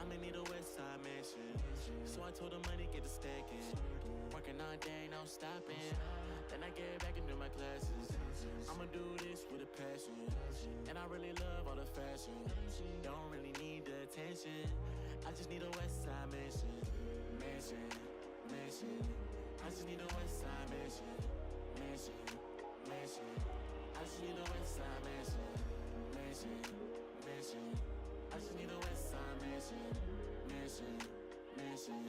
I'ma need a west side mansion, so I told the money get to stacking. Working all day, no stopping. Then I get back into my classes. I'ma do this with a passion, and I really love all the fashion. Don't really need the attention. I just need a west side mansion, mansion, mansion. I just need a west side mansion, mansion, mansion. I just need a west side mansion, mansion, mansion. I just need a west side mansion, mansion, mansion.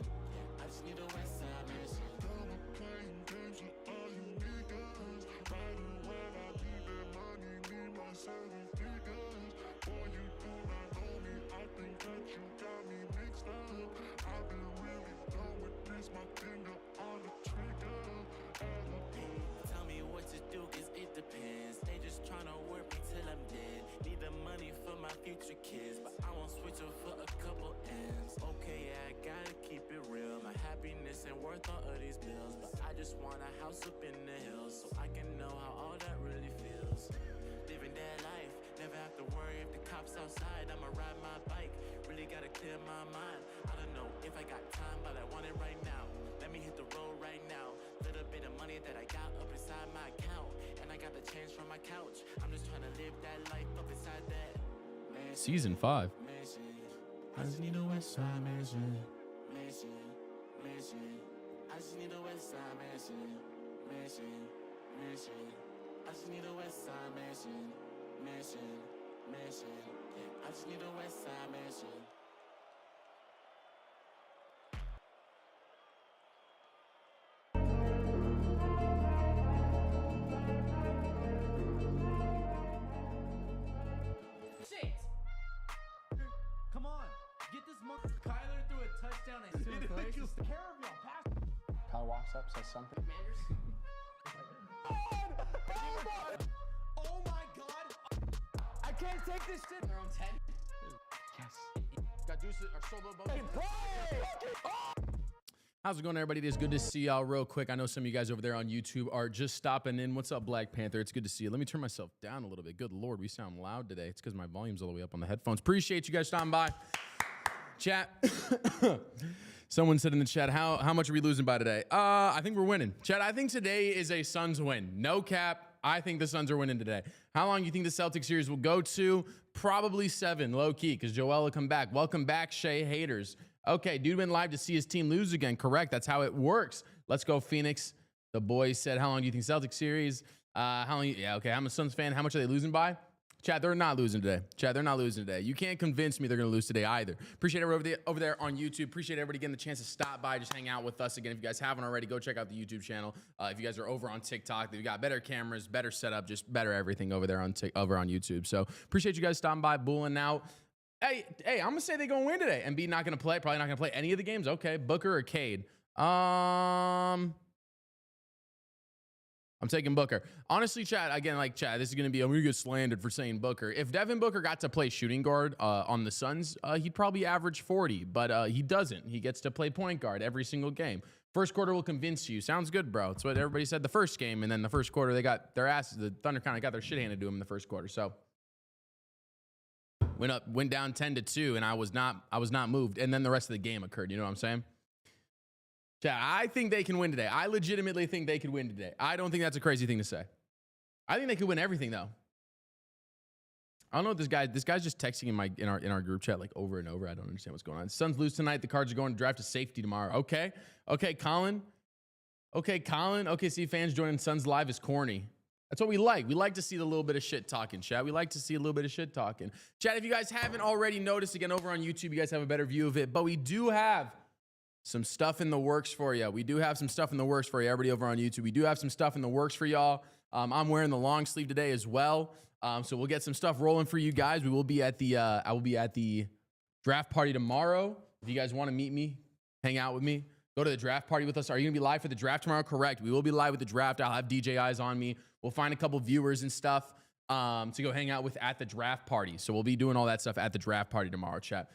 I just need a west side mansion. Gonna playing games with all you niggas. Riding when I need that money, need my 7 figures. Boy, you do not know me, I think that you got me mixed up. I've been really done with this, my finger on the trigger. Tell me what to do, cause it depends. They just tryna work me till I'm dead. Need the money for my future kids, but I won't switch up for a couple ends. Okay, yeah, I gotta keep it real. My happiness ain't worth all of these bills, but I just want a house up in the hills, so I can know how all that really feels. Living that life, never have to worry if the cops outside. I'ma ride my bike, really gotta clear my mind. I don't know if I got time, but I want it right now. Let me hit the road right now. Little bit of money that I got up inside my account, and I got the change from my couch. I'm just trying to live that life up inside that mansion. Season 5. Mansion. I just need a west side mansion, mansion, mansion. I just need a west side mansion, mansion, mansion. I just need a west side mansion, mansion, mansion. I just need a west side mansion. Come on, get this month. Kyler threw a touchdown. I still take care of y'all. Pass. Kyle walks up, says something. Oh my God! I can't take this shit. They're on 10. Yes. Got deuces or solo bonus. How's it going, everybody? It is good to see y'all real quick. I know some of you guys over there on YouTube are just stopping in. What's up, Black Panther? It's good to see you. Let me turn myself down a little bit. Good Lord, we sound loud today. It's because my volume's all the way up on the headphones. Appreciate you guys stopping by. Chat. Someone said in the chat, how much are we losing by today? I think we're winning. Chat, I think today is a Suns win. No cap. I think the Suns are winning today. How long do you think the Celtics series will go to? Probably 7, low key, because Joel will come back. Welcome back, Shea haters. Okay, dude went live to see his team lose again. Correct. That's how it works. Let's go, Phoenix. The boys said, how long do you think Celtics series? How long? Yeah, okay. I'm a Suns fan. How much are they losing by? Chad, they're not losing today. Chad, they're not losing today. You can't convince me they're going to lose today either. Appreciate everybody over there on YouTube. Appreciate everybody getting the chance to stop by, just hang out with us again. If you guys haven't already, go check out the YouTube channel. If you guys are over on TikTok, they've got better cameras, better setup, just better everything over there on YouTube. So appreciate you guys stopping by, bulling out. Hey, I'm going to say they're going to win today. Embiid not going to play. Probably not going to play any of the games. Okay, Booker or Cade? I'm taking Booker. Honestly, Chad, again, like, Chad, this is going to be, I'm going to get slandered for saying Booker. If Devin Booker got to play shooting guard on the Suns, he'd probably average 40, but he doesn't. He gets to play point guard every single game. First quarter will convince you. Sounds good, bro. That's what everybody said the first game, and then the first quarter, they got their asses. The Thunder kind of got their shit handed to them in the first quarter. So went down 10-2, and I was not moved. And then the rest of the game occurred. You know what I'm saying? Yeah, I think they can win today. I legitimately think they could win today. I don't think that's a crazy thing to say. I think they could win everything, though. I don't know what this guy's just texting in our group chat like over and over. I don't understand what's going on. Suns lose tonight. The Cards are going to draft to safety tomorrow. Okay, Colin. Okay, OKC fans joining Suns live is corny. That's what we like. We like to see the little bit of shit talking, chat. We like to see a little bit of shit talking. Chat, if you guys haven't already noticed, again, over on YouTube, you guys have a better view of it. But we do have some stuff in the works for you. We do have some stuff in the works for you, everybody over on YouTube. We do have some stuff in the works for y'all. I'm wearing the long sleeve today as well. So we'll get some stuff rolling for you guys. We will be at the, I will be at the draft party tomorrow. If you guys want to meet me, hang out with me, go to the draft party with us. Are you going to be live for the draft tomorrow? Correct. We will be live with the draft. I'll have DJ eyes on me. We'll find a couple viewers and stuff to go hang out with at the draft party. So we'll be doing all that stuff at the draft party tomorrow, chat.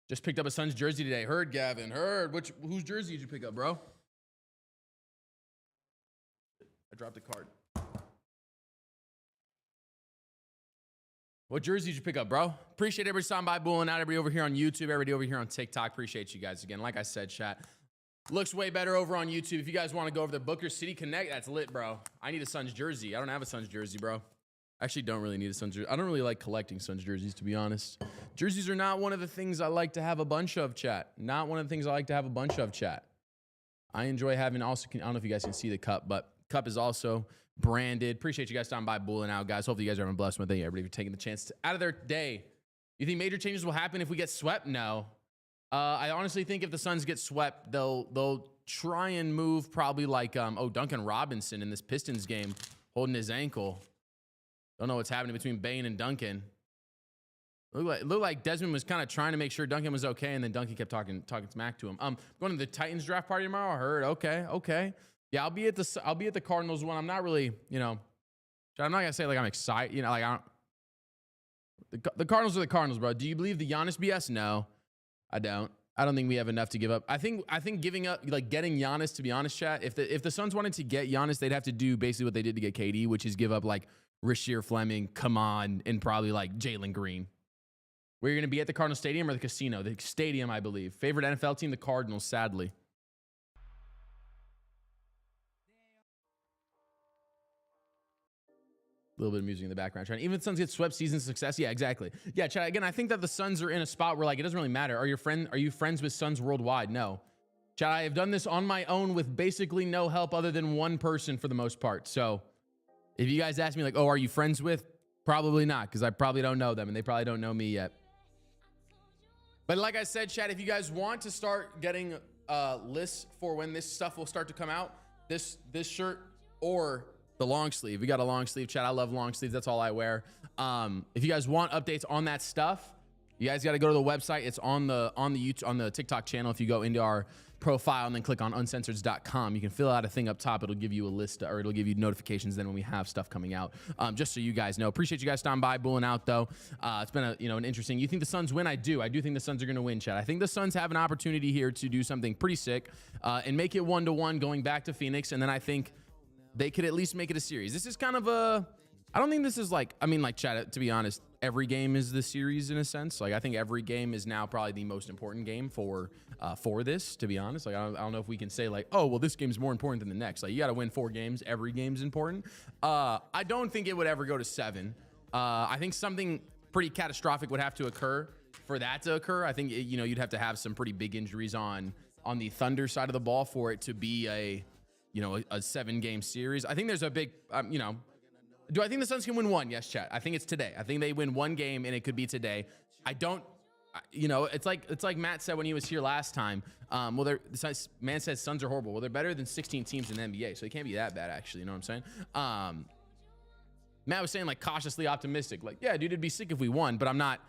Just picked up a Suns jersey today. Heard, Gavin. Heard. Whose jersey did you pick up, bro? I dropped the card. What jersey did you pick up, bro? Appreciate everybody stopping by, bulling out. Everybody over here on YouTube. Everybody over here on TikTok. Appreciate you guys again. Like I said, chat. Looks way better over on YouTube. If you guys want to go over there, Booker City Connect, that's lit, bro. I need a Suns jersey. I don't have a Suns jersey, bro. I actually don't really need a Suns jersey. I don't really like collecting Suns jerseys, to be honest. Jerseys are not one of the things I like to have a bunch of, chat. Not one of the things I like to have a bunch of, chat. I enjoy having also, I don't know if you guys can see the cup, but cup is also branded. Appreciate you guys stopping by, bulling out, guys. Hopefully you guys are having a blessed one. Thank you, everybody, for taking the chance to, out of their day. You think major changes will happen if we get swept? No. I honestly think if the Suns get swept, they'll try and move probably like, Duncan Robinson in this Pistons game, holding his ankle. Don't know what's happening between Bane and Duncan. It looked like Desmond was kind of trying to make sure Duncan was okay, and then Duncan kept talking smack to him. Going to the Titans draft party tomorrow. I heard. Okay. Yeah, I'll be at the Cardinals one. I'm not really, I'm not gonna say like I'm excited. Like I don't. The Cardinals are the Cardinals, bro. Do you believe the Giannis BS? No, I don't. I don't think we have enough to give up. I think giving up, like getting Giannis, to be honest, chat, if the Suns wanted to get Giannis, they'd have to do basically what they did to get KD, which is give up like Rasheer Fleming, come on, and probably like Jalen Green. Where you're going to be at the Cardinal Stadium or the casino? The stadium, I believe. Favorite NFL team, the Cardinals, sadly. A little bit of music in the background. Even if the Suns get swept, season success. Yeah, exactly. Yeah, Chad, again, I think that the Suns are in a spot where like it doesn't really matter. Are you friends with Suns worldwide? No. Chad, I have done this on my own with basically no help other than one person for the most part. So if you guys ask me like, oh, are you friends with? Probably not, because I probably don't know them and they probably don't know me yet. But like I said, Chad, if you guys want to start getting lists for when this stuff will start to come out, this shirt or the long sleeve. We got a long sleeve, chat. I love long sleeves. That's all I wear. If you guys want updates on that stuff, you guys got to go to the website. It's on the YouTube, on the TikTok channel. If you go into our profile and then click on uncensored.com, you can fill out a thing up top. It'll give you a list, or it'll give you notifications then when we have stuff coming out. Just so you guys know. Appreciate you guys stopping by, bulling out though. It's been an interesting. You think the Suns win? I do think the Suns are going to win, chat. I think the Suns have an opportunity here to do something pretty sick and make it 1-1 going back to Phoenix, and then I think they could at least make it a series. This is kind of I don't think this is like, chat, to be honest, every game is the series in a sense. Like, I think every game is now probably the most important game for this, to be honest. Like, I don't know if we can say like, oh, well, this game's more important than the next. Like, you got to win 4 games. Every game's important. I don't think it would ever go to 7. I think something pretty catastrophic would have to occur for that to occur. I think, you'd have to have some pretty big injuries on the Thunder side of the ball for it to be a 7-game series. I think there's a big, do I think the Suns can win 1? Yes, chat. I think it's today. I think they win 1 game and it could be today. I don't, it's like Matt said when he was here last time. Man says Suns are horrible. Well, they're better than 16 teams in the NBA, so they can't be that bad, actually. You know what I'm saying? Matt was saying like cautiously optimistic. Like, yeah, dude, it'd be sick if we won, but I'm not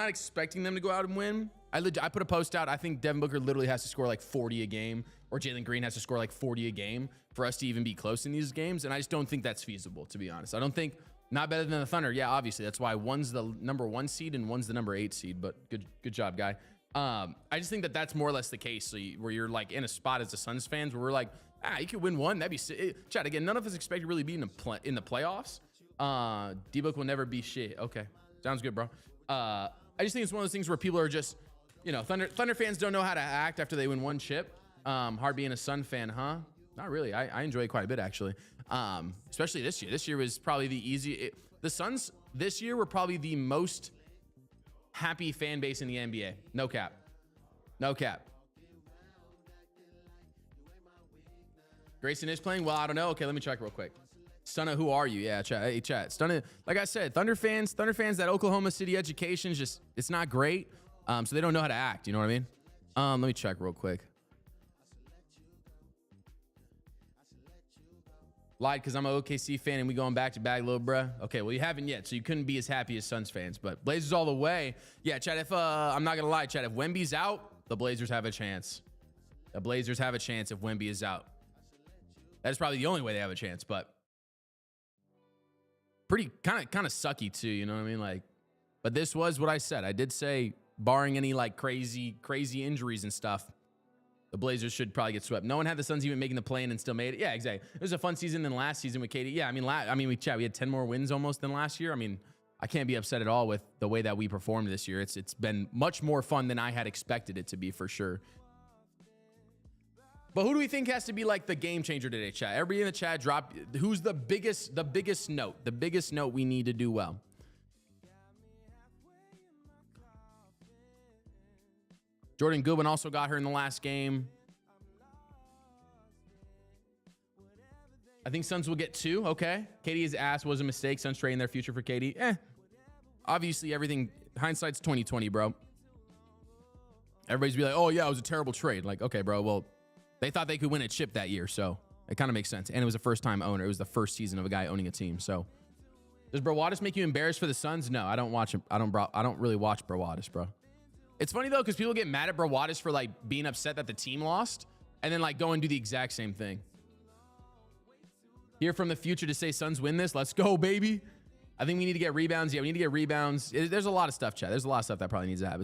expecting them to go out and win. I put a post out. I think Devin Booker literally has to score like 40 a game, or Jalen Green has to score like 40 a game for us to even be close in these games. And I just don't think that's feasible, to be honest. I don't think, not better than the Thunder. Yeah, obviously. That's why one's the number 1 seed and one's the number 8 seed. But good job, guy. I just think that that's more or less the case. So where you're like in a spot as a Suns fans where we're like, you could win 1. That'd be sick. Chat, again, none of us expect to really be in the playoffs. D-Book will never be shit. Okay. Sounds good, bro. I just think it's one of those things where people are just, Thunder fans don't know how to act after they win 1 chip. Hard being a Sun fan, huh? Not really. I enjoy it quite a bit, actually. Especially this year. This year was probably the easy. The Suns this year were probably the most happy fan base in the NBA. No cap. No cap. Grayson is playing? Well, I don't know. Okay, let me check real quick. Stunna, who are you? Yeah, chat. Hey, chat. Stunna, like I said, Thunder fans, that Oklahoma City education is just, it's not great. So they don't know how to act. You know what I mean? Let me check real quick. Lied because I'm an OKC fan and we going back to back, little bruh. Okay, well, you haven't yet, so you couldn't be as happy as Suns fans. But Blazers all the way. Yeah, chat, if I'm not going to lie, chat, if Wemby's out, the Blazers have a chance. The Blazers have a chance if Wemby is out. That is probably the only way they have a chance, but pretty kind of sucky too, you know what I mean? Like, but this was what I said. I did say, barring any like crazy injuries and stuff, the Blazers should probably get swept. No one had the Suns even making the play-in and still made it. Yeah, exactly. It was a fun season than last season with KD. Yeah, I mean, we had 10 more wins almost than last year. I mean, I can't be upset at all with the way that we performed this year. It's been much more fun than I had expected it to be, for sure. But who do we think has to be like the game changer today, chat? Everybody in the chat, drop who's the biggest note we need to do well. Jordan Goodwin also got her in the last game. I think Suns will get 2. Okay. KD's ass was a mistake. Suns trading their future for KD. Obviously, everything, hindsight's 2020, bro. Everybody's be like, oh, yeah, it was a terrible trade. Like, okay, bro, well, they thought they could win a chip that year, so it kind of makes sense. And it was a first-time owner. It was the first season of a guy owning a team. So does Brawadis make you embarrassed for the Suns? No, I don't watch him. I don't really watch Brawadis, bro. It's funny, though, because people get mad at Brawadis for, like, being upset that the team lost and then, like, go and do the exact same thing. Here from the future to say Suns win this. Let's go, baby. I think we need to get rebounds. Yeah, we need to get rebounds. There's a lot of stuff, chat. There's a lot of stuff that probably needs to happen.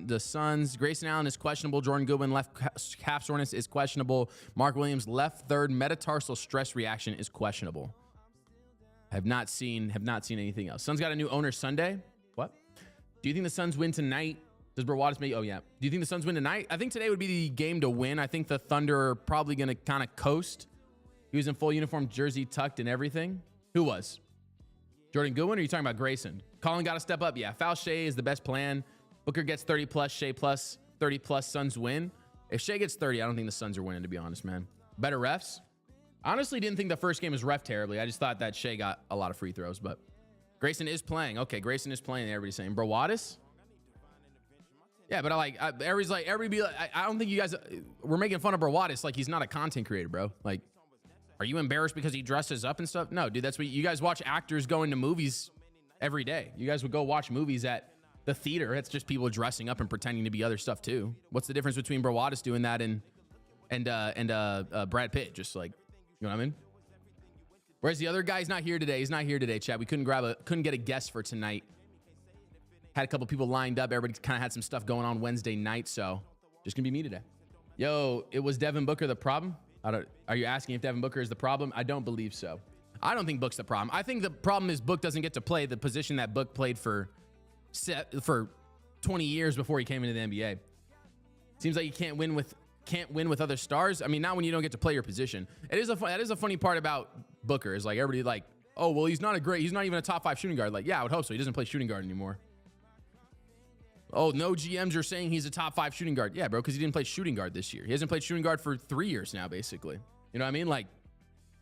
The Suns. Grayson Allen is questionable. Jordan Goodwin, left calf soreness, is questionable. Mark Williams, left third metatarsal stress reaction, is questionable. Have not seen anything else. Suns got a new owner Sunday. What? Do you think the Suns win tonight? Does Brawadis make? Oh, yeah. Do you think the Suns win tonight? I think today would be the game to win. I think the Thunder are probably going to kind of coast. He was in full uniform, jersey tucked and everything. Who was? Jordan Goodwin, or are you talking about Grayson? Colin got to step up. Yeah, foul Shai is the best plan. Booker gets 30 plus, Shai plus 30 plus, Suns win. If Shai gets 30, I don't think the Suns are winning, to be honest, man. Better refs? I honestly didn't think the first game was ref terribly. I just thought that Shai got a lot of free throws, but Grayson is playing. Okay, Grayson is playing. Everybody's saying Brawadis? Yeah, but everybody be like, I don't think you guys, we're making fun of Brawadis like he's not a content creator, bro. Like, are you embarrassed because he dresses up and stuff? No, dude, that's what you guys watch actors go into movies every day. You guys would go watch movies at the theater. It's just people dressing up and pretending to be other stuff too. What's the difference between Brawadis doing that and Brad Pitt? Just like, you know what I mean? Whereas the other guy's not here today. He's not here today, chat. We couldn't get a guest for tonight. Had a couple people lined up. Everybody kind of had some stuff going on Wednesday night, so just gonna be me today. Yo, it was Devin Booker the problem? Are you asking if Devin Booker is the problem? I don't believe so. I don't think Book's the problem. I think the problem is Book doesn't get to play the position that Book played for 20 years before he came into the NBA. Seems like you can't win with other stars. I mean, not when you don't get to play your position. That is a funny part about Booker, is like everybody like, oh, well, he's not even a top 5 shooting guard. Like, yeah, I would hope so. He doesn't play shooting guard anymore. Oh, no GMs are saying he's a top 5 shooting guard. Yeah, bro, because he didn't play shooting guard this year. He hasn't played shooting guard for 3 years now, basically. You know what I mean? Like,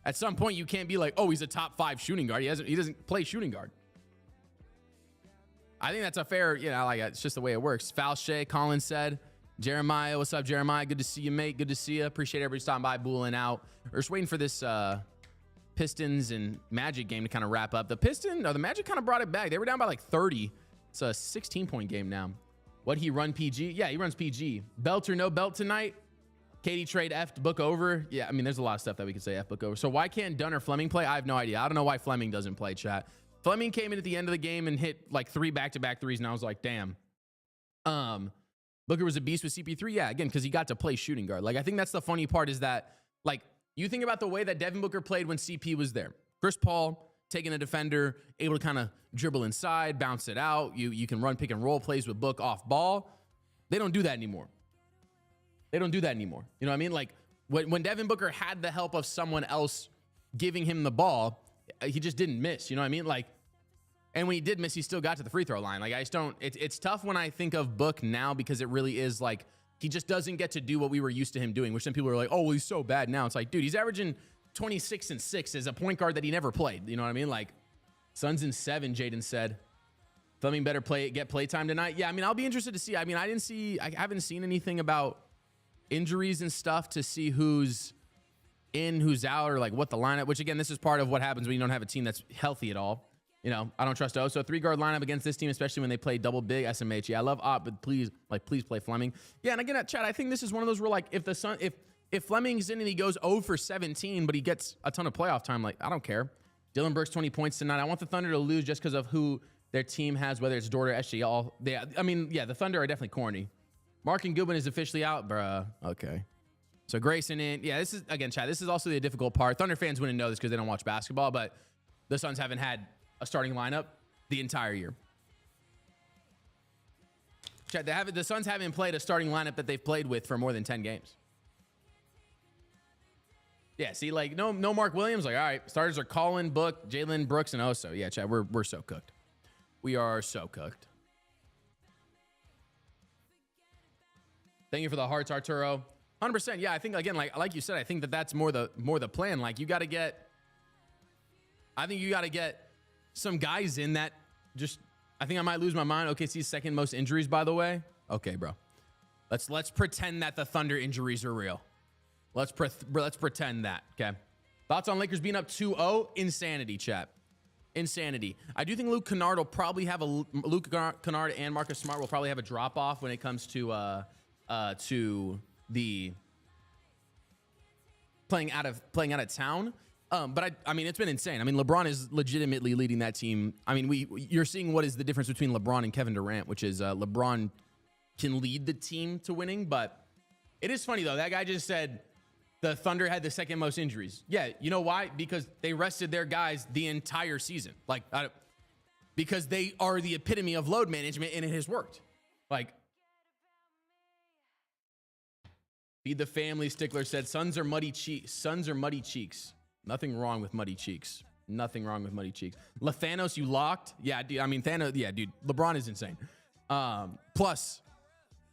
at some point, you can't be like, oh, he's a top 5 shooting guard. He doesn't play shooting guard. I think that's a fair, like, it's just the way it works. Foul Shai, Colin said. Jeremiah, what's up, Jeremiah? Good to see you, mate. Good to see you. Appreciate everybody stopping by, booling out. We're just waiting for this Pistons and Magic game to kind of wrap up. The Magic kind of brought it back. They were down by like 30. It's a 16-point game now. What, he run PG? Yeah, he runs PG. Belt or no belt tonight? KD trade F Book over? Yeah, I mean, there's a lot of stuff that we could say F Book over. So why can't Dunn or Fleming play? I have no idea. I don't know why Fleming doesn't play, chat. Fleming came in at the end of the game and hit like 3 back-to-back threes, and I was like, damn. Booker was a beast with CP3. Yeah, again, because he got to play shooting guard. Like, I think that's the funny part, is that, like, you think about the way that Devin Booker played when CP was there. Chris Paul taking a defender, able to kind of dribble inside, bounce it out. You can run pick and roll plays with Book off ball. They don't do that anymore. You know what I mean? Like, when Devin Booker had the help of someone else giving him the ball, he just didn't miss. You know what I mean? Like, and when he did miss, he still got to the free throw line. Like, I just don't, it's tough when I think of Book now, because it really is like, he just doesn't get to do what we were used to him doing, which some people are like, oh, well, he's so bad now. It's like, dude, he's averaging 26 and 6 as a point guard that he never played. You know what I mean? Like, Suns in 7, Jaden said. Fleming better get play time tonight. Yeah, I mean, I'll be interested to see. I mean, I haven't seen anything about injuries and stuff to see who's in, who's out, or like what the lineup, which again, this is part of what happens when you don't have a team that's healthy at all. You know, I don't trust Oso. 3-guard lineup against this team, especially when they play double big SMH. Yeah, I love Ott, but please play Fleming. Yeah, and again, at Chad, I think this is one of those where like if Fleming's in and he goes 0 for 17, but he gets a ton of playoff time, like I don't care. Dillon Brooks 20 points tonight. I want the Thunder to lose just because of who their team has, whether it's Dort or SGL. The Thunder are definitely corny. Mark and Goodwin is officially out, bruh. Okay. So Grayson in. Yeah, this is, again, Chad, this is also the difficult part. Thunder fans wouldn't know this because they don't watch basketball, but the Suns haven't had a starting lineup the entire year. Chad, the Suns haven't played a starting lineup that they've played with for more than 10 games. Yeah, see, like, no Mark Williams. Like, all right, starters are Colin, Book, Jalen, Brooks, and Oso. Yeah, Chad, we're so cooked. We are so cooked. Thank you for the hearts, Arturo. 100%. Yeah, I think again, like you said, I think that's more the plan. Like you got to get. I think you got to get some guys in that. I think I might lose my mind. OKC's second most injuries, by the way. Okay, bro. Let's pretend that the Thunder injuries are real. Let's pretend that. Okay. Thoughts on Lakers being up 2-0? Insanity, chat. Insanity. I do think Luke Kennard will probably have Luke Kennard and Marcus Smart will probably have a drop off when it comes to the playing out of town. But I mean, it's been insane. I mean, LeBron is legitimately leading that team. I mean, you're seeing what is the difference between LeBron and Kevin Durant, which is LeBron can lead the team to winning. But it is funny though. That guy just said the Thunder had the second most injuries. Yeah, you know why? Because they rested their guys the entire season. Like, because they are the epitome of load management, and it has worked. Like, Feed the Family Stickler said, Suns are muddy cheeks. Nothing wrong with muddy cheeks. Nothing wrong with muddy cheeks. LaThanos, you locked? Yeah, dude. I mean, Thanos. Yeah, dude. LeBron is insane. Plus,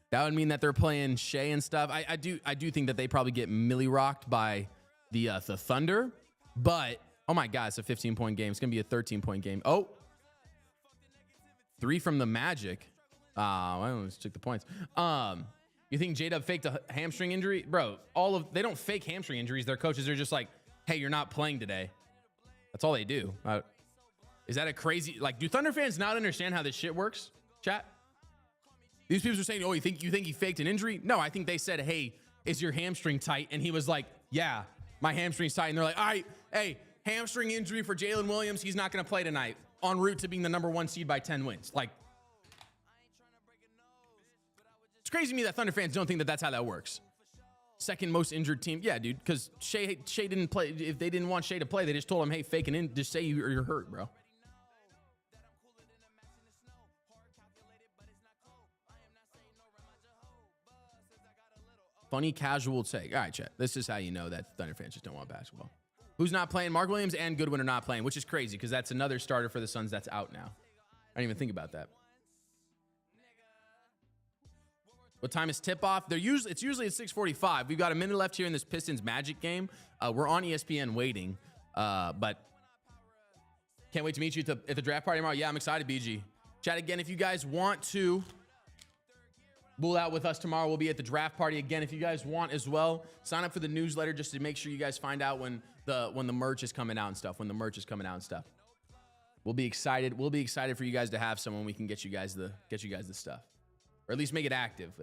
that would mean that they're playing Shai and stuff. I do think that they probably get milli rocked by the Thunder. But oh my God, it's a 15-point game. It's gonna be a 13-point game. Oh, 3 from the Magic. Well, let's check the points. You think J-Dub faked a hamstring injury? Bro, they don't fake hamstring injuries. Their coaches are just like, hey, you're not playing today. That's all they do. Is that a crazy, like, do Thunder fans not understand how this shit works? Chat? These people are saying, oh, you think he faked an injury? No, I think they said, hey, is your hamstring tight? And he was like, yeah, my hamstring's tight. And they're like, all right, hey, hamstring injury for Jalen Williams. He's not going to play tonight. En route to being the #1 seed by 10 wins. Like, it's crazy to me that Thunder fans don't think that that's how that works. Second most injured team. Yeah, dude, because Shai didn't play. If they didn't want Shai to play, they just told him, hey, fake an in. Just say you're hurt, bro. Funny casual take. All right, chat. This is how you know that Thunder fans just don't want basketball. Who's not playing? Mark Williams and Goodwin are not playing, which is crazy because that's another starter for the Suns that's out now. I didn't even think about that. What time is tip-off? It's usually at 6:45. We've got a minute left here in this Pistons Magic game. We're on ESPN waiting, but can't wait to meet you at the draft party tomorrow. Yeah, I'm excited, BG. Chat again, if you guys want to bull out with us tomorrow, we'll be at the draft party again. If you guys want as well, sign up for the newsletter just to make sure you guys find out when the merch is coming out and stuff. We'll be excited. We'll be excited for you guys to have someone we can get you guys the stuff. Or at least make it active.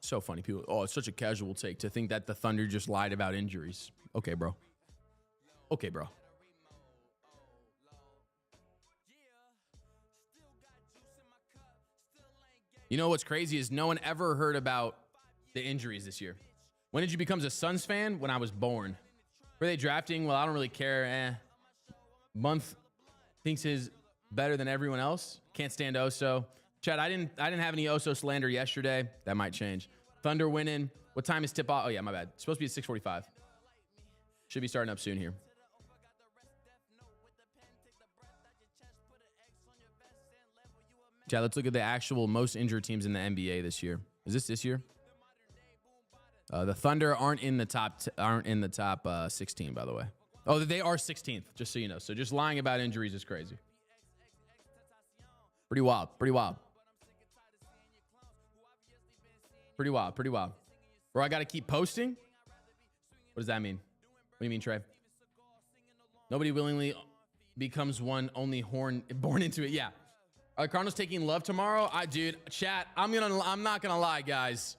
So funny. People, oh, it's such a casual take to think that the Thunder just lied about injuries. Okay, bro. You know what's crazy is no one ever heard about the injuries this year. When did you become a Suns fan? When I was born. Were they drafting? Well, I don't really care. Month thinks is better than everyone else. Can't stand Oso. Chad, I didn't have any Oso slander yesterday. That might change. Thunder winning. What time is tip off? Oh yeah, my bad. It's supposed to be at 6:45. Should be starting up soon here. Chat, let's look at the actual most injured teams in the NBA this year. Is this year? The Thunder aren't in the top 16, by the way. Oh, they are 16th, just so you know. So just lying about injuries is crazy. Pretty wild. Pretty wild. Pretty wild. Pretty wild. Bro, I got to keep posting? What does that mean? What do you mean, Trey? Nobody willingly becomes one, only born into it. Yeah. Are the Cardinals taking Love tomorrow? Dude, chat, I'm not going to lie, guys.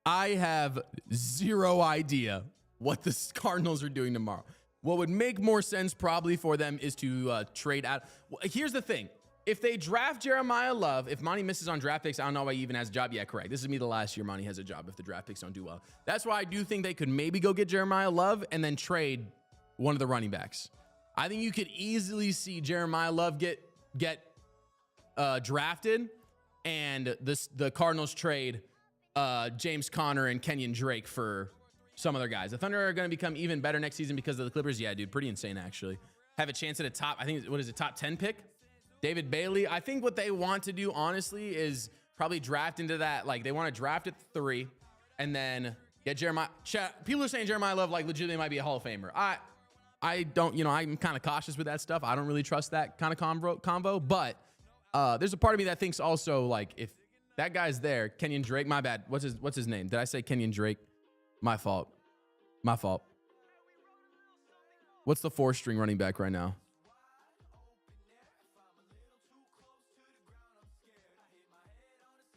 I have zero idea what the Cardinals are doing tomorrow. What would make more sense probably for them is to trade out. Well, here's the thing. If they draft Jeremiah Love, if Monty misses on draft picks, I don't know why he even has a job. Yeah, correct. This is me the last year Monty has a job if the draft picks don't do well. That's why I do think they could maybe go get Jeremiah Love and then trade one of the running backs. I think you could easily see Jeremiah Love get drafted and the Cardinals trade James Conner and Kenyon Drake for some other guys. The Thunder are going to become even better next season because of the Clippers. Yeah, dude, pretty insane, actually. Have a chance at a top, I think, what is it, top 10 pick? David Bailey. I think what they want to do, honestly, is probably draft into that. Like, they want to draft at 3 and then get Jeremiah. People are saying Jeremiah Love, like, legitimately might be a Hall of Famer. I don't, I'm kind of cautious with that stuff. I don't really trust that kind of convo. But there's a part of me that thinks also, like, if that guy's there, Kenyon Drake, my bad. What's his name? Did I say Kenyon Drake? My fault. My fault. What's the 4-string running back right now?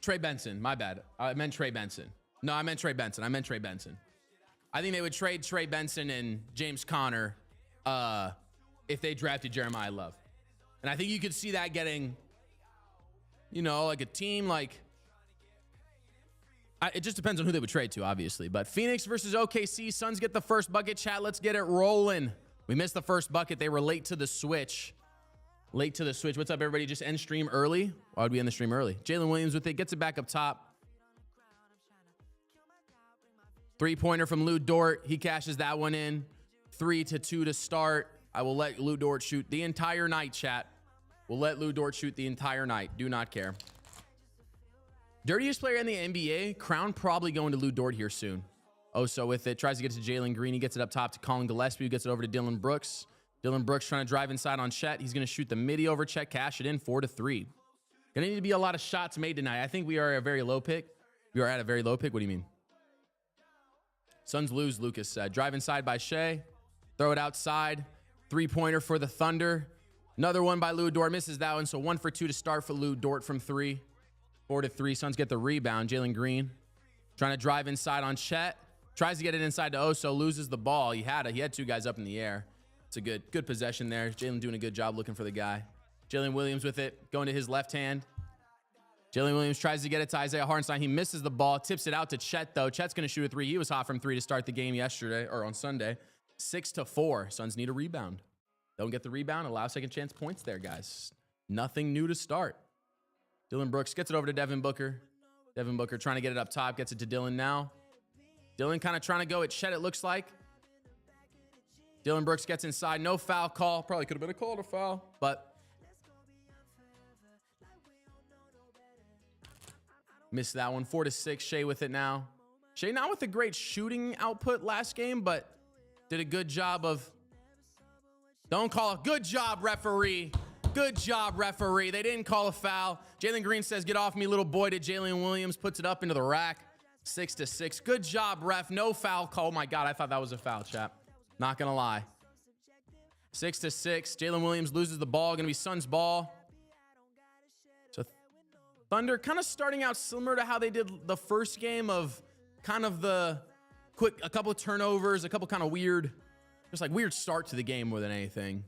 Trey Benson. My bad. I meant Trey Benson. No, I meant Trey Benson. I think they would trade Trey Benson and James Conner if they drafted Jeremiah Love. And I think you could see that getting, like a team like... it just depends on who they would trade to, obviously. But Phoenix versus OKC. Suns get the first bucket. Chat, let's get it rolling. We missed the first bucket. They were late to the switch. What's up, everybody? Just end stream early. Why would we end the stream early? Jalen Williams with it. Gets it back up top. 3-pointer from Lou Dort. He cashes that one in. 3-2 to start. I will let Lou Dort shoot the entire night, chat. We'll let Lou Dort shoot the entire night. Do not care. Dirtiest player in the NBA. Crown probably going to Lou Dort here soon. Oso with it. Tries to get to Jalen Green. He gets it up top to Colin Gillespie, who gets it over to Dillon Brooks. Dillon Brooks trying to drive inside on Chet. He's going to shoot the midi over Chet. Cash it in 4-3. Going to need to be a lot of shots made tonight. I think we are a very low pick. We are at a very low pick. What do you mean? Suns lose, Lucas said. Drive inside by Shai. Throw it outside. 3-pointer for the Thunder. Another one by Lou Dort. Misses that one. So 1 for 2 to start for Lou Dort from 3. 4-3. Suns get the rebound. Jalen Green trying to drive inside on Chet. Tries to get it inside to Oso. Loses the ball. He had 2 guys up in the air. It's a good possession there. Jalen doing a good job looking for the guy. Jalen Williams with it. Going to his left hand. Jalen Williams tries to get it to Isaiah Hartenstein. He misses the ball. Tips it out to Chet, though. Chet's going to shoot a 3. He was hot from 3 to start the game yesterday, or on Sunday. 6-4. Suns need a rebound. Don't get the rebound. Allow second chance points there, guys. Nothing new to start. Dillon Brooks gets it over to Devin Booker. Devin Booker trying to get it up top. Gets it to Dillon now. Dillon kind of trying to go at Chet, it looks like. Dillon Brooks gets inside. No foul call. Probably could have been a call to foul, but missed that one. 4-6. Shai with it now. Shai not with a great shooting output last game, but did a good job of... Don't call it. Good job, referee. Good job, referee. They didn't call a foul. Jalen Green says, get off me, little boy, to Jalen Williams. Puts it up into the rack. 6-6. Good job, ref. No foul call. Oh, my God. I thought that was a foul, chap. Not going to lie. 6-6. Jalen Williams loses the ball. Going to be Suns ball. So Thunder kind of starting out similar to how they did the first game, of kind of a couple of turnovers, a couple kind of weird start to the game more than anything.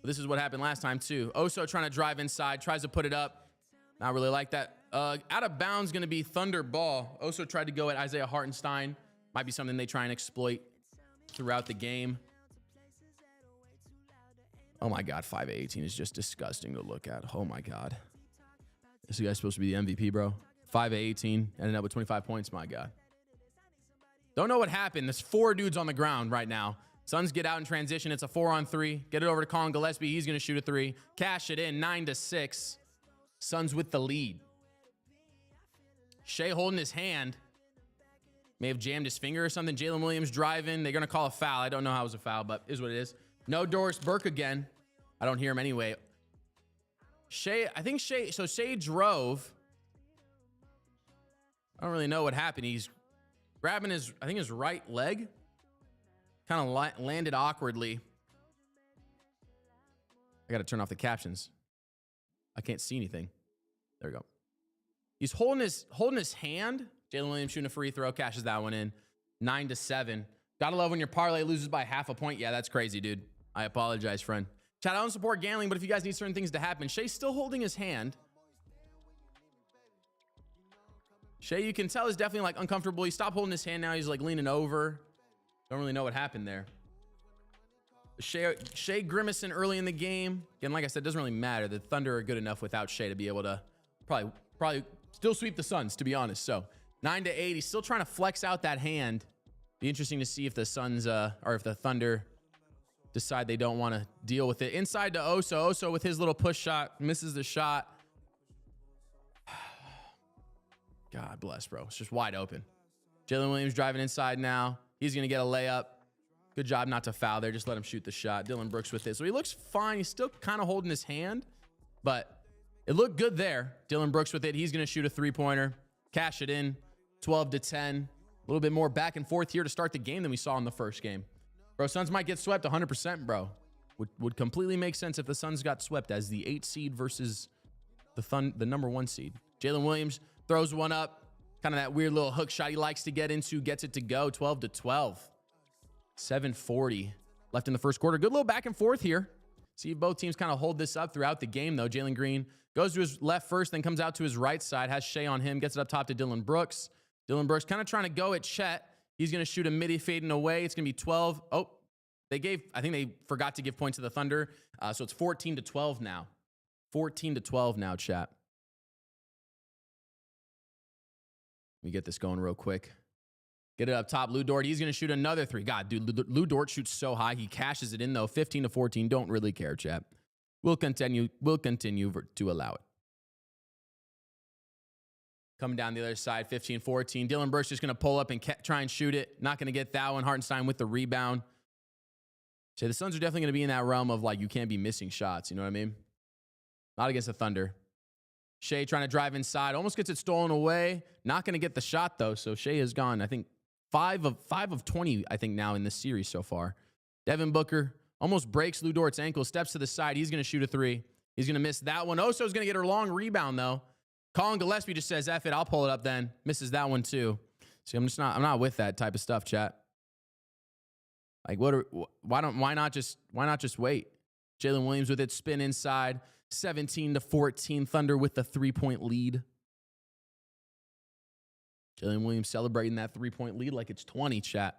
But this is what happened last time too. Oso trying to drive inside, tries to put it up. Not really like that. Out of bounds going to be Thunder ball. Oso tried to go at Isaiah Hartenstein. Might be something they try and exploit throughout the game. Oh my God, 5-18 is just disgusting to look at. Oh my God. This guy's supposed to be the MVP, bro. 5-18, ended up with 25 points. My God. Don't know what happened. There's 4 dudes on the ground right now. Suns get out in transition. It's a 4-on-3. Get it over to Colin Gillespie. He's going to shoot a 3. Cash it in. 9-6. Suns with the lead. Shai holding his hand. May have jammed his finger or something. Jalen Williams driving. They're going to call a foul. I don't know how it was a foul, but is what it is. No Doris Burke again. I don't hear him anyway. Shai drove. I don't really know what happened. He's grabbing his right leg. Kind of landed awkwardly. I got to turn off the captions. I can't see anything. There we go. He's holding his hand. Jalen Williams shooting a free throw, cashes that one in. 9-7. Gotta love when your parlay loses by half a point. Yeah, that's crazy, dude. I apologize, friend. Chat, I don't support gambling, but if you guys need certain things to happen, Shai's still holding his hand. Shai, you can tell, is definitely like uncomfortable. He stopped holding his hand now. He's like leaning over. Don't really know what happened there. Shai grimacing early in the game. Again, like I said, it doesn't really matter. The Thunder are good enough without Shai to be able to probably still sweep the Suns, to be honest. So 9-8. He's still trying to flex out that hand. Be interesting to see if the Suns or if the Thunder decide they don't want to deal with it. Inside to Oso. Oso with his little push shot misses the shot. God bless, bro. It's just wide open. Jalen Williams driving inside now. He's going to get a layup. Good job not to foul there. Just let him shoot the shot. Dillon Brooks with it. So he looks fine. He's still kind of holding his hand, but it looked good there. Dillon Brooks with it. He's going to shoot a three-pointer. Cash it in. 12-10. A little bit more back and forth here to start the game than we saw in the first game. Bro, Suns might get swept 100%, bro. Would completely make sense if the Suns got swept as the 8 seed versus the number 1 seed. Jalen Williams throws one up. Kind of that weird little hook shot he likes to get into. Gets it to go. 12-12. 7:40 left in the first quarter. Good little back and forth here. See if both teams kind of hold this up throughout the game, though. Jalen Green goes to his left first, then comes out to his right side. Has Shai on him. Gets it up top to Dillon Brooks. Dillon Brooks kind of trying to go at Chet. He's going to shoot a midi fading away. It's going to be 12. Oh, I think they forgot to give points to the Thunder. So it's 14-12 now. 14-12 now, chat. Let me get this going real quick. Get it up top. Lou Dort, he's going to shoot another three. God, dude, Lou Dort shoots so high. He cashes it in, though. 15-14. Don't really care, chat. We'll continue to allow it. Coming down the other side, 15-14. Dillon Brooks just going to pull up and try and shoot it. Not going to get that one. Hartenstein with the rebound. So the Suns are definitely going to be in that realm of, like, you can't be missing shots. You know what I mean? Not against the Thunder. Shai trying to drive inside. Almost gets it stolen away. Not going to get the shot, though. So Shai has gone, I think, 5 of 20, I think, now in this series so far. Devin Booker almost breaks Lou Dort's ankle. Steps to the side. He's going to shoot a three. He's going to miss that one. Oso's going to get her long rebound, though. Colin Gillespie just says, F it, I'll pull it up then. Misses that one, too. See, I'm not with that type of stuff, chat. Like, why not just wait? Jalen Williams with it, spin inside. 17-14, Thunder with the 3-point lead. Jalen Williams celebrating that 3-point lead like it's 20, chat.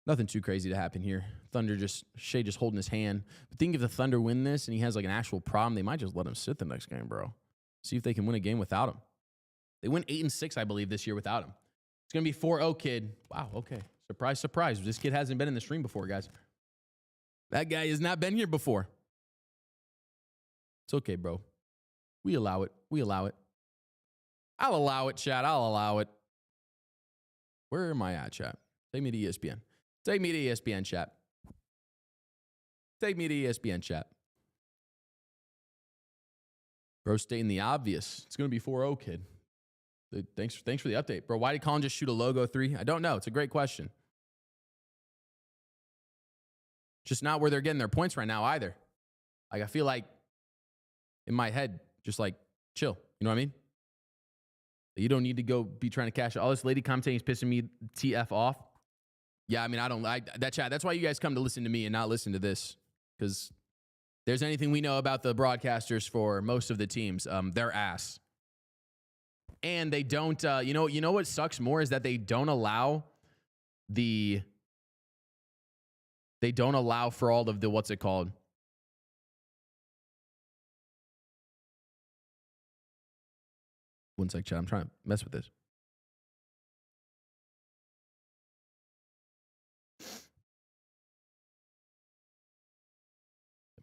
Nothing too crazy to happen here. Shai just holding his hand. But think if the Thunder win this and he has like an actual problem, they might just let him sit the next game, bro. See if they can win a game without him. They win 8-6, I believe, this year without him. It's going to be 4-0 kid. Wow, okay. Surprise, surprise. This kid hasn't been in the stream before, guys. That guy has not been here before. It's okay, bro. We allow it. I'll allow it, chat. I'll allow it. Where am I at, chat? Take me to ESPN. Take me to ESPN, chat. Take me to ESPN, chat. Bro, stating the obvious. It's going to be 4-0, kid. Thanks for the update. Bro, why did Colin just shoot a logo three? I don't know. It's a great question. Just not where they're getting their points right now either. Like, I feel like in my head, just like, chill. You know what I mean? You don't need to go be trying to cash it. All this lady commentating is pissing me TF off. Yeah, I mean, I don't like that, chat. That's why you guys come to listen to me and not listen to this. Because there's anything we know about the broadcasters for most of the teams, they're ass. And they don't, you know what sucks more is that they don't allow for all of the, what's it called? One sec, chat. I'm trying to mess with this.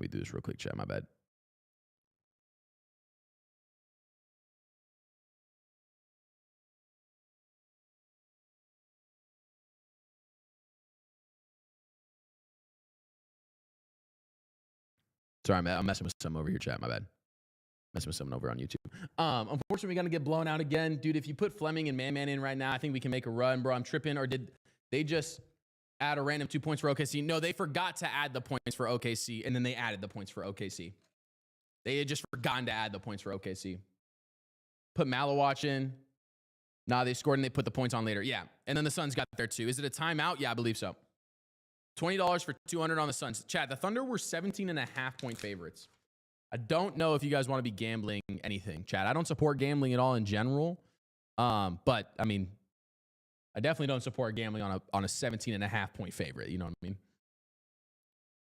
me do this real quick, chat. My bad. Sorry, I'm messing with some over here, chat. My bad. Messing with someone over on YouTube. Unfortunately, we're going to get blown out again. Dude, if you put Fleming and Man in right now, I think we can make a run, bro. I'm tripping. Or did they just add a random 2 points for OKC? No, they forgot to add the points for OKC, and then they added the points for OKC. They had just forgotten to add the points for OKC. Put Malawatch in. Nah, they scored and they put the points on later. Yeah, and then the Suns got there too. Is it a timeout? Yeah, I believe so. $20 for 200 on the Suns. Chat, the Thunder were 17.5-point favorites. I don't know if you guys want to be gambling anything, chat. I don't support gambling at all in general. But, I mean, I definitely don't support gambling on a 17.5-point favorite. You know what I mean?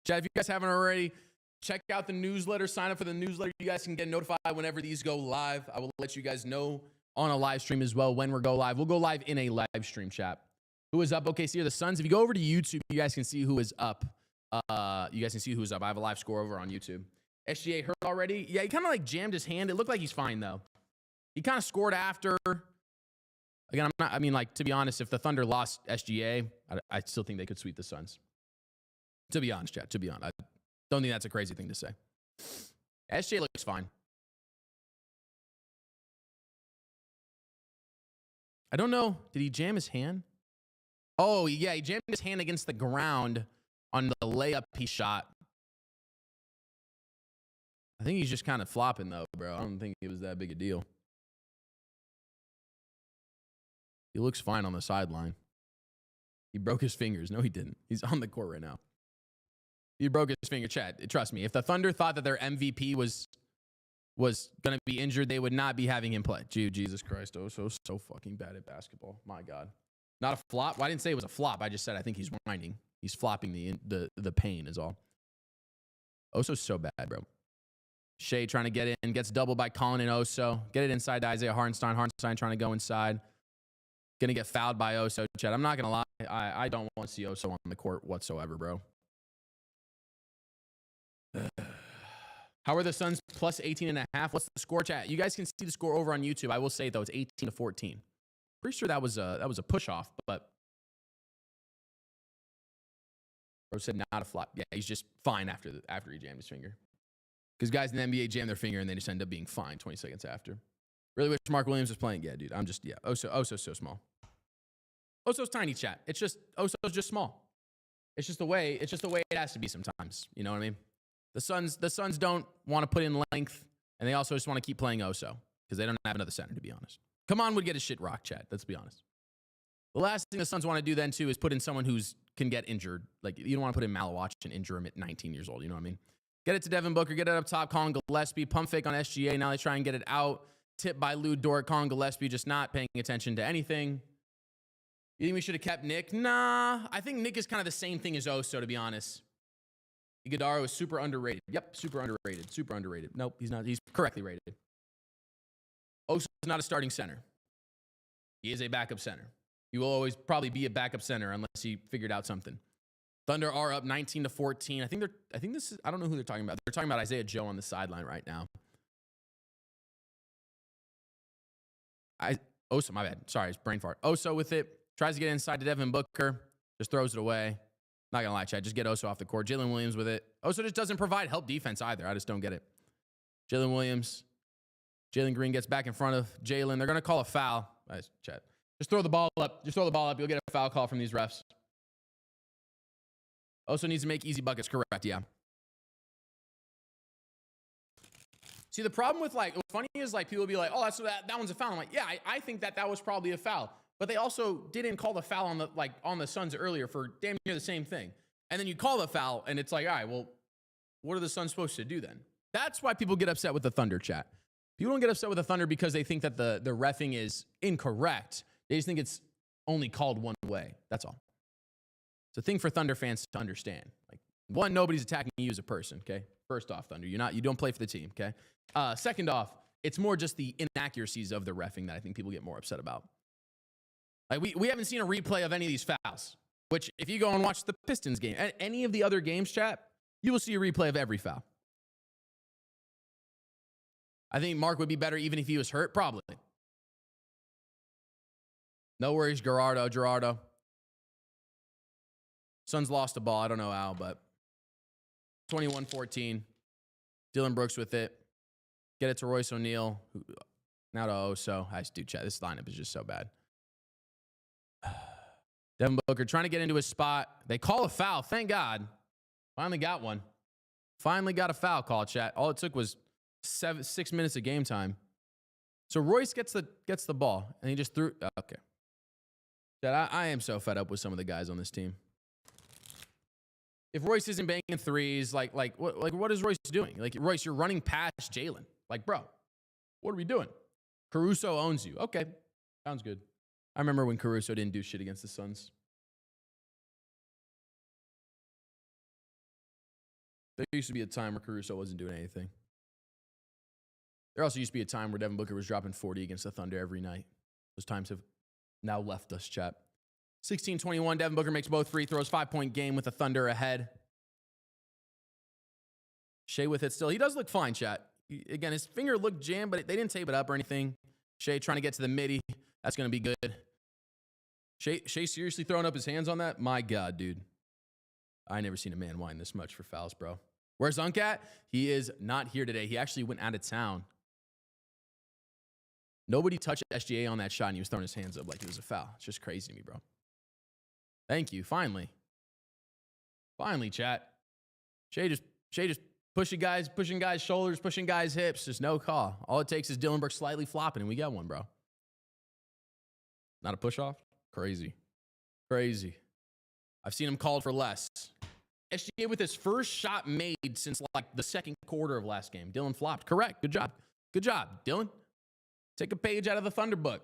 Chat, if you guys haven't already, check out the newsletter. Sign up for the newsletter. You guys can get notified whenever these go live. I will let you guys know on a live stream as well when we'll go live. We'll go live in a live stream, chat. Who is up? OKC or the Suns? If you go over to YouTube, you guys can see who is up. You guys can see who's up. I have a live score over on YouTube. SGA hurt already. Yeah, he kind of like jammed his hand. It looked like he's fine, though. He kind of scored after. Again, to be honest, if the Thunder lost SGA, I still think they could sweep the Suns. To be honest, chat. To be honest. I don't think that's a crazy thing to say. SGA looks fine. I don't know. Did he jam his hand? Oh, yeah, he jammed his hand against the ground on the layup he shot. I think he's just kind of flopping, though, bro. I don't think it was that big a deal. He looks fine on the sideline. He broke his fingers. No, he didn't. He's on the court right now. He broke his finger. Chat, trust me. If the Thunder thought that their MVP was going to be injured, they would not be having him play. Jesus Christ. Oh, so fucking bad at basketball. My God. Not a flop? Well, I didn't say it was a flop. I just said I think he's whining. He's flopping the pain is all. Oso's so bad, bro. Shai trying to get in. Gets doubled by Colin and Oso. Get it inside to Isaiah Hartenstein. Hartenstein trying to go inside. Going to get fouled by Oso. Chat, I'm not going to lie. I don't want to see Oso on the court whatsoever, bro. How are the Suns plus 18.5? What's the score, chat? You guys can see the score over on YouTube. I will say, though, it's 18-14. Pretty sure that was a push-off, but Bro said not a flop. Yeah, he's just fine after he jammed his finger. Because guys in the NBA jam their finger and they just end up being fine 20 seconds after. Really wish Mark Williams was playing. Yeah, dude. Oso's so small. Oso's tiny, chat. It's just Oso's just small. It's just the way it has to be sometimes. You know what I mean? The Suns don't want to put in length, and they also just want to keep playing Oso because they don't have another center, to be honest. Come on, would get a shit rock, chat. Let's be honest. The last thing the Suns want to do then too is put in someone who's can get injured. Like you don't want to put in Malawatch and injure him at 19 years old. You know what I mean? Get it to Devin Booker. Get it up top. Colin Gillespie. Pump fake on SGA. Now they try and get it out. Tip by Lou Dort. Colin Gillespie just not paying attention to anything. You think we should have kept Nick? Nah. I think Nick is kind of the same thing as Oso, to be honest. Iguodala is super underrated. Yep, super underrated. Super underrated. Nope, he's not. He's correctly rated. Oso is not a starting center. He is a backup center. He will always probably be a backup center unless he figured out something. Thunder are up 19-14. I think this is, I don't know who they're talking about. They're talking about Isaiah Joe on the sideline right now. Oso, my bad. Sorry, it's brain fart. Oso with it. Tries to get inside to Devin Booker. Just throws it away. Not going to lie, Chad. Just get Oso off the court. Jalen Williams with it. Oso just doesn't provide help defense either. I just don't get it. Jalen Williams. Jalen Green gets back in front of Jalen. They're going to call a foul. Nice, Chad. Just throw the ball up. Just throw the ball up. You'll get a foul call from these refs. Oso needs to make easy buckets. Correct, yeah. See, the problem with, like, what's funny is, like, people will be like, oh, that one's a foul. I'm like, yeah, I think that was probably a foul. But they also didn't call the foul on the Suns earlier for damn near the same thing. And then you call the foul, and it's like, all right, well, what are the Suns supposed to do then? That's why people get upset with the Thunder, chat. People don't get upset with the Thunder because they think that the reffing is incorrect. They just think it's only called one way. That's all. It's a thing for Thunder fans to understand. Like, one, nobody's attacking you as a person, okay? First off, Thunder, you don't play for the team, okay? Second off, it's more just the inaccuracies of the reffing that I think people get more upset about. Like, we haven't seen a replay of any of these fouls, which if you go and watch the Pistons game, any of the other games, chat, You will see a replay of every foul. I think Mark would be better even if he was hurt, probably. No worries, Gerardo. Suns lost the ball. I don't know how, but 21-14. Dillon Brooks with it. Get it to Royce O'Neal. Now to Oso. I just do chat. This lineup is just so bad. Devin Booker trying to get into his spot. They call a foul. Thank God. Finally got one. Finally got a foul call, chat. All it took was 6 minutes of game time. So Royce gets the ball, and he just threw. Okay. Chat, I am so fed up with some of the guys on this team. If Royce isn't banging threes, what is Royce doing? Like, Royce, you're running past Jalen. Like, bro, what are we doing? Caruso owns you. Okay, sounds good. I remember when Caruso didn't do shit against the Suns. There used to be a time where Caruso wasn't doing anything. There also used to be a time where Devin Booker was dropping 40 against the Thunder every night. Those times have now left us, chat. 16-21, Devin Booker makes both free throws. 5-point game with the Thunder ahead. Shai with it still. He does look fine, chat. Again, his finger looked jammed, but they didn't tape it up or anything. Shai trying to get to the midi. That's going to be good. Shai seriously throwing up his hands on that? My God, dude. I never seen a man whine this much for fouls, bro. Where's Unk at? He is not here today. He actually went out of town. Nobody touched SGA on that shot, and he was throwing his hands up like it was a foul. It's just crazy to me, bro. Thank you. Finally, chat. Shai just pushing guys' shoulders, pushing guys' hips. Just no call. All it takes is Dillon Brooks slightly flopping, and we got one, bro. Not a push off? Crazy. I've seen him called for less. SGA with his first shot made since like the second quarter of last game. Dillon flopped. Correct. Good job, Dillon. Take a page out of the Thunder book.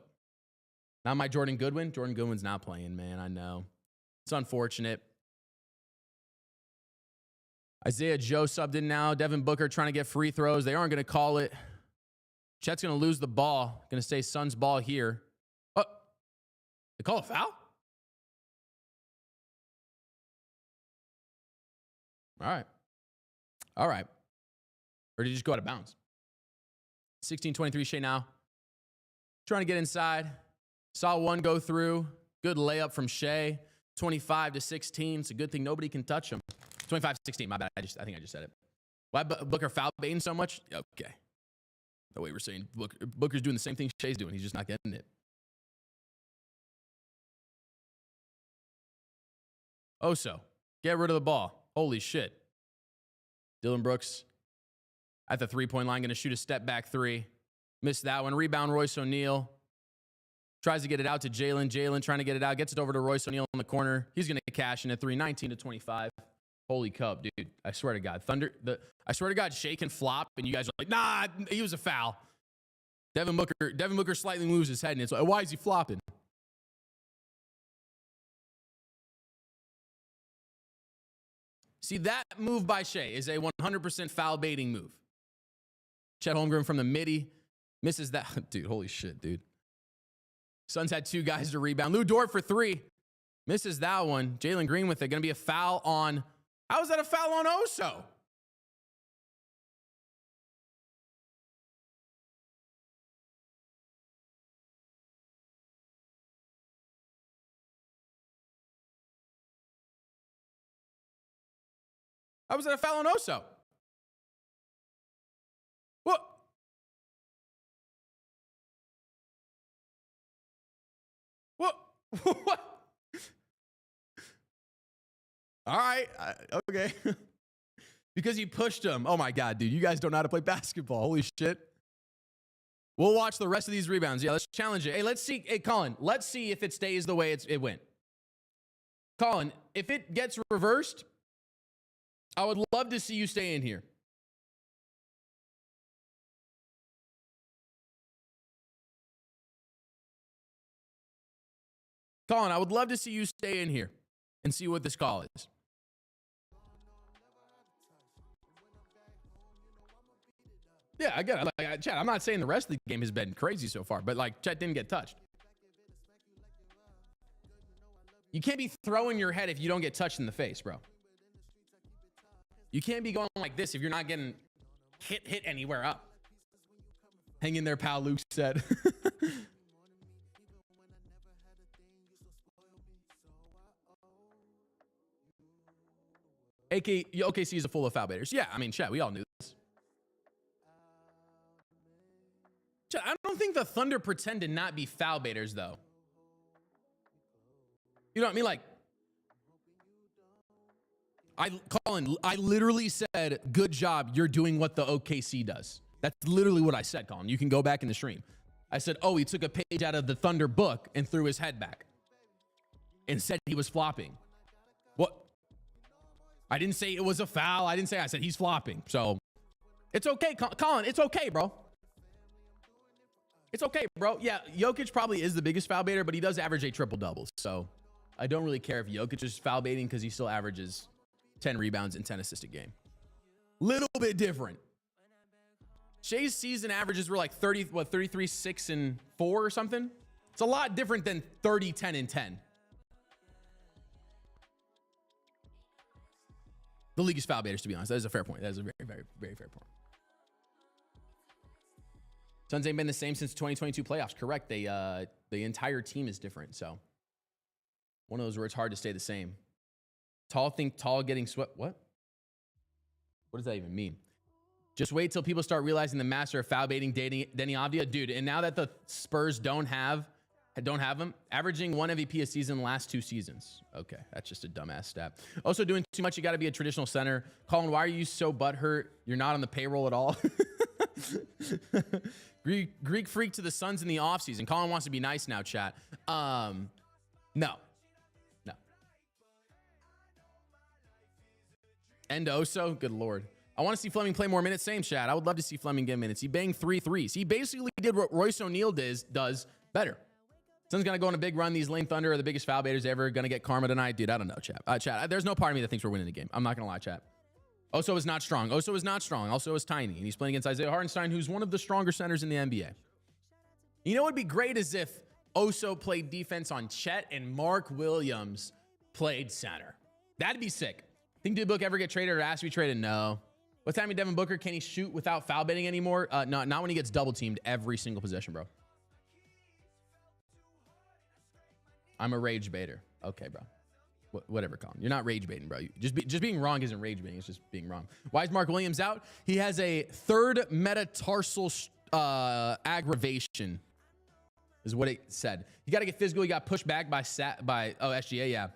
Not my Jordan Goodwin. Jordan Goodwin's not playing, man. I know. It's unfortunate. Isaiah Joe subbed in now. Devin Booker trying to get free throws. They aren't going to call it. Chet's going to lose the ball. Going to stay Suns ball here. Oh, they call a foul? All right. Or did he just go out of bounds? 16-23 Shai now. Trying to get inside. Saw one go through. Good layup from Shai. 25-16. It's a good thing nobody can touch him. 25-16. My bad. I think I just said it. Why Booker foul baiting so much? Okay. The way we're saying Booker's doing the same thing Shai's doing. He's just not getting it. Oso. Get rid of the ball. Holy shit. Dillon Brooks at the three-point line. Going to shoot a step back three. Missed that one. Rebound Royce O'Neal. Tries to get it out to Jalen. Jalen trying to get it out. Gets it over to Royce O'Neal in the corner. He's going to cash in a three. 19-25. Holy cup, dude. I swear to God. I swear to God, Shai can flop, and you guys are like, nah, he was a foul. Devin Booker slightly moves his head, and it's like, why is he flopping? See, that move by Shai is a 100% foul baiting move. Chet Holmgren from the midi. Misses that. Dude, holy shit, dude. Suns had two guys to rebound. Lou Dort for three. Misses that one. Jalen Green with it. Going to be a foul on. How is that a foul on Oso? How was that a foul on Oso? What? What? All right. Okay. Because he pushed him. Oh, my God, dude. You guys don't know how to play basketball. Holy shit. We'll watch the rest of these rebounds. Yeah, let's challenge it. Hey, let's see. Hey, Colin, let's see if it stays the way it went. Colin, if it gets reversed, I would love to see you stay in here. Colin, I would love to see you stay in here and see what this call is. Yeah, I get it. Like, Chet, I'm not saying the rest of the game has been crazy so far, but like Chet didn't get touched. You can't be throwing your head if you don't get touched in the face, bro. You can't be going like this if you're not getting hit anywhere up. Hang in there, pal, Luke said. OKC is a full of foul baiters. Yeah, I mean, chat, we all knew this. Chat, I don't think the Thunder pretend to not be foul baiters, though. You know what I mean? Like, Colin, I literally said, good job, you're doing what the OKC does. That's literally what I said, Colin. You can go back in the stream. I said, oh, he took a page out of the Thunder book and threw his head back and said he was flopping. What? I didn't say it was a foul. I said he's flopping. So it's okay, Colin. It's okay, bro. It's okay, bro. Yeah, Jokic probably is the biggest foul baiter, but he does average a triple-double. So I don't really care if Jokic is foul baiting because he still averages 10 rebounds and 10 assists a game. Little bit different. Shai's season averages were like 33, 6, and 4 or something. It's a lot different than 30, 10, and 10. The league is foul baiters, to be honest. That is a fair point. That is a very, very, very fair point. Suns ain't been the same since 2022 playoffs. Correct. The entire team is different. So one of those where it's hard to stay the same. Tall think tall getting swept. What? What does that even mean? Just wait till people start realizing the master of foul baiting, Denny Avdia. Dude, and now that the Spurs don't have him, averaging 1 MVP a season the last 2 seasons. Okay, that's just a dumbass stat. Also doing too much, you got to be a traditional center. Colin, why are you so butthurt? You're not on the payroll at all. Greek freak to the Suns in the offseason. Colin wants to be nice now, chat. No. And Oso, good Lord. I want to see Fleming play more minutes. Same, chat. I would love to see Fleming get minutes. He banged 3 threes. He basically did what Royce O'Neal does better. Sun's going to go on a big run. These lame Thunder are the biggest foul baiters ever. Going to get karma tonight. Dude, I don't know, chat. Chat, there's no part of me that thinks we're winning the game. I'm not going to lie, chat. Oso is not strong. Also is tiny. And he's playing against Isaiah Hartenstein, who's one of the stronger centers in the NBA. You know what would be great is if Oso played defense on Chet and Mark Williams played center. That'd be sick. Think Devin Booker ever get traded or asked to be traded? No. What's happening to Devin Booker? Can he shoot without foul baiting anymore? No, not when he gets double teamed every single possession, bro. I'm a rage baiter. Okay, bro. Whatever, Colin. You're not rage baiting, bro. Just being wrong isn't rage baiting. It's just being wrong. Why is Mark Williams out? He has a 3rd metatarsal aggravation, is what it said. You got to get physical. He got pushed back by SGA. Yeah.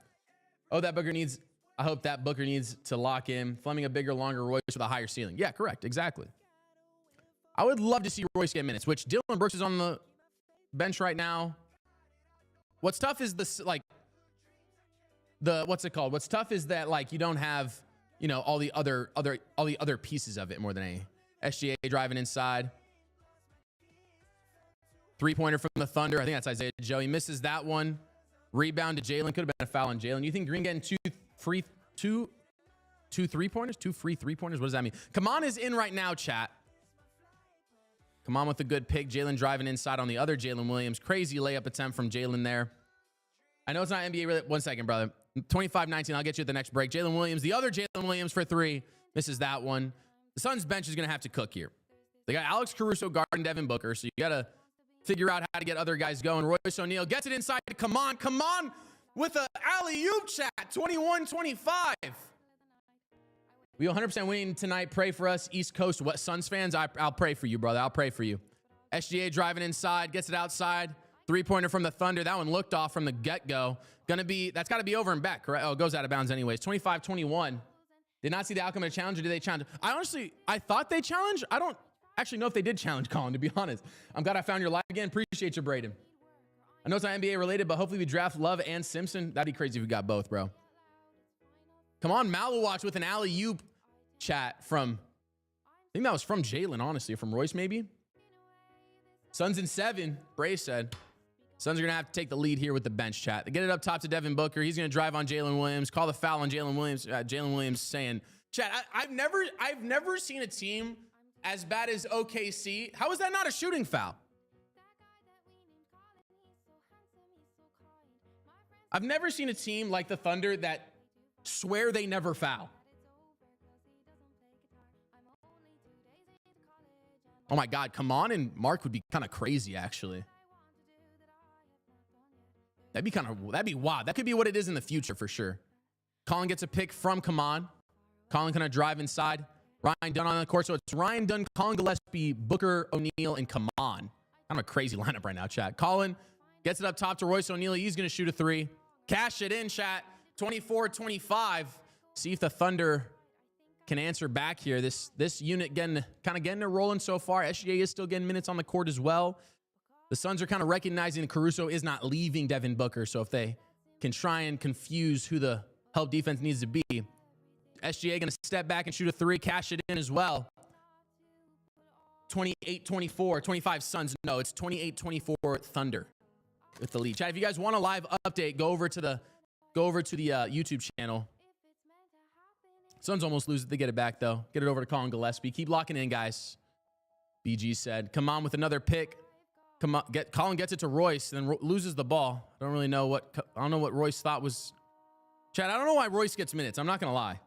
Oh, that Booker needs. I hope that Booker needs to lock in. Fleming a bigger, longer Royce with a higher ceiling. Yeah, correct. Exactly. I would love to see Royce get minutes, which Dillon Brooks is on the bench right now. What's tough is what's it called? What's tough is that like you don't have, all the other pieces of it more than a SGA driving inside. 3-pointer from the Thunder. I think that's Isaiah Joe. He misses that one. Rebound to Jalen. Could have been a foul on Jalen. You think Green getting two free 3-pointers? 2 free 3-pointers? What does that mean? Come on is in right now, chat. Come on with a good pick. Jalen driving inside on the other Jalen Williams. Crazy layup attempt from Jalen there. I know it's not NBA really. 1 second, brother. 25-19. I'll get you at the next break. Jalen Williams, the other Jalen Williams for 3. Misses that one. The Suns bench is going to have to cook here. They got Alex Caruso guarding Devin Booker, so you got to figure out how to get other guys going. Royce O'Neal gets it inside. Come on with a alley-oop, chat. 21-25. We 100% winning tonight. Pray for us, East Coast West Suns fans. I'll pray for you, brother. I'll pray for you. SGA driving inside, gets it outside. 3-pointer from the Thunder. That one looked off from the get-go. That's got to be over and back, correct? Oh, it goes out of bounds anyways. 25-21. Did not see the outcome of the challenge, or did they challenge? I thought they challenged. I don't actually know if they did challenge, Colin, to be honest. I'm glad I found your live again. Appreciate you, Braden. I know it's not NBA related, but hopefully we draft Love and Simpson. That'd be crazy if we got both, bro. Come on, Malawatch with an alley-oop chat from, I think that was from Jalen, honestly, or from Royce maybe. Suns in 7, Bray said. Suns are going to have to take the lead here with the bench, chat. They get it up top to Devin Booker. He's going to drive on Jalen Williams, call the foul on Jalen Williams. Jalen Williams saying, chat, I've never seen a team as bad as OKC. How is that not a shooting foul? I've never seen a team like the Thunder that swear they never foul. Oh my God, come on, and Mark would be kind of crazy, actually. That'd be wild. That could be what it is in the future for sure. Colin gets a pick from Kaman. Colin kind of drive inside. Ryan Dunn on the court. So it's Ryan Dunn, Colin Gillespie, Booker, O'Neal, and Kaman. Kind of a crazy lineup right now, chat. Colin gets it up top to Royce O'Neal. He's going to shoot a three. Cash it in, chat. 24-25. See if the Thunder can answer back here. This unit kind of getting it rolling so far. SGA is still getting minutes on the court as well. The Suns are kind of recognizing Caruso is not leaving Devin Booker. So if they can try and confuse who the help defense needs to be, SGA going to step back and shoot a three, cash it in as well. 28-24, 25 Suns. No, it's 28-24 Thunder with the lead. Chat, if you guys want a live update, go over to the YouTube channel. Suns almost lose it. They get it back, though. Get it over to Colin Gillespie. Keep locking in, guys. BG said, come on with another pick. Come on, Colin gets it to Royce, then loses the ball. I don't know what Royce thought was. Chad, I don't know why Royce gets minutes. I'm not going to lie.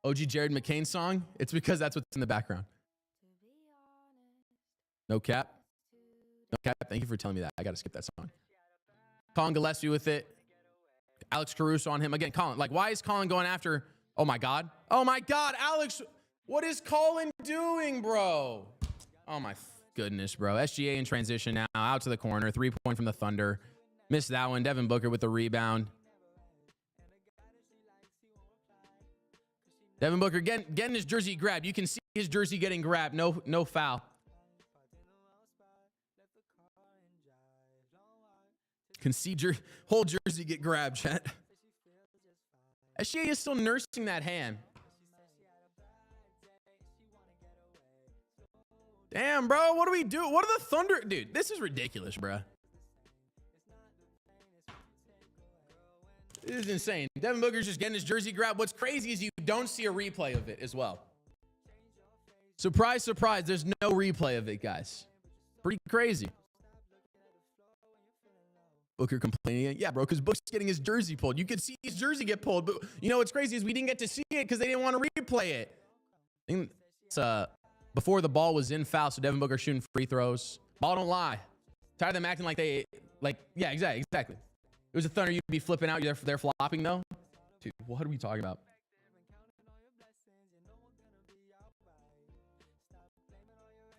OG Jared McCain song. It's because that's what's in the background. No cap. No cap. Thank you for telling me that. I got to skip that song. Colin Gillespie with it. Alex Caruso on him. Again, Colin. Like, why is Colin going after? Oh, my God. Oh, my God. Alex, what is Colin doing, bro? Oh, my goodness, bro. SGA in transition now. Out to the corner. 3-point from the Thunder. Missed that one. Devin Booker with the rebound. Devin Booker getting his jersey grabbed. You can see his jersey getting grabbed. No foul. Can see whole jersey get grabbed, chat. SGA is still nursing that hand. Damn, bro. What do we do? What are the Thunder? Dude, this is ridiculous, bro. This is insane. Devin Booker's just getting his jersey grabbed. What's crazy is you don't see a replay of it as well. Surprise, surprise. There's no replay of it, guys. Pretty crazy. Booker complaining. Yeah, bro, because Booker's getting his jersey pulled. You could see his jersey get pulled. But you know what's crazy is we didn't get to see it because they didn't want to replay it. I think it's before the ball was in foul, so Devin Booker shooting free throws. Ball don't lie. Tired of them acting yeah, exactly. It was a Thunder, you'd be flipping out. They're flopping, though. Dude, what are we talking about?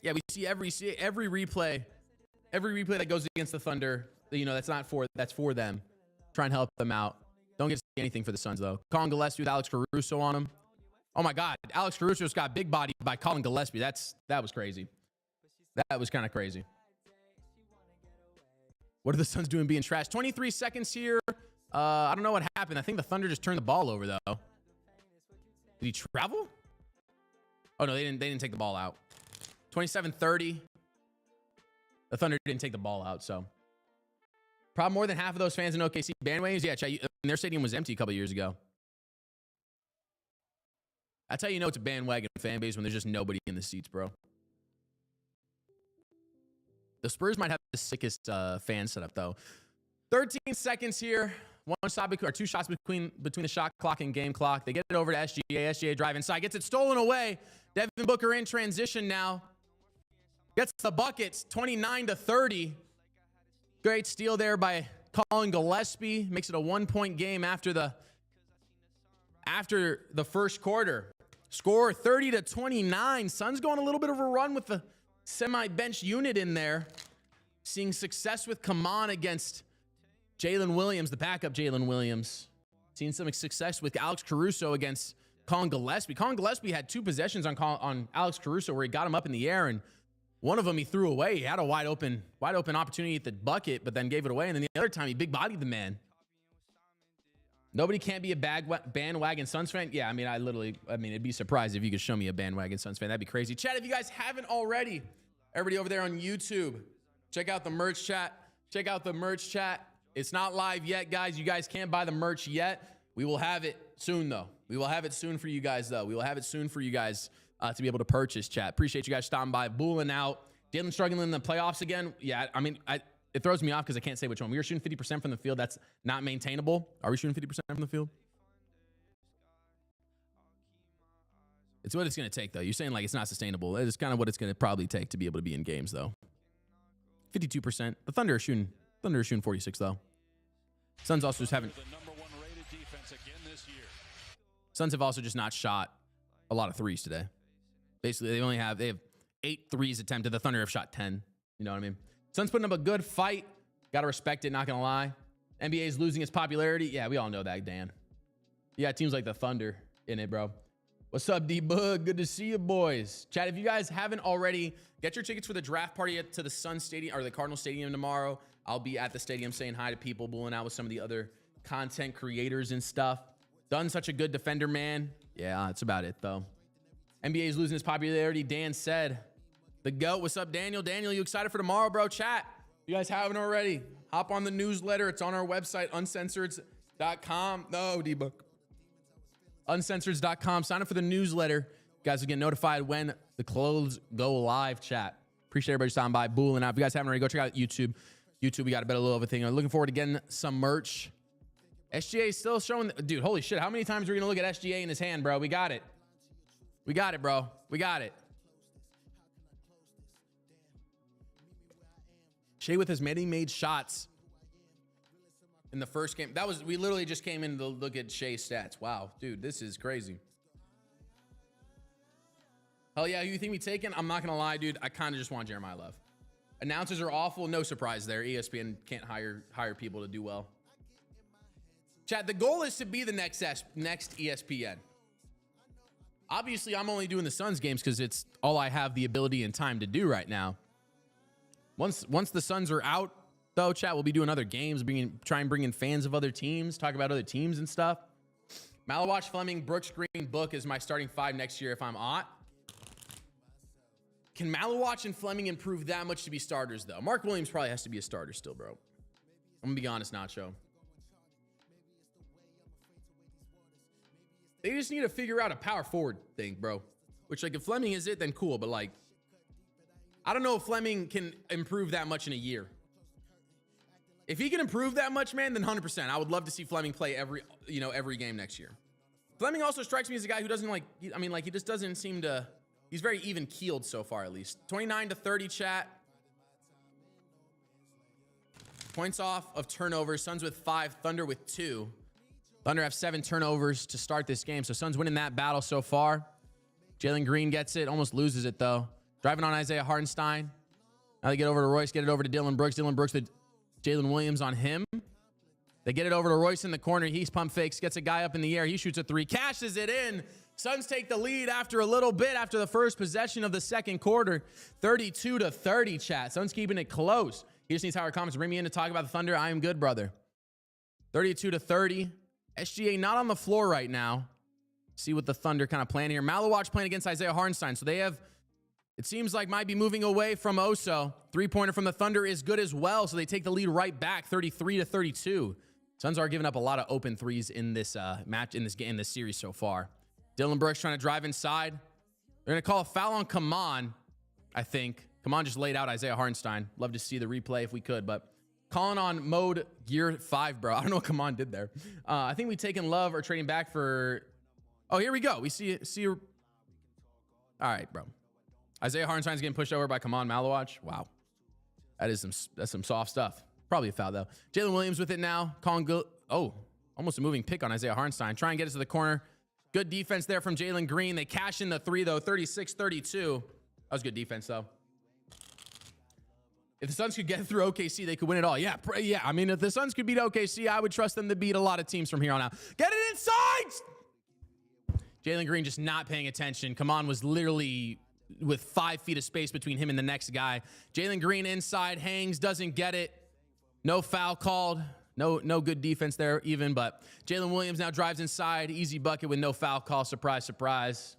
Yeah, we see every replay that goes against the Thunder. That's for them. Try and help them out. Don't get to see anything for the Suns, though. Colin Gillespie with Alex Caruso on him. Oh, my God. Alex Caruso's got big body by Colin Gillespie. That was crazy. That was kind of crazy. What are the Suns doing being trash? 23 seconds here. I don't know what happened. I think the Thunder just turned the ball over, though. Did he travel? Oh, no, they didn't take the ball out. 27-30. The Thunder didn't take the ball out, so. Probably more than half of those fans in OKC bandwagons. Yeah, their stadium was empty a couple years ago. That's how you know it's a bandwagon fan base when there's just nobody in the seats, bro. The Spurs might have the sickest fan setup, though. 13 seconds here. Two shots between the shot clock and game clock. They get it over to SGA. SGA drive inside. Gets it stolen away. Devin Booker in transition now. Gets the buckets. 29-30. Great steal there by Colin Gillespie. Makes it a 1-point game after the first quarter. Score 30-29. Suns going a little bit of a run with the semi-bench unit in there. Seeing success with Kaman against Jalen Williams, the backup Jalen Williams. Seeing some success with Alex Caruso against Colin Gillespie. Colin Gillespie had 2 possessions on Alex Caruso where he got him up in the air, and one of them he threw away. He had a wide open opportunity at the bucket, but then gave it away. And then the other time he big-bodied the man. Nobody can't be a bandwagon Suns fan. Yeah, it'd be surprised if you could show me a bandwagon Suns fan. That'd be crazy. Chat, if you guys haven't already, everybody over there on YouTube, check out the merch chat. Check out the merch chat. It's not live yet, guys. You guys can't buy the merch yet. We will have it soon, though. We will have it soon for you guys, though. We will have it soon for you guys to be able to purchase, chat. Appreciate you guys stopping by. Booling out. Dillon struggling in the playoffs again. Yeah, it throws me off because I can't say which one. We were shooting 50% from the field. That's not maintainable. Are we shooting 50% from the field? It's what it's going to take, though. You're saying like it's not sustainable. It's kind of what it's going to probably take to be able to be in games, though. 52%. The Thunder are shooting 46, though. Suns also just haven't. Suns have also just not shot a lot of threes today. Basically, they have 8 threes attempted. The Thunder have shot 10. You know what I mean? Suns putting up a good fight. Got to respect it, not going to lie. NBA is losing its popularity. Yeah, we all know that, Dan. Yeah, teams like the Thunder in it, bro. What's up, D-Bug? Good to see you, boys. Chat, if you guys haven't already, get your tickets for the draft party to the Sun Stadium or the Cardinal Stadium tomorrow. I'll be at the stadium saying hi to people, bulling out with some of the other content creators and stuff. Done such a good defender, man. Yeah, that's about it, though. NBA is losing its popularity. Dan said, the GOAT. What's up, Daniel? Daniel, you excited for tomorrow, bro? Chat. If you guys haven't already, hop on the newsletter. It's on our website, uncensored.com. No, D-Bug. Uncensored.com. Sign up for the newsletter. You guys will get notified when the clothes go live, chat. Appreciate everybody stopping by, booling out. If you guys haven't already, go check out YouTube. We got a better little of a thing. I'm looking forward to getting some merch. SGA is still showing. Dude, holy shit. How many times are we going to look at SGA in his hand, bro? We got it. We got it, bro. We got it. Shai with his many made shots in the first game. We literally just came in to look at Shai's stats. Wow, dude, this is crazy. Hell yeah, who you think we taking? I'm not gonna lie, dude. I kind of just want Jeremiah Love. Announcers are awful. No surprise there. ESPN can't hire people to do well. Chat, the goal is to be the next ESPN. Obviously, I'm only doing the Suns games because it's all I have the ability and time to do right now. Once the Suns are out, though, chat, we'll be doing other games, try and bring in fans of other teams, talk about other teams and stuff. Malawatch, Fleming, Brooks, Green, Book is my starting 5 next year if I'm Ott. Can Malawatch and Fleming improve that much to be starters, though? Mark Williams probably has to be a starter still, bro. I'm going to be honest, Nacho. They just need to figure out a power forward thing, bro. Which, like, if Fleming is it, then cool. But, like, I don't know if Fleming can improve that much in a year. If he can improve that much, man, then 100%. I would love to see Fleming play every game next year. Fleming also strikes me as a guy who doesn't he just doesn't seem to, he's very even keeled so far, at least. 29-30, chat. Points off of turnovers. Suns with 5, Thunder with 2. Thunder have 7 turnovers to start this game. So Suns winning that battle so far. Jalen Green gets it, almost loses it though. Driving on Isaiah Hartenstein. Now they get over to Royce, get it over to Dillon Brooks. Dillon Brooks with Jalen Williams on him. They get it over to Royce in the corner. He's pump fakes, gets a guy up in the air. He shoots a 3, cashes it in. Suns take the lead after a little bit after the first possession of the second quarter. 32-30, chat. Suns keeping it close. He just needs higher comments. Bring me in to talk about the Thunder. I am good, brother. 32-30. SGA not on the floor right now. See what the Thunder kind of plan here. Malawatch playing against Isaiah Hartenstein. So they have, it seems like, might be moving away from Oso. 3-pointer from the Thunder is good as well. So they take the lead right back, 33-32. Suns are giving up a lot of open threes in this match, in this series so far. Dillon Brooks trying to drive inside. They're going to call a foul on Kaman, I think. Kaman just laid out Isaiah Hartenstein. Love to see the replay if we could, but calling on mode gear 5, bro. I don't know what Kaman did there. I think we taking Love or trading back for... Oh, here we go. We see. All right, bro. Isaiah Hartenstein's getting pushed over by Kaman Malawatch. Wow. That's some soft stuff. Probably a foul, though. Jalen Williams with it now. Almost a moving pick on Isaiah Hartenstein. Try and get it to the corner. Good defense there from Jalen Green. They cash in the 3, though. 36-32. That was good defense, though. If the Suns could get through OKC, they could win it all. Yeah. I mean, if the Suns could beat OKC, I would trust them to beat a lot of teams from here on out. Get it inside! Jalen Green just not paying attention. Kaman was literally with 5 feet of space between him and the next guy. Jalen Green inside, hangs, doesn't get it. No foul called. No good defense there even, but Jalen Williams now drives inside. Easy bucket with no foul call. Surprise, surprise.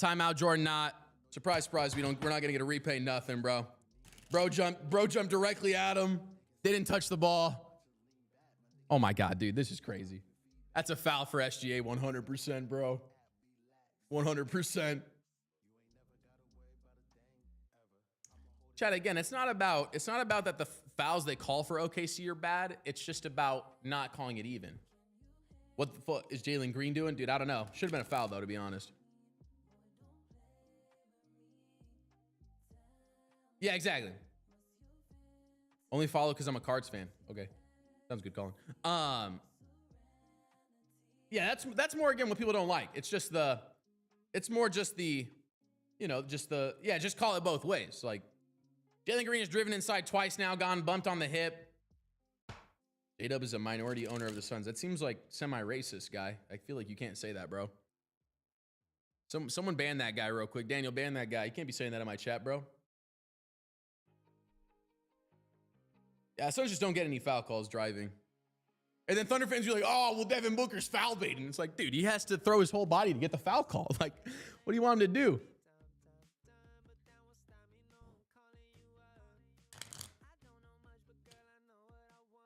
Timeout, Jordan Knott. Surprise, surprise. We're not going to get a replay, nothing, bro. Bro jumped directly at him. They didn't touch the ball. Oh my God, dude, this is crazy. That's a foul for SGA 100%, bro. 100%. Chat, again, it's not about that the fouls they call for OKC are bad. It's just about not calling it even. What the fuck is Jalen Green doing? Dude, I don't know. Should have been a foul, though, to be honest. Yeah, exactly. Only follow because I'm a Cards fan. Okay. Sounds good, Colin. Yeah, that's more, again, what people don't like. It's just it's more just just call it both ways. Like, Jalen Green has driven inside twice now, gone bumped on the hip. J-Dub is a minority owner of the Suns. That seems like semi-racist, guy. I feel like you can't say that, bro. Someone ban that guy real quick. Daniel, ban that guy. You can't be saying that in my chat, bro. Yeah, Suns just don't get any foul calls driving. And then Thunder fans are like, oh, well, Devin Booker's foul baiting. It's like, dude, he has to throw his whole body to get the foul call. Like, what do you want him to do?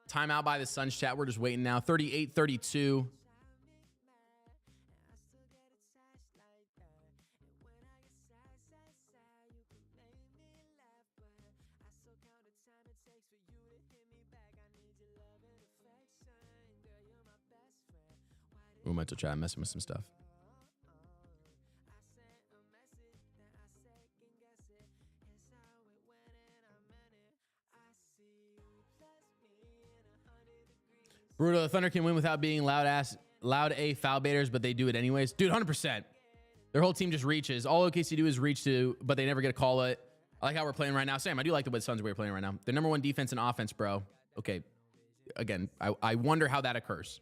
Timeout by the Suns chat. We're just waiting now. 38-32. Ooh, mental chat. I'm messing with some stuff. Brutal. The Thunder can win without being loud A foul baiters, but they do it anyways. Dude, 100%. Their whole team just reaches. All OKC do is reach to, but they never get a call it. I like how we're playing right now. Sam, I do like the way the Suns are playing right now. They're number one defense and offense, bro. Okay. Again, I wonder how that occurs.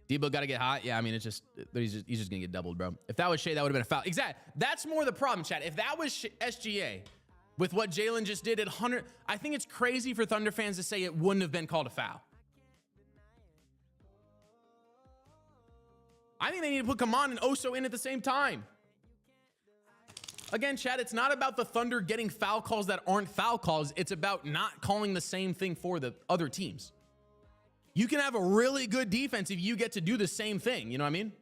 Debo got to get hot. Yeah, I mean, he's just going to get doubled, bro. If that was Shai, that would have been a foul. Exactly. That's more the problem, chat. If that was SGA with what Jalen just did at 100, I think it's crazy for Thunder fans to say it wouldn't have been called a foul. I think they need to put Kaman and Oso in at the same time. Again, chat, it's not about the Thunder getting foul calls that aren't foul calls. It's about not calling the same thing for the other teams. You can have a really good defense if you get to do the same thing. You know what I mean?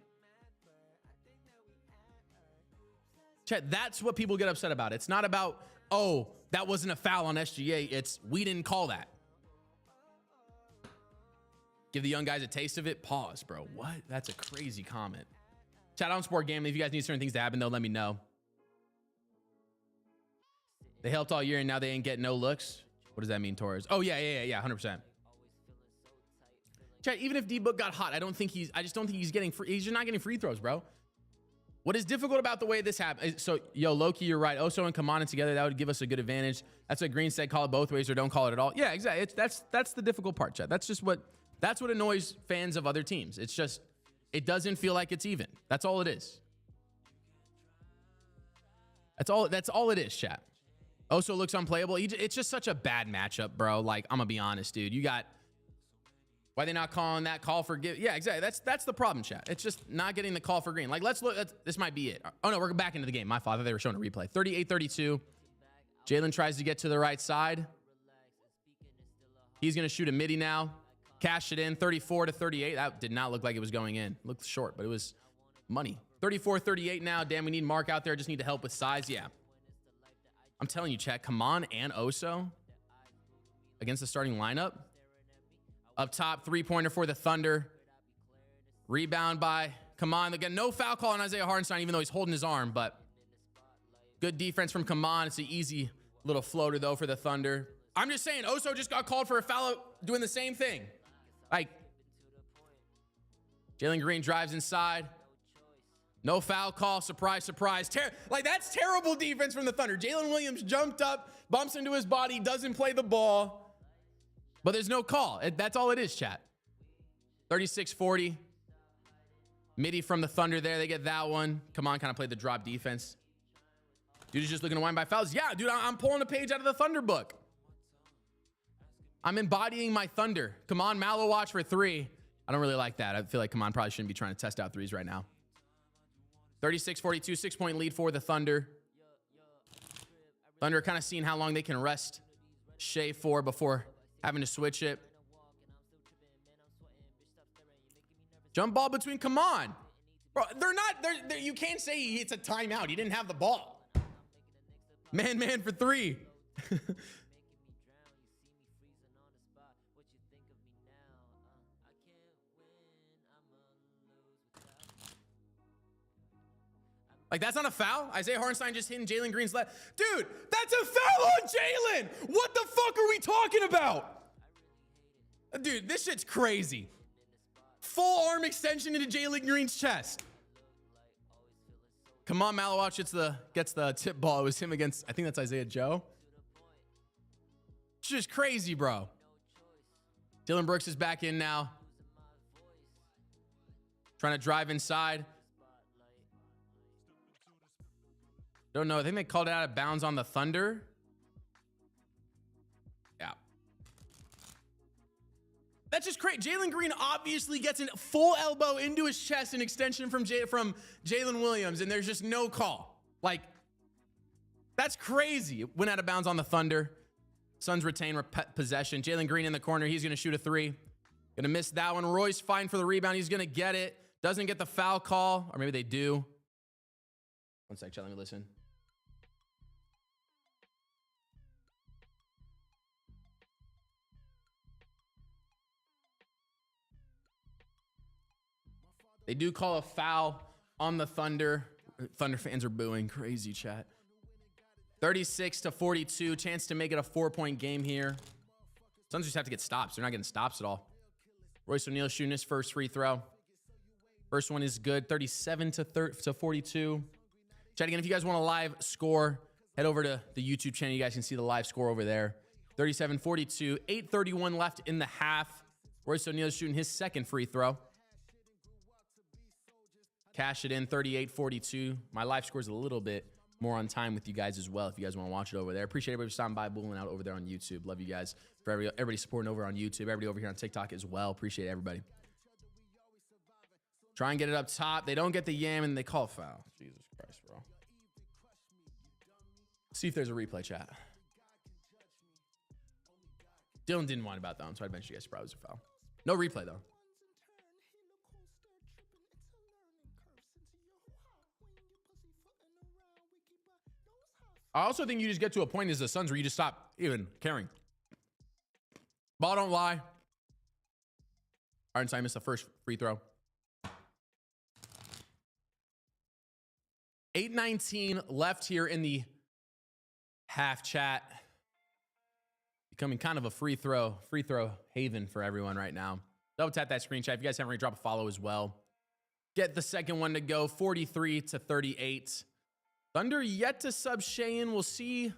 Chat, that's what people get upset about. It's not about, oh, that wasn't a foul on SGA. It's, we didn't call that. Give the young guys a taste of it. Pause, bro. What? That's a crazy comment. Chat on Sport Gambling. If you guys need certain things to happen, though, let me know. They helped all year, and now they ain't getting no looks. What does that mean, Torres? Oh, yeah, 100%. Chat, even if D-Book got hot, I just don't think he's getting free. He's just not getting free throws, bro. What is difficult about the way this happened? So, yo, Loki, you're right. Oso and Kamana together, that would give us a good advantage. That's what Green said. Call it both ways or don't call it at all. Yeah, exactly. That's the difficult part, chat. That's what annoys fans of other teams. It's just, it doesn't feel like it's even. That's all it is. That's all it is, chat. Oso looks unplayable. It's just such a bad matchup, bro. Like, I'm gonna be honest, dude. Why they not calling that call for give? Yeah, exactly. That's the problem, chat. It's just not getting the call for green. Like, let's look. This might be it. Oh, no, we're back into the game. My fault. I thought they were showing a replay. 38-32. Jalen tries to get to the right side. He's going to shoot a midi now. Cash it in. 34-38. That did not look like it was going in. Looked short, but it was money. 34-38 now. Damn, we need Mark out there. Just need to help with size. Yeah. I'm telling you, chat. Kaman and Oso against the starting lineup. Up top, three-pointer for the Thunder. Rebound by Kaman. Again, no foul call on Isaiah Hartenstein, even though he's holding his arm, but good defense from Kaman. It's an easy little floater, though, for the Thunder. I'm just saying, Oso just got called for a foul doing the same thing. Like, Jalen Green drives inside. No foul call. Surprise, surprise. Like, that's terrible defense from the Thunder. Jalen Williams jumped up, bumps into his body, doesn't play the ball. But there's no call. That's all it is, chat. 36-40. Midi from the Thunder there. They get that one. Come on, kind of played the drop defense. Dude is just looking to wind by fouls. Yeah, dude, I'm pulling a page out of the Thunder book. I'm embodying my Thunder. Come on, Mallow watch for three. I don't really like that. I feel like Come On probably shouldn't be trying to test out threes right now. 36-42, 6-point lead for the Thunder. Thunder kind of seeing how long they can rest Shai for before having to switch it. Jump ball between, come on. Bro, you can't say it's a timeout. He didn't have the ball. Man for three. Like, that's not a foul? Isaiah Hartenstein just hitting Jalen Green's left. Dude, that's a foul on Jalen! What the fuck are we talking about? Dude, this shit's crazy. Full arm extension into Jalen Green's chest. Come on, Malawach gets the tip ball. It was him against, I think that's Isaiah Joe. It's just crazy, bro. Dillon Brooks is back in now. Trying to drive inside. Don't know. I think they called it out of bounds on the Thunder. Yeah. That's just crazy. Jalen Green obviously gets a full elbow into his chest, an extension from Jalen Williams, and there's just no call. Like, that's crazy. It went out of bounds on the Thunder. Suns retain possession. Jalen Green in the corner. He's going to shoot a three. Going to miss that one. Royce fine for the rebound. He's going to get it. Doesn't get the foul call. Or maybe they do. One sec, chat. Let me listen. They do call a foul on the Thunder. Thunder fans are booing. Crazy, chat. 36-42. Chance to make it a 4-point game here. Suns just have to get stops. They're not getting stops at all. Royce O'Neal shooting his first free throw. First one is good. 37-42. Chat again, if you guys want a live score, head over to the YouTube channel. You guys can see the live score over there. 37-42. 8:31 left in the half. Royce O'Neal shooting his second free throw. Cash it in, 38-42. My live score is a little bit more on time with you guys as well if you guys want to watch it over there. Appreciate everybody stopping by, bulling out over there on YouTube. Love you guys for everybody supporting over on YouTube. Everybody over here on TikTok as well. Appreciate everybody. Try and get it up top. They don't get the yam and they call a foul. Jesus Christ, bro. See if there's a replay, chat. Dillon didn't whine about that one, so I mentioned you guys probably was a foul. No replay, though. I also think you just get to a point as the Suns where you just stop even caring. Ball don't lie. Hartenstein missed the first free throw. 8:19 left here in the half, chat. Becoming kind of a free throw haven for everyone right now. Double tap that screen, chat. If you guys haven't already, drop a follow as well. Get the second one to go, 43-38. Thunder yet to sub Shai in. We'll see.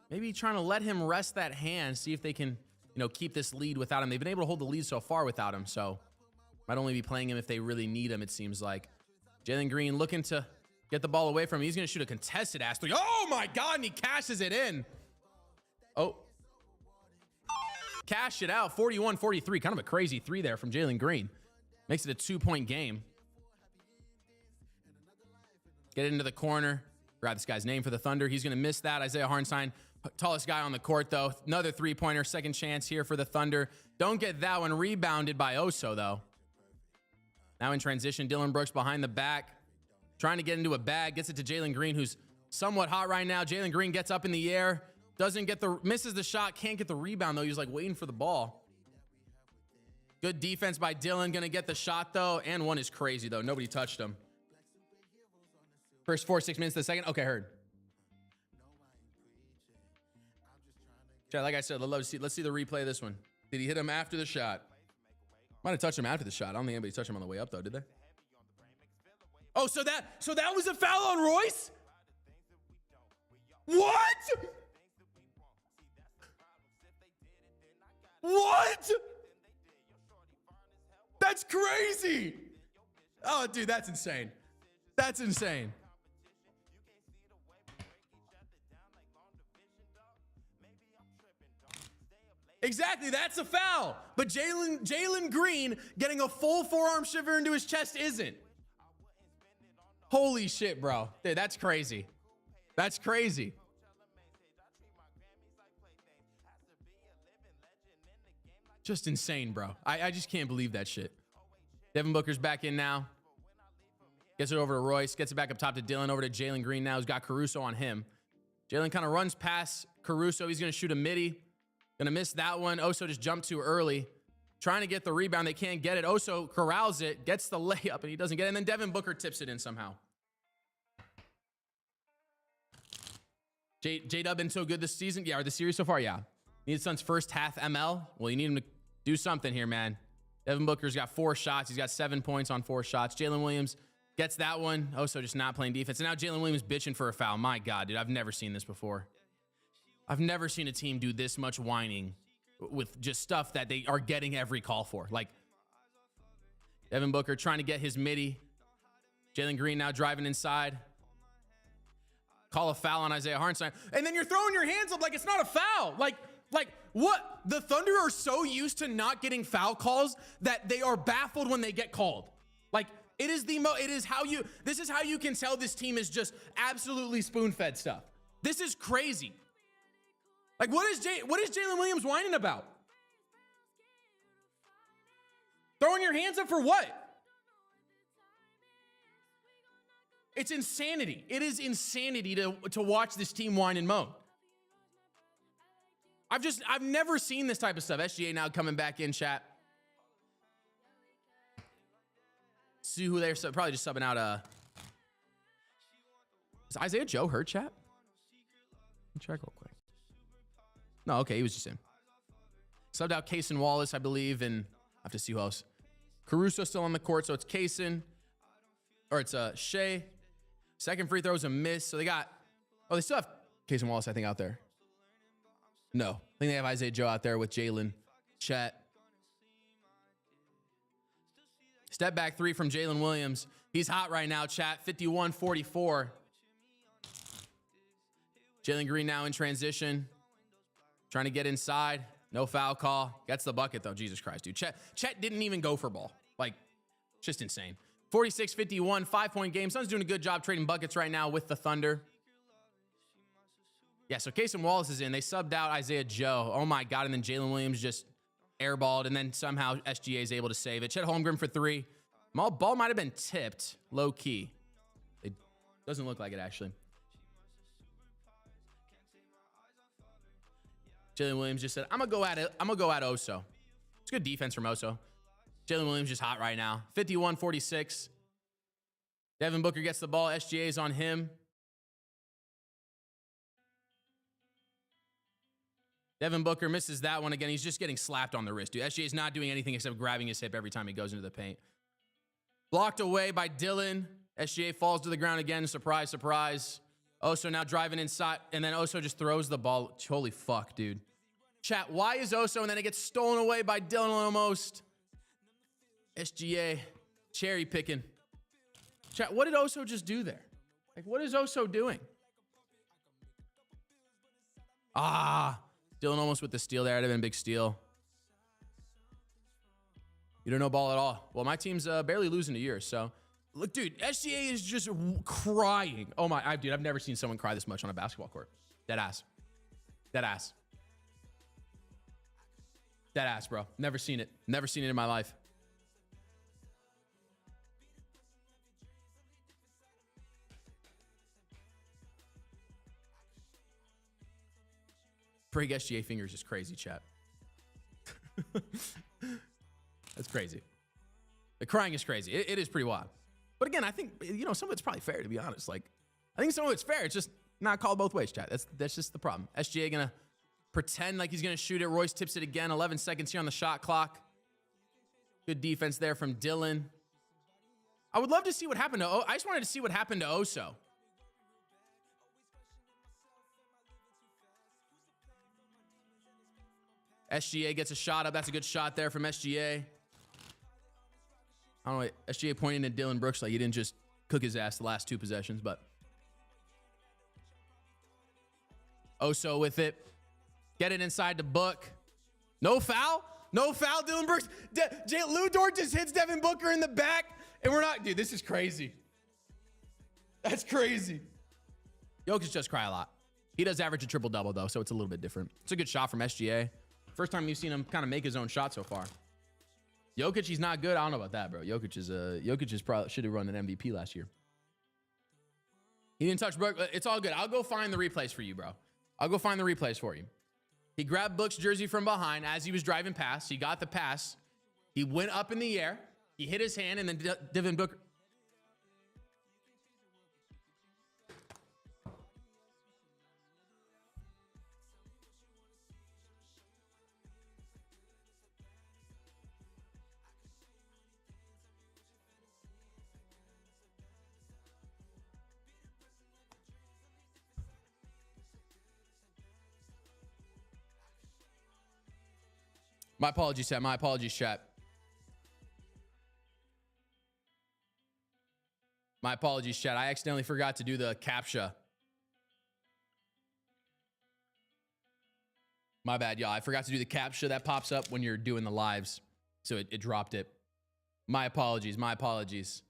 Maybe trying to let him rest that hand, see if they can, keep this lead without him. They've been able to hold the lead so far without him, so might only be playing him if they really need him, it seems like. Jalen Green looking to get the ball away from him. He's going to shoot a contested ass three. Oh, my God, and he cashes it in. Oh. Cash it out, 41-43. Kind of a crazy three there from Jalen Green. Makes it a 2-point game. Get it into the corner. Grab this guy's name for the Thunder. He's going to miss that. Isaiah Hartenstein, tallest guy on the court, though. Another three-pointer, second chance here for the Thunder. Don't get that one. Rebounded by Oso, though. Now in transition, Dillon Brooks behind the back. Trying to get into a bag. Gets it to Jalen Green, who's somewhat hot right now. Jalen Green gets up in the air. Misses the shot. Can't get the rebound, though. He was like waiting for the ball. Good defense by Dillon. Going to get the shot, though. And one is crazy, though. Nobody touched him. First 4-6 minutes of the second. Okay, heard. Chat, like I said, let's see the replay of this one. Did he hit him after the shot? Might have touched him after the shot. I don't think anybody touched him on the way up, though, did they? Oh, so that was a foul on Royce? What? What? That's crazy. Oh, dude, that's insane. That's insane. Exactly, that's a foul. But Jalen Green getting a full forearm shiver into his chest isn't. Holy shit, bro. Dude, that's crazy. That's crazy. Just insane, bro. I just can't believe that shit. Devin Booker's back in now. Gets it over to Royce. Gets it back up top to Dillon. Over to Jalen Green now. He's got Caruso on him. Jalen kind of runs past Caruso. He's going to shoot a midi. Going to miss that one. Oso just jumped too early. Trying to get the rebound. They can't get it. Oso corrals it. Gets the layup, and he doesn't get it. And then Devin Booker tips it in somehow. J-Dub been so good this season? Yeah, or the series so far? Yeah. Need Suns first half ML? Well, you need him to do something here, man. Devin Booker's got 4 shots. He's got 7 points on 4 shots. Jalen Williams gets that one. Also just not playing defense. And now Jalen Williams bitching for a foul. My God, dude, I've never seen this before. I've never seen a team do this much whining with just stuff that they are getting every call for. Like, Devin Booker trying to get his midi. Jalen Green now driving inside. Call a foul on Isaiah Hartenstein. And then you're throwing your hands up like it's not a foul. Like what? The Thunder are so used to not getting foul calls that they are baffled when they get called. Like, this is how you can tell this team is just absolutely spoon-fed stuff. This is crazy. Like, what is Jalen Williams whining about? Throwing your hands up for what? It's insanity. It is insanity to watch this team whine and moan. I've never seen this type of stuff. SGA now coming back in, chat. See who they're probably just subbing out. Is Isaiah Joe hurt, chat? Let me check real quick. No, okay, he was just in. Subbed out Kaysen Wallace, I believe, and I have to see who else. Caruso still on the court, so it's Kaysen, or it's Shai. Second free throw is a miss, so they still have Kaysen Wallace, I think, out there. No, I think they have Isaiah Joe out there with Jalen. Chat. Step back 3 from Jalen Williams. He's hot right now, chat. 51-44. Jalen Green now in transition. Trying to get inside. No foul call. Gets the bucket, though. Jesus Christ, dude. Chet didn't even go for ball. Like, just insane. 46-51, 5-point game. Suns doing a good job trading buckets right now with the Thunder. Yeah, so Kaysen Wallace is in. They subbed out Isaiah Joe. Oh, my God. And then Jalen Williams just airballed, and then somehow SGA is able to save it. Chet Holmgren for 3. Ball might have been tipped, low-key. It doesn't look like it, actually. Jalen Williams just said, I'm going to go at it. I'm going to go at Oso. It's good defense from Oso. Jalen Williams just hot right now. 51-46. Devin Booker gets the ball. SGA's on him. Devin Booker misses that one again. He's just getting slapped on the wrist, dude. SGA's not doing anything except grabbing his hip every time he goes into the paint. Blocked away by Dillon. SGA falls to the ground again. Surprise, surprise. Oso now driving inside, and then Oso just throws the ball. Holy fuck, dude. Chat, why is Oso, and then it gets stolen away by Dillon almost. SGA, cherry picking. Chat, what did Oso just do there? Like, what is Oso doing? Dillon almost with the steal there. That'd have been a big steal. You don't know ball at all. Well, my team's barely losing a year, so. Look, dude, SGA is just crying. Oh my, dude, I've never seen someone cry this much on a basketball court. Dead ass. Dead ass. Dead ass, bro. Never seen it. Never seen it in my life. Break SGA fingers is crazy, chat. That's crazy. The crying is crazy. It is pretty wild. But again, I think, some of it's probably fair, to be honest. Like, I think some of it's fair. It's just not called both ways, chat. That's just the problem. SGA going to pretend like he's going to shoot it. Royce tips it again. 11 seconds here on the shot clock. Good defense there from Dillon. I would love to see what happened to I just wanted to see what happened to Oso. SGA gets a shot up. That's a good shot there from SGA. I don't know. SGA pointing at Dillon Brooks like he didn't just cook his ass the last 2 possessions, but Oso with it. Get it inside the book. No foul. No foul, Dillon Brooks. Lou Dort just hits Devin Booker in the back, and we're not. Dude, this is crazy. That's crazy. Jokic does cry a lot. He does average a triple-double, though, so it's a little bit different. It's a good shot from SGA. First time you've seen him kind of make his own shot so far. Jokic, he's not good. I don't know about that, bro. Jokic is probably should have run an MVP last year. He didn't touch Brook. It's all good. I'll go find the replays for you, bro. I'll go find the replays for you. He grabbed Book's jersey from behind as he was driving past. He got the pass. He went up in the air. He hit his hand, and then Devin Booker. My apologies, chat. My apologies, chat. My apologies, chat. I accidentally forgot to do the CAPTCHA. My bad, y'all. I forgot to do the CAPTCHA that pops up when you're doing the lives. So it dropped it. My apologies. My apologies.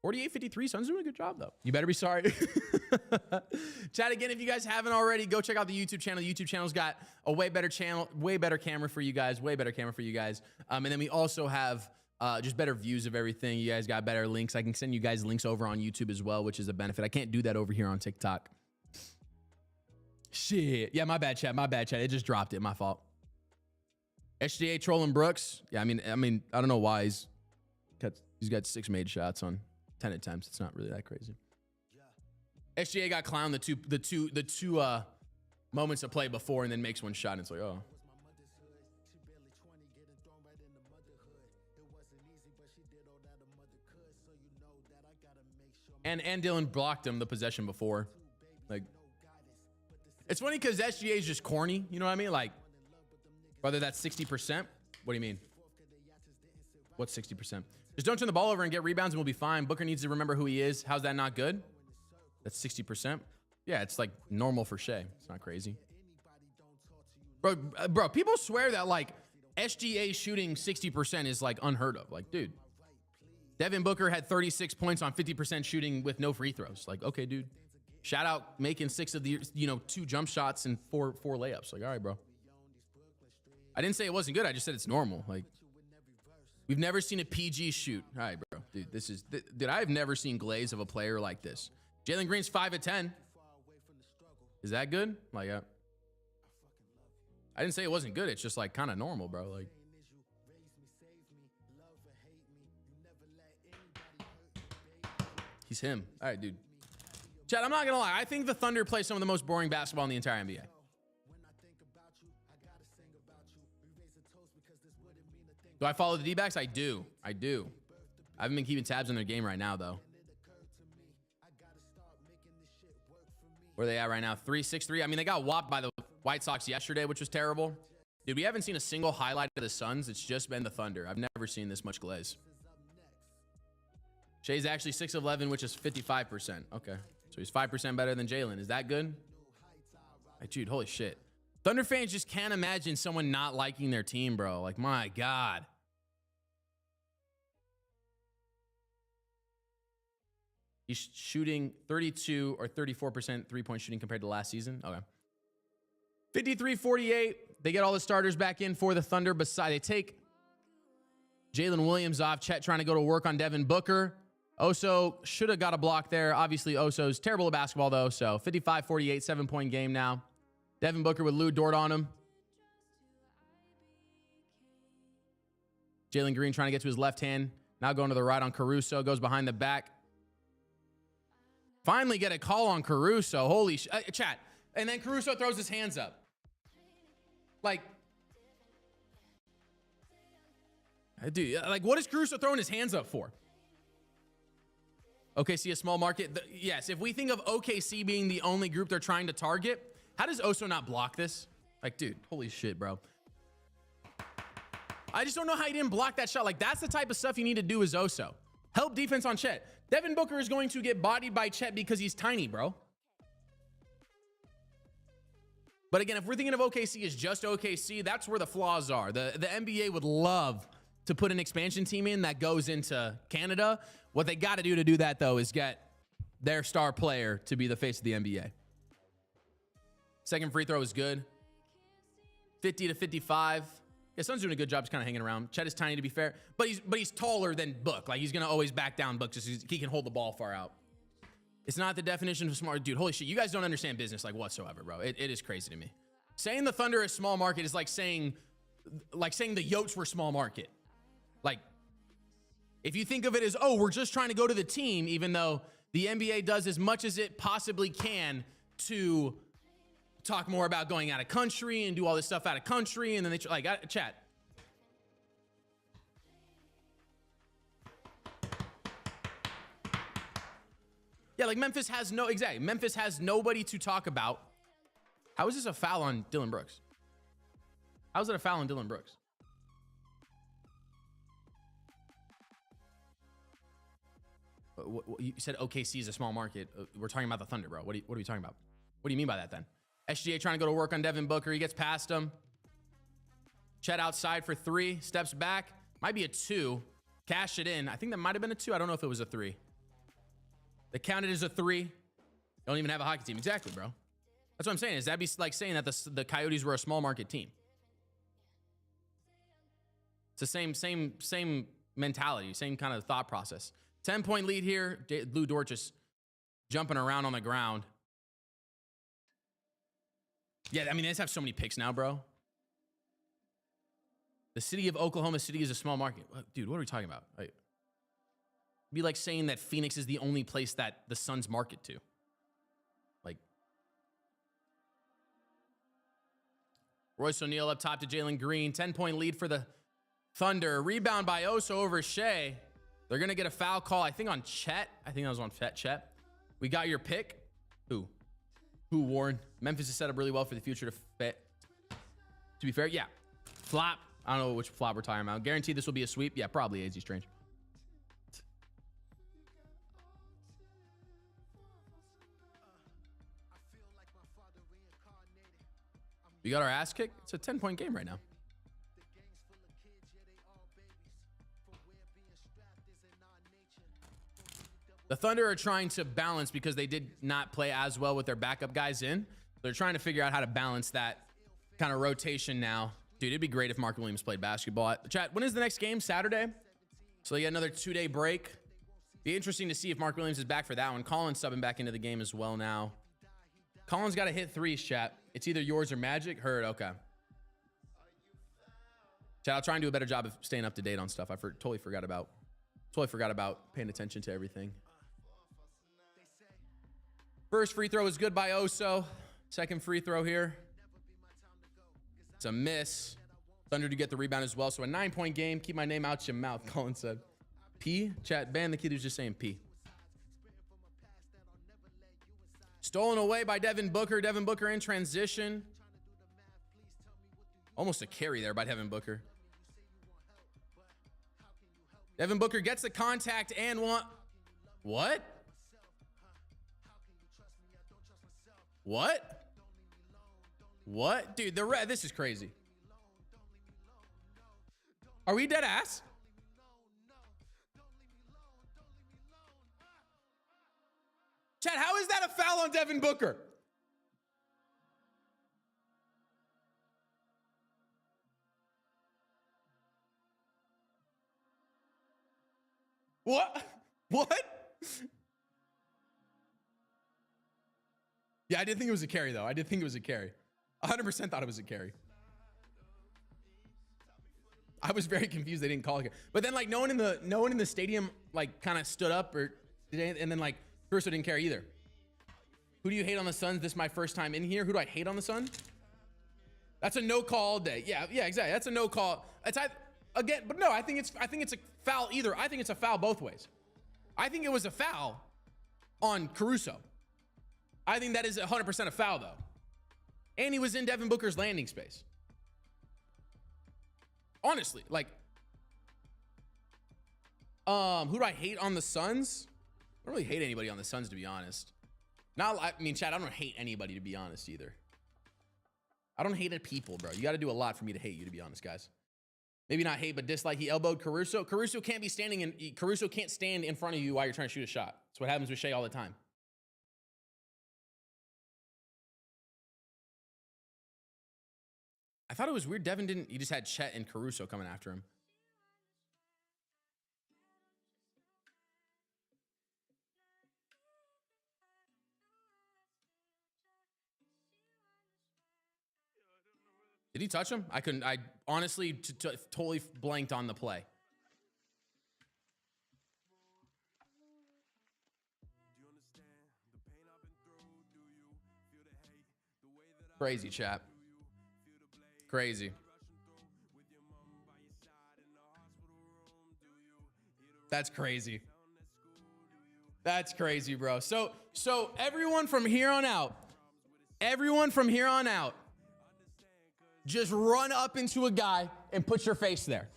48-53. Sun's doing a good job, though. You better be sorry. Chat, again, if you guys haven't already, go check out the YouTube channel. The YouTube channel's got a way better channel, way better camera for you guys, way better camera for you guys. And then we also have just better views of everything. You guys got better links. I can send you guys links over on YouTube as well, which is a benefit. I can't do that over here on TikTok. Shit. Yeah, my bad, chat. My bad, chat. It just dropped it. My fault. SGA trolling Brooks. Yeah, I mean, I don't know why he's got 6 made shots on 10 attempts. It's not really that crazy. SGA got clowned the two moments of play before and then makes one shot and it's like, oh. And Dillon blocked him the possession before. Like, it's funny because SGA is just corny. You know what I mean? Like, whether that's 60%. What do you mean? What's 60%? Just don't turn the ball over and get rebounds and we'll be fine. Booker needs to remember who he is. How's that not good? That's 60%. Yeah, it's like normal for Shai. It's not crazy. Bro, people swear that like SGA shooting 60% is like unheard of. Like, dude, Devin Booker had 36 points on 50% shooting with no free throws. Like, okay, dude. Shout out making 6 of the, 2 jump shots and 4 layups. Like, all right, bro. I didn't say it wasn't good. I just said it's normal. Like, we've never seen a PG shoot. All right, bro. Dude, dude, I've never seen glaze of a player like this. Jalen Green's 5 of 10. Is that good? Like, I didn't say it wasn't good. It's just like kind of normal, bro. Like, he's him. All right, dude. Chad, I'm not gonna lie. I think the Thunder play some of the most boring basketball in the entire NBA. Do I follow the D-backs? I do. I haven't been keeping tabs on their game right now, though. Where are they at right now? 3-6-3. I mean, they got whopped by the White Sox yesterday, which was terrible. Dude, we haven't seen a single highlight of the Suns. It's just been the Thunder. I've never seen this much glaze. Shai's actually 6 of 11, which is 55%. Okay. So he's 5% better than Jalen. Is that good? Like, dude, holy shit. Thunder fans just can't imagine someone not liking their team, bro. Like, my God. He's shooting 32 or 34% three-point shooting compared to last season. Okay. 53-48. They get all the starters back in for the Thunder. They take Jalen Williams off. Chet trying to go to work on Devin Booker. Oso should have got a block there. Obviously, Oso's terrible at basketball, though. So 55-48, 7-point game now. Devin Booker with Lou Dort on him. Jalen Green trying to get to his left hand. Now going to the right on Caruso. Goes behind the back. Finally get a call on Caruso. Holy chat. And then Caruso throws his hands up. Like, dude, like, what is Caruso throwing his hands up for? OKC, a small market. Yes, if we think of OKC being the only group they're trying to target, how does Oso not block this? Like, dude, holy shit, bro. I just don't know how he didn't block that shot. Like, that's the type of stuff you need to do as Oso. Help defense on Chet. Devin Booker is going to get bodied by Chet because he's tiny, bro. But again, if we're thinking of OKC as just OKC, that's where the flaws are. The NBA would love to put an expansion team in that goes into Canada. What they got to do that, though, is get their star player to be the face of the NBA. Second free throw is good. 50-55. Yeah, Sun's doing a good job just kind of hanging around. Chet is tiny, to be fair, but he's taller than Book. Like, he's going to always back down Book just because he can hold the ball far out. It's not the definition of smart. Dude, holy shit, you guys don't understand business like whatsoever, bro. It is crazy to me. Saying the Thunder is small market is like saying the Yotes were small market. Like, if you think of it as, oh, we're just trying to go to the team, even though the NBA does as much as it possibly can to talk more about going out of country and do all this stuff out of country, and then they like chat. Yeah, like Memphis has Memphis has nobody to talk about. How is this a foul on Dillon Brooks? How is it a foul on Dillon Brooks? You said OKC is a small market. We're talking about the Thunder, bro. What are you talking about? What do you mean by that then? SGA trying to go to work on Devin Booker. He gets past him. Chet outside for 3. Steps back. Might be a 2. Cash it in. I think that might have been a 2. I don't know if it was a 3. They counted as a 3. Don't even have a hockey team. Exactly, bro. That's what I'm saying. Is that be like saying that the Coyotes were a small market team? It's the same mentality, same kind of thought process. 10-point lead here. Lou Dort just jumping around on the ground. Yeah, I mean, they just have so many picks now, bro. The city of Oklahoma City is a small market. Dude, what are we talking about? It'd be like saying that Phoenix is the only place that the Suns market to. Like, Royce O'Neal up top to Jalen Green. 10-point lead for the Thunder. Rebound by Oso over Shai. They're going to get a foul call, I think, on Chet. I think that was on Chet. We got your pick. Who, Warren? Memphis is set up really well for the future to fit. To be fair, yeah. Flop. I don't know which flop we're talking about. Guaranteed this will be a sweep. Yeah, probably AZ Strange. We got our ass kicked. It's a 10-point game right now. The Thunder are trying to balance because they did not play as well with their backup guys in. They're trying to figure out how to balance that kind of rotation now. Dude, it'd be great if Mark Williams played basketball. Chat, when is the next game? Saturday? So they get another 2-day break. Be interesting to see if Mark Williams is back for that one. Colin's subbing back into the game as well now. Colin's got to hit 3s, chat. It's either yours or Magic. Heard, okay. Chat, I'll try and do a better job of staying up to date on stuff. I totally forgot about paying attention to everything. First free throw is good by Oso. Second free throw here. It's a miss. Thunder to get the rebound as well. So a 9-point game. Keep my name out your mouth, Colin said. P? Chat, ban the kid who's just saying P. Stolen away by Devin Booker. Devin Booker in transition. Almost a carry there by Devin Booker. Devin Booker gets the contact and What? What? Dude, this is crazy. Are we dead ass? Chad, how is that a foul on Devin Booker? What? Yeah, I did think it was a carry, though. I did think it was a carry. 100% thought it was a carry. I was very confused they didn't call it. But then, like, no one in the stadium, like, kind of stood up or did, and then, like, Caruso didn't care either. Who do you hate on the Suns? This is my first time in here. Who do I hate on the Suns? That's a no call all day. Yeah, exactly. That's a no call. It's again, but no, I think it's a foul either. I think it's a foul both ways. I think it was a foul on Caruso. I think that is 100% a foul, though. And he was in Devin Booker's landing space. Honestly, like, who do I hate on the Suns? I don't really hate anybody on the Suns, to be honest. Chad, I don't hate anybody, to be honest, either. I don't hate people, bro. You got to do a lot for me to hate you, to be honest, guys. Maybe not hate, but dislike. He elbowed Caruso. Caruso can't stand in front of you while you're trying to shoot a shot. That's what happens with Shai all the time. I thought it was weird. He just had Chet and Caruso coming after him. Did he touch him? I honestly totally blanked on the play. Crazy, chat. Crazy. That's crazy. That's crazy, bro. So everyone from here on out, just run up into a guy and put your face there.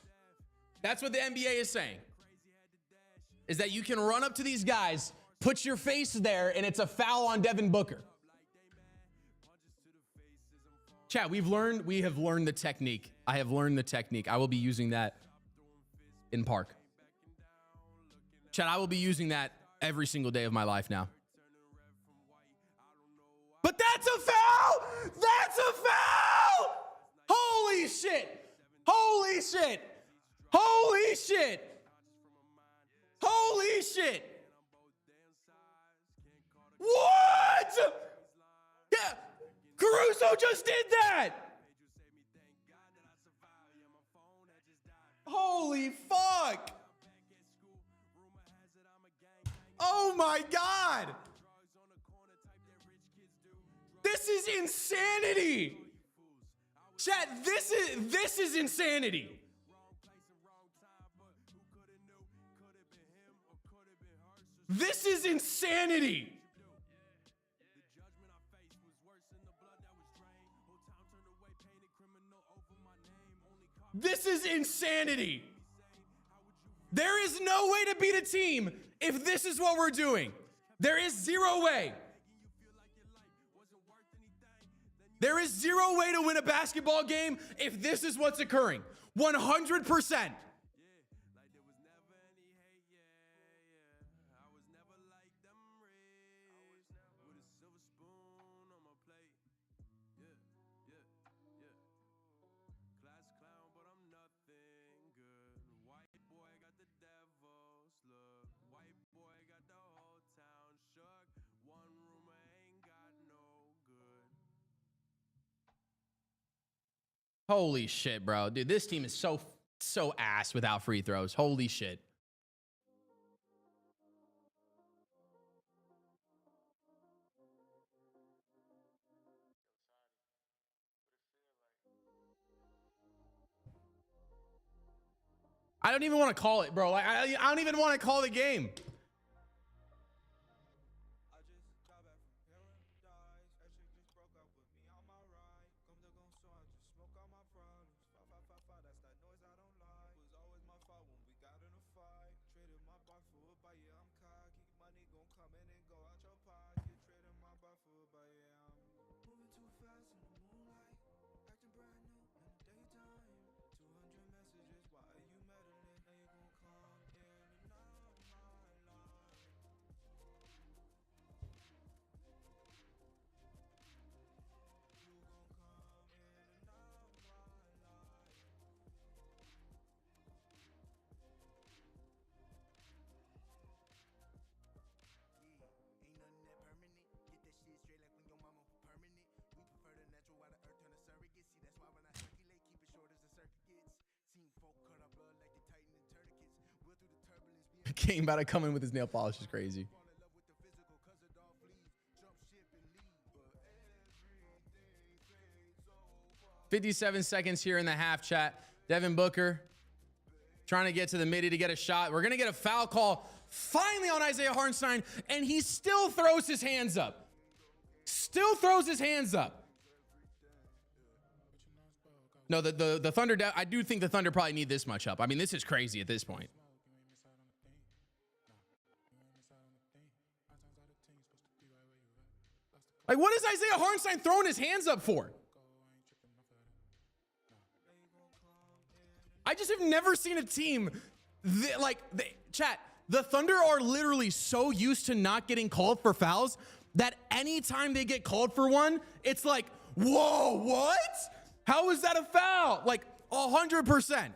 That's what the NBA is saying. is that you can run up to these guys, put your face there, and it's a foul on Devin Booker. Chat, we have learned the technique. I have learned the technique. I will be using that in park. Chat, I will be using that every single day of my life now. But that's a foul! That's a foul! Holy shit! Holy shit! Holy shit! Holy shit! What? Yeah, Caruso just did that! Holy fuck! Oh my God! This is insanity! Chat, this is insanity. This is insanity. This is insanity. There is no way to beat a team if this is what we're doing. There is zero way. There is zero way to win a basketball game if this is what's occurring. 100%. Holy shit, bro. Dude, this team is so ass without free throws. Holy shit. I don't even want to call it, bro. Like, I don't even want to call the game. King about to come in with his nail polish is crazy. $57 seconds here in the half, chat. Devin Booker trying to get to the midi to get a shot. We're going to get a foul call finally on Isaiah Hartenstein, and he still throws his hands up. Still throws his hands up. No, the Thunder, I do think the Thunder probably need this much up. I mean, this is crazy at this point. Like, what is Isaiah Hartenstein throwing his hands up for? I just have never seen a team chat. The Thunder are literally so used to not getting called for fouls that anytime they get called for one, it's like, whoa, what? How is that a foul? Like 100%.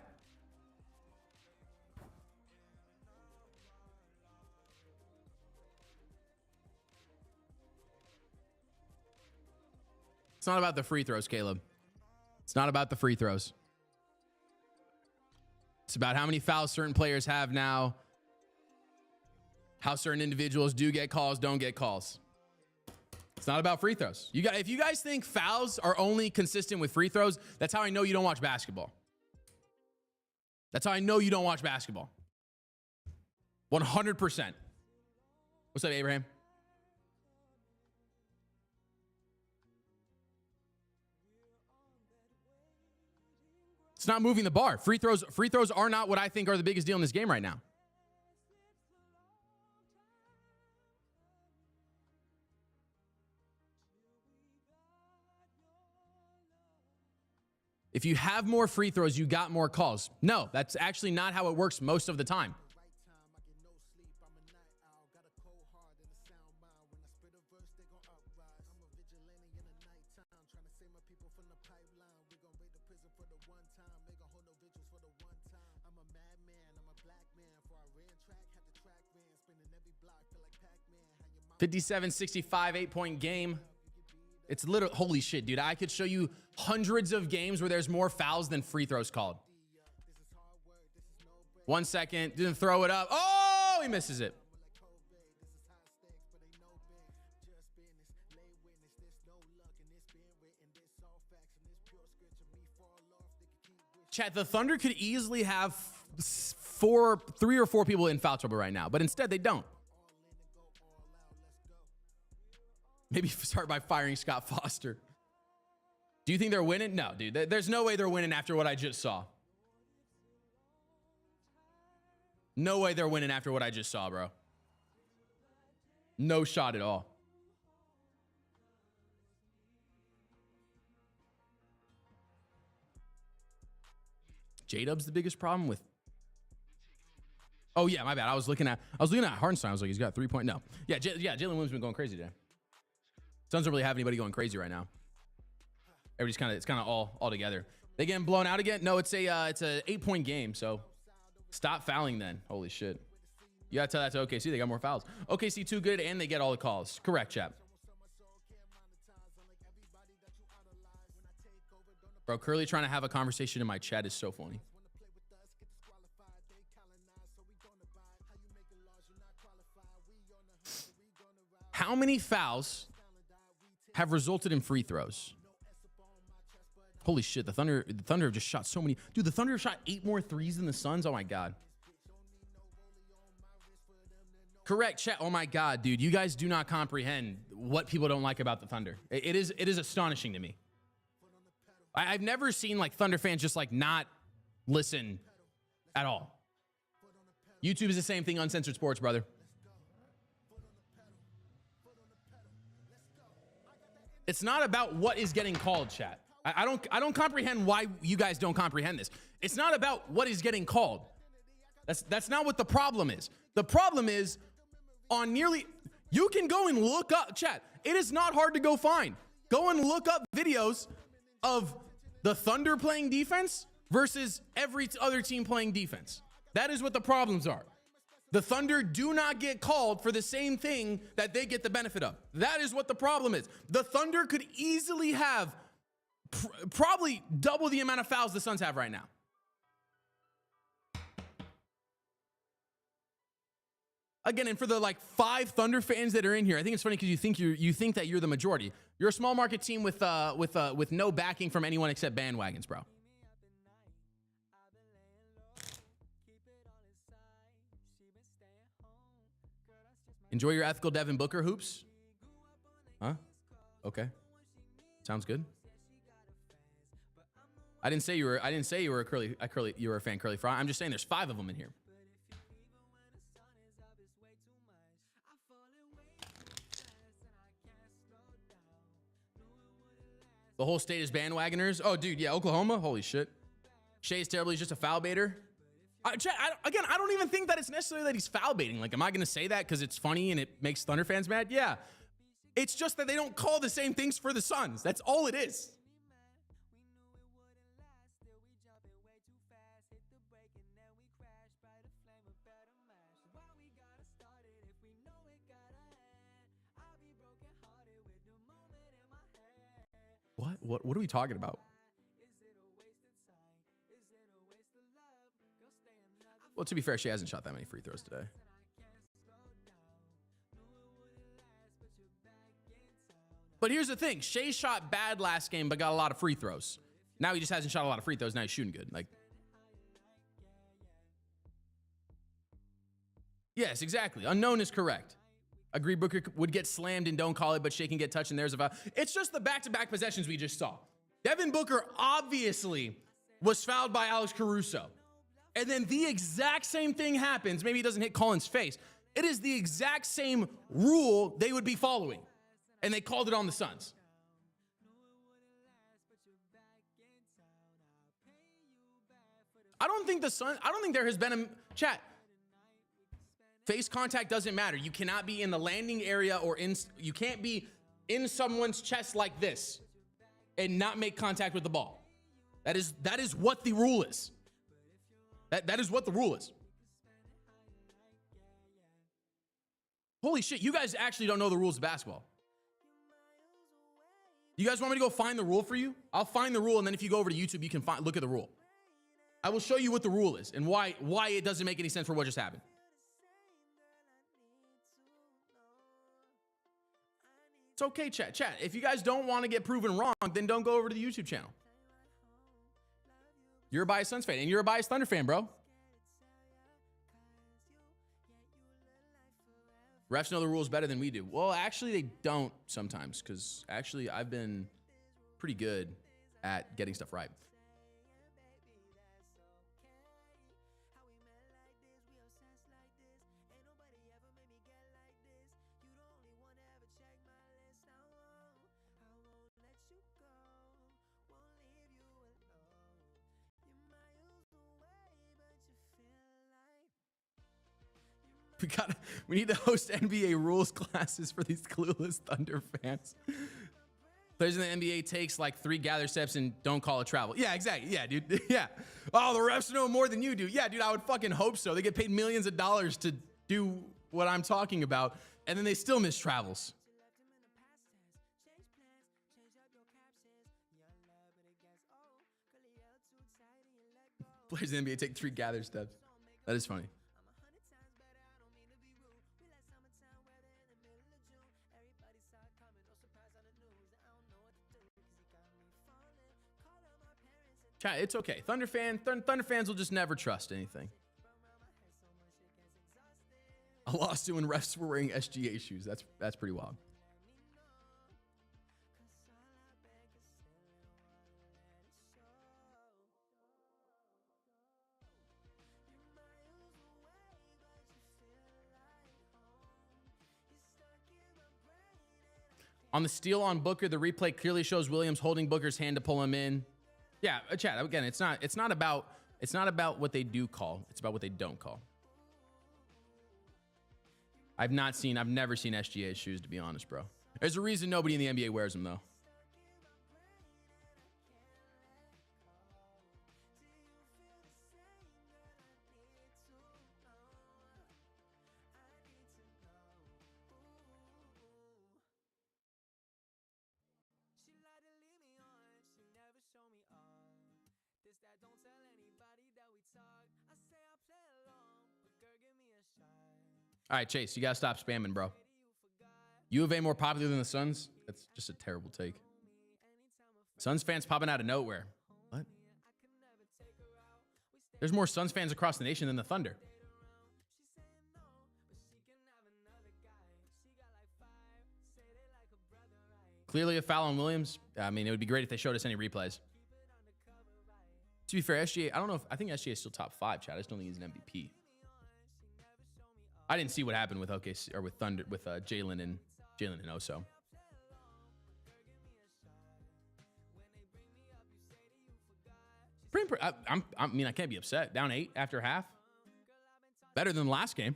It's not about the free throws, Caleb. It's not about the free throws. It's about how many fouls certain players have now, how certain individuals do get calls, don't get calls. It's not about free throws. If you guys think fouls are only consistent with free throws, that's how I know you don't watch basketball. That's how I know you don't watch basketball. 100%. What's up, Abraham? It's not moving the bar. Free throws are not what I think are the biggest deal in this game right now. If you have more free throws, you got more calls. No, that's actually not how it works most of the time. $57-65, 8-point game. It's literally, holy shit, dude. I could show you hundreds of games where there's more fouls than free throws called. 1 second, didn't throw it up. Oh, he misses it. Chat, the Thunder could easily have 3 or 4 people in foul trouble right now, but instead they don't. Maybe start by firing Scott Foster. Do you think they're winning? No, dude. There's no way they're winning after what I just saw. No way they're winning after what I just saw, bro. No shot at all. J-Dub's the biggest problem with. Oh yeah, my bad. I was looking at Hartenstein. I was like, he's got 3-point. No, yeah, Jalen Williams been going crazy today. Suns don't really have anybody going crazy right now. Everybody's kind of all together. They getting blown out again? No, it's a 8-point game. So stop fouling then. Holy shit. You gotta tell that to OKC. They got more fouls. OKC too good and they get all the calls. Correct, chap. Bro, Curly trying to have a conversation in my chat is so funny. How many fouls have resulted in free throws? Holy shit, the Thunder have just shot so many. Dude, the Thunder have shot 8 more threes than the Suns. Oh my God. Correct, chat. Oh my God, dude. You guys do not comprehend what people don't like about the Thunder. It is astonishing to me. I've never seen like Thunder fans just like not listen at all. YouTube is the same thing, Uncensored Sports, brother. It's not about what is getting called, chat. I don't comprehend why you guys don't comprehend this. It's not about what is getting called. That's not what the problem is. The problem is on nearly, you can go and look up, chat. It is not hard to go find. Go and look up videos of the Thunder playing defense versus every other team playing defense. That is what the problems are. The Thunder do not get called for the same thing that they get the benefit of. That is what the problem is. The Thunder could easily have probably double the amount of fouls the Suns have right now. Again, and for the like 5 Thunder fans that are in here, I think it's funny because you think that you're the majority. You're a small market team with no backing from anyone except bandwagons, bro. Enjoy your ethical Devin Booker hoops. Huh? Okay. Sounds good. I didn't say you were you were a fan Curly Fry. I'm just saying there's 5 of them in here. The whole state is bandwagoners. Oh, dude, yeah, Oklahoma. Holy shit. Shai's terrible. He's just a foul baiter. I don't even think that it's necessarily that he's foul baiting. Like, am I going to say that because it's funny and it makes Thunder fans mad? Yeah. It's just that they don't call the same things for the Suns. That's all it is. What are we talking about? Well, to be fair, she hasn't shot that many free throws today. But here's the thing. Shai shot bad last game, but got a lot of free throws. Now he just hasn't shot a lot of free throws. Now he's shooting good. Like, yes, exactly. Unknown is correct. Agree, Booker would get slammed and don't call it, but Shai can get touched and there's a foul. It's just the back-to-back possessions we just saw. Devin Booker obviously was fouled by Alex Caruso. And then the exact same thing happens. Maybe he doesn't hit Collins' face. It is the exact same rule they would be following. And they called it on the Suns. I don't think there has been a chat. Face contact doesn't matter. You cannot be in the landing area or you can't be in someone's chest like this and not make contact with the ball. That is what the rule is. That is what the rule is. Holy shit, you guys actually don't know the rules of basketball. You guys want me to go find the rule for you? I'll find the rule, and then if you go over to YouTube, you can look at the rule. I will show you what the rule is and why it doesn't make any sense for what just happened. It's okay, chat. If you guys don't want to get proven wrong, then don't go over to the YouTube channel. You're a biased Suns fan, and you're a biased Thunder fan, bro. Refs know the rules better than we do. Well, actually, they don't sometimes, because actually, I've been pretty good at getting stuff right. We need to host NBA rules classes for these clueless Thunder fans. Players in the NBA takes like 3 gather steps and don't call it travel. Yeah, exactly. Yeah, dude. Yeah. Oh, the refs know more than you do. Yeah, dude, I would fucking hope so. They get paid millions of dollars to do what I'm talking about, and then they still miss travels. Players in the NBA take 3 gather steps. That is funny. Chat, it's okay. Thunder fans will just never trust anything. I lost it when refs were wearing SGA shoes. That's pretty wild. On the steal on Booker, the replay clearly shows Williams holding Booker's hand to pull him in. Yeah, chat, again, it's not about what they do call. It's about what they don't call. I've never seen SGA shoes, to be honest, bro. There's a reason nobody in the NBA wears them, though. All right, Chase, you got to stop spamming, bro. U of A more popular than the Suns? That's just a terrible take. Suns fans popping out of nowhere. What? There's more Suns fans across the nation than the Thunder. Clearly a foul on Williams. I mean, it would be great if they showed us any replays. To be fair, SGA, I think SGA is still top 5, Chad. I just don't think he's an MVP. I didn't see what happened with OKC or with Thunder with Jalen and Oso. I mean, I can't be upset. Down 8 after half. Better than the last game.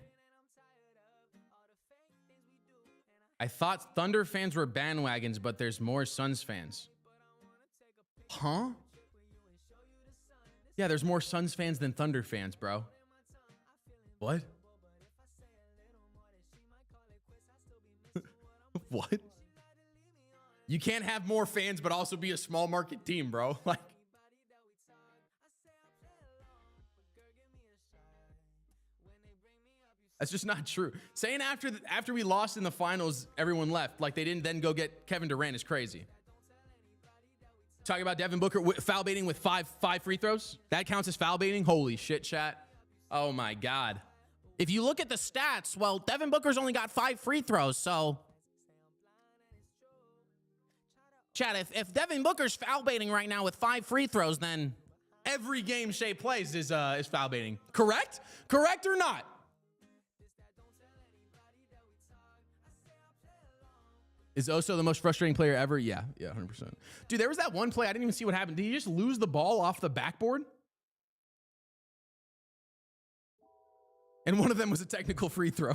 I thought Thunder fans were bandwagons, but there's more Suns fans. Huh? Yeah, there's more Suns fans than Thunder fans, bro. What? What? You can't have more fans but also be a small market team, bro. Like, that's just not true. Saying after we lost in the finals, everyone left, like they didn't then go get Kevin Durant is crazy. Talking about Devin Booker foul baiting with five free throws. That counts as foul baiting? Holy shit, chat. Oh my God. If you look at the stats, well, Devin Booker's only got 5 free throws, so. Chat, if Devin Booker's foul baiting right now with 5 free throws, then every game Shai plays is foul baiting. Correct? Correct or not? Is Oso the most frustrating player ever? Yeah, 100%. Dude, there was that one play. I didn't even see what happened. Did he just lose the ball off the backboard? And one of them was a technical free throw.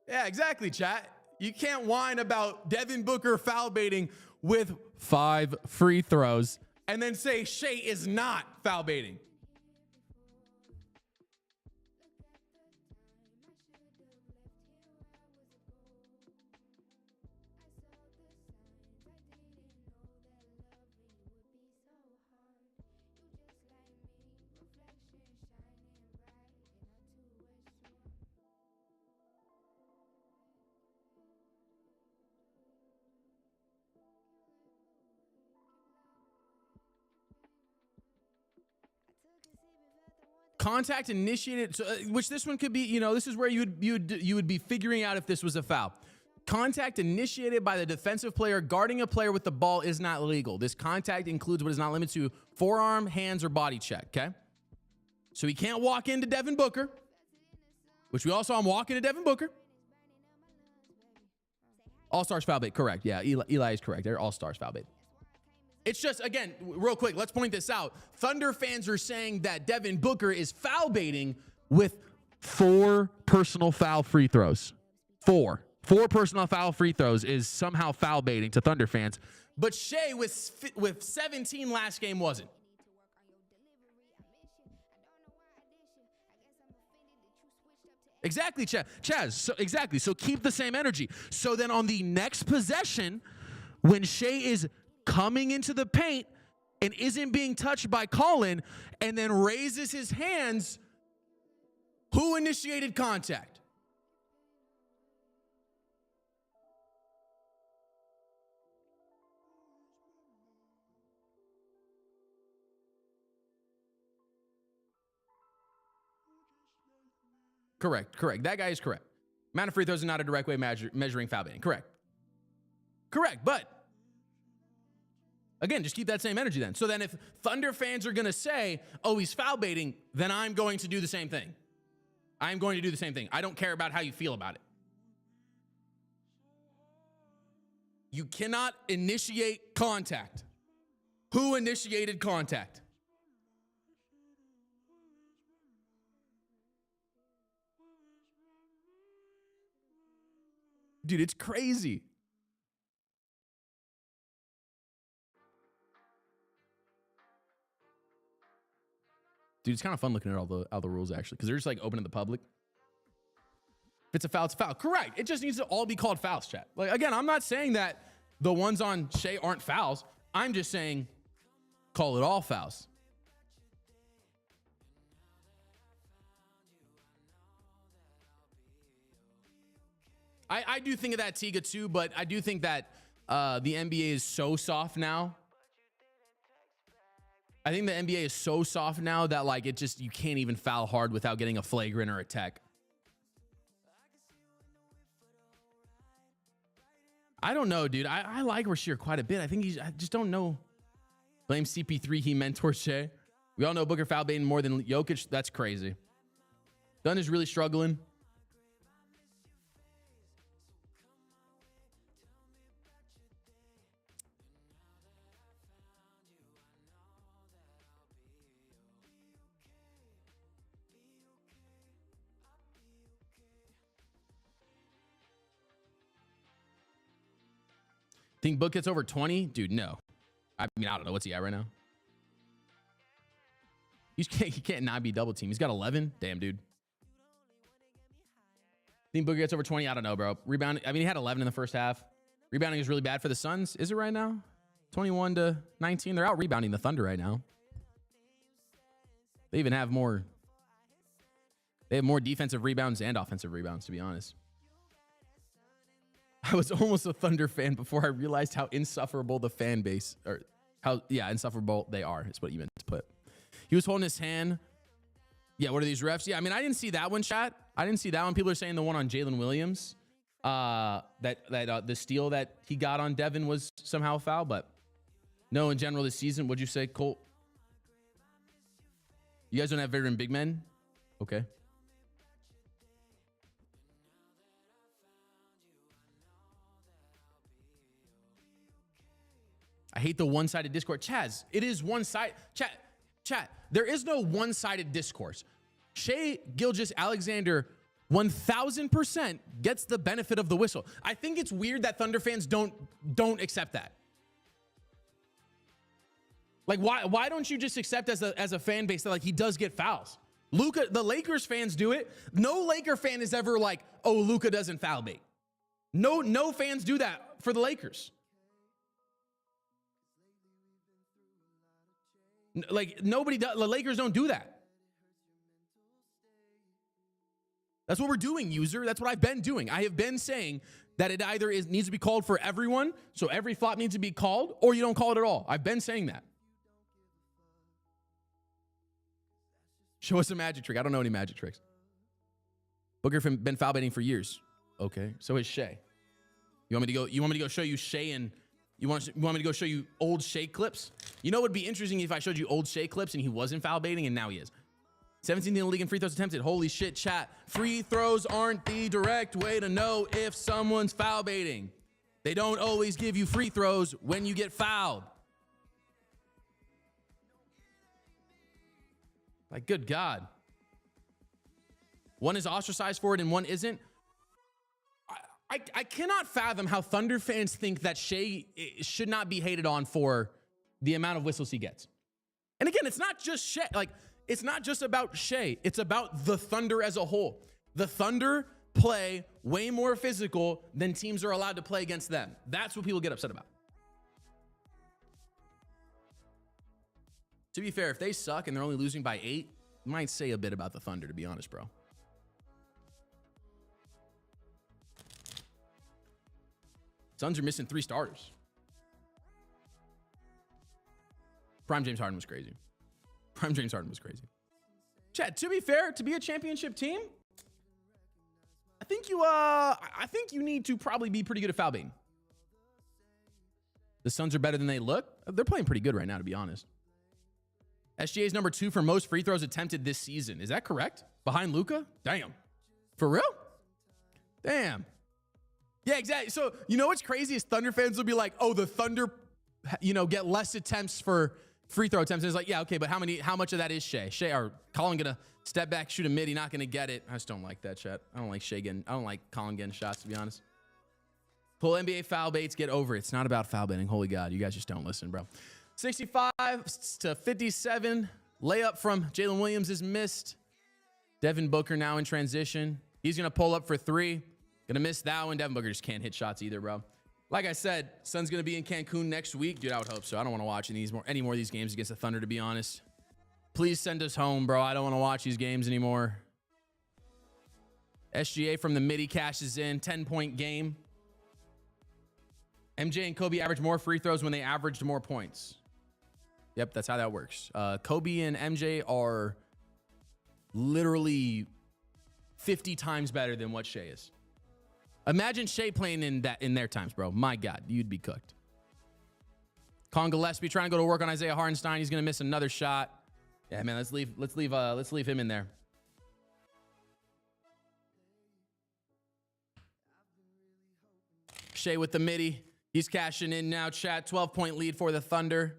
Yeah, exactly, chat. You can't whine about Devin Booker foul baiting with 5 free throws and then say Shai is not foul baiting. Contact initiated, so, which this one could be, you know, this is where you would be figuring out if this was a foul. Contact initiated by the defensive player guarding a player with the ball is not legal. This contact includes but is not limited to forearm, hands, or body check, okay? So he can't walk into Devin Booker, which we all saw him walk into Devin Booker. All-Stars foul bait, correct. Yeah, Eli is correct. They're All-Stars foul bait. It's just, again, real quick, let's point this out. Thunder fans are saying that Devin Booker is foul baiting with 4 personal foul free throws. 4 personal foul free throws is somehow foul baiting to Thunder fans. But Shai with 17 last game wasn't. Exactly, Chaz. So, exactly. So keep the same energy. So then on the next possession, when Shai is coming into the paint and isn't being touched by Colin and then raises his hands, who initiated contact? Correct. That guy is correct. Amount of free throws is not a direct way measuring foul baiting. Correct. But again, just keep that same energy then. So then if Thunder fans are going to say, oh, he's foul baiting, then I'm going to do the same thing. I'm going to do the same thing. I don't care about how you feel about it. You cannot initiate contact. Who initiated contact? Dude, it's crazy. Dude, it's kind of fun looking at all the rules, actually, because they're just like open to the public. If it's a foul, it's a foul. Correct. It just needs to all be called fouls, chat. Like, again, I'm not saying that the ones on Shai aren't fouls. I'm just saying call it all fouls. I do think of that, Tiga, too, but I do think that the NBA is so soft now. I think the NBA is so soft now that, like, it just, you can't even foul hard without getting a flagrant or a tech. I don't know, dude. I like Rasheer quite a bit. I just don't know. Blame CP3, he mentors Shai. We all know Booker foul baiting more than Jokic. That's crazy. Dunn is really struggling. Think Book gets over 20? Dude, no. I mean, I don't know. What's he at right now? He can't not be double team. He's got 11. Damn, dude. Think Booker gets over 20? I don't know, bro. Rebounding. I mean, he had 11 in the first half. Rebounding is really bad for the Suns. Is it right now? 21-19. They're out rebounding the Thunder right now. They even have more. They have more defensive rebounds and offensive rebounds, to be honest. I was almost a Thunder fan before I realized how insufferable the fan base, or how, yeah, insufferable they are, is what you meant to put. He was holding his hand. Yeah, what are these refs? Yeah, I mean, I didn't see that one, chat. I didn't see that one. People are saying the one on Jalen Williams, the steal that he got on Devin was somehow a foul, but no, in general this season, what'd you say, Colt? You guys don't have veteran big men? Okay. I hate the one-sided discourse. Chaz, it is one-sided. Chat, there is no one-sided discourse. Shai Gilgeous-Alexander 1000% gets the benefit of the whistle. I think it's weird that Thunder fans don't accept that. Like, why don't you just accept as a fan base that, like, he does get fouls? Luka, the Lakers fans do it. No Laker fan is ever like, oh, Luka doesn't foul bait. No fans do that for the Lakers. Like, nobody does. The Lakers don't do that. That's what we're doing, user. That's what I've been doing. I have been saying that it either needs to be called for everyone, so every flop needs to be called, or you don't call it at all. I've been saying that. Show us a magic trick. I don't know any magic tricks. Booker been foul baiting for years. Okay, so is Shai. You want me to go show you Shai, and you want me to go show you old Shai clips? You know what would be interesting if I showed you old Shai clips and he wasn't foul baiting and now he is. 17th in the league in free throws attempted. Holy shit, chat. Free throws aren't the direct way to know if someone's foul baiting. They don't always give you free throws when you get fouled. Like, good God. One is ostracized for it and one isn't. I cannot fathom how Thunder fans think that Shai should not be hated on for the amount of whistles he gets. And again, it's not just Shai. Like, it's not just about Shai. It's about the Thunder as a whole. The Thunder play way more physical than teams are allowed to play against them. That's what people get upset about. To be fair, if they suck and they're only losing by 8, it might say a bit about the Thunder, to be honest, bro. Suns are missing 3 starters. Prime James Harden was crazy. Chad, to be fair, to be a championship team, I think you need to probably be pretty good at foul baiting. The Suns are better than they look. They're playing pretty good right now, to be honest. SGA is number 2 for most free throws attempted this season. Is that correct? Behind Luka? Damn. For real? Damn. Yeah, exactly. So, you know what's crazy is Thunder fans will be like, oh, the Thunder, get less attempts for free throw attempts. And it's like, yeah, okay, but how much of that is Shai? Shai, or Colin gonna step back, shoot a mid, he's not gonna get it. I just don't like that, chat. I don't like Colin getting shots, to be honest. Pull NBA foul baits, get over it. It's not about foul baiting. Holy God, you guys just don't listen, bro. 65 to 57. Layup from Jalen Williams is missed. Devin Booker now in transition. He's gonna pull up for 3. Gonna miss that one. Devin Booker just can't hit shots either, bro. Like I said, Sun's going to be in Cancun next week. Dude, I would hope so. I don't want to watch any more of these games against the Thunder, to be honest. Please send us home, bro. I don't want to watch these games anymore. SGA from the midi cashes in. 10-point game. MJ and Kobe average more free throws when they averaged more points. Yep, that's how that works. Kobe and MJ are literally 50 times better than what Shai is. Imagine Shai playing in their times, bro. My God, you'd be cooked. Colin Gillespie trying to go to work on Isaiah Hartenstein. He's gonna miss another shot. Yeah, man, let's leave him in there. Shai with the midi. He's cashing in now, chat. 12-point lead for the Thunder.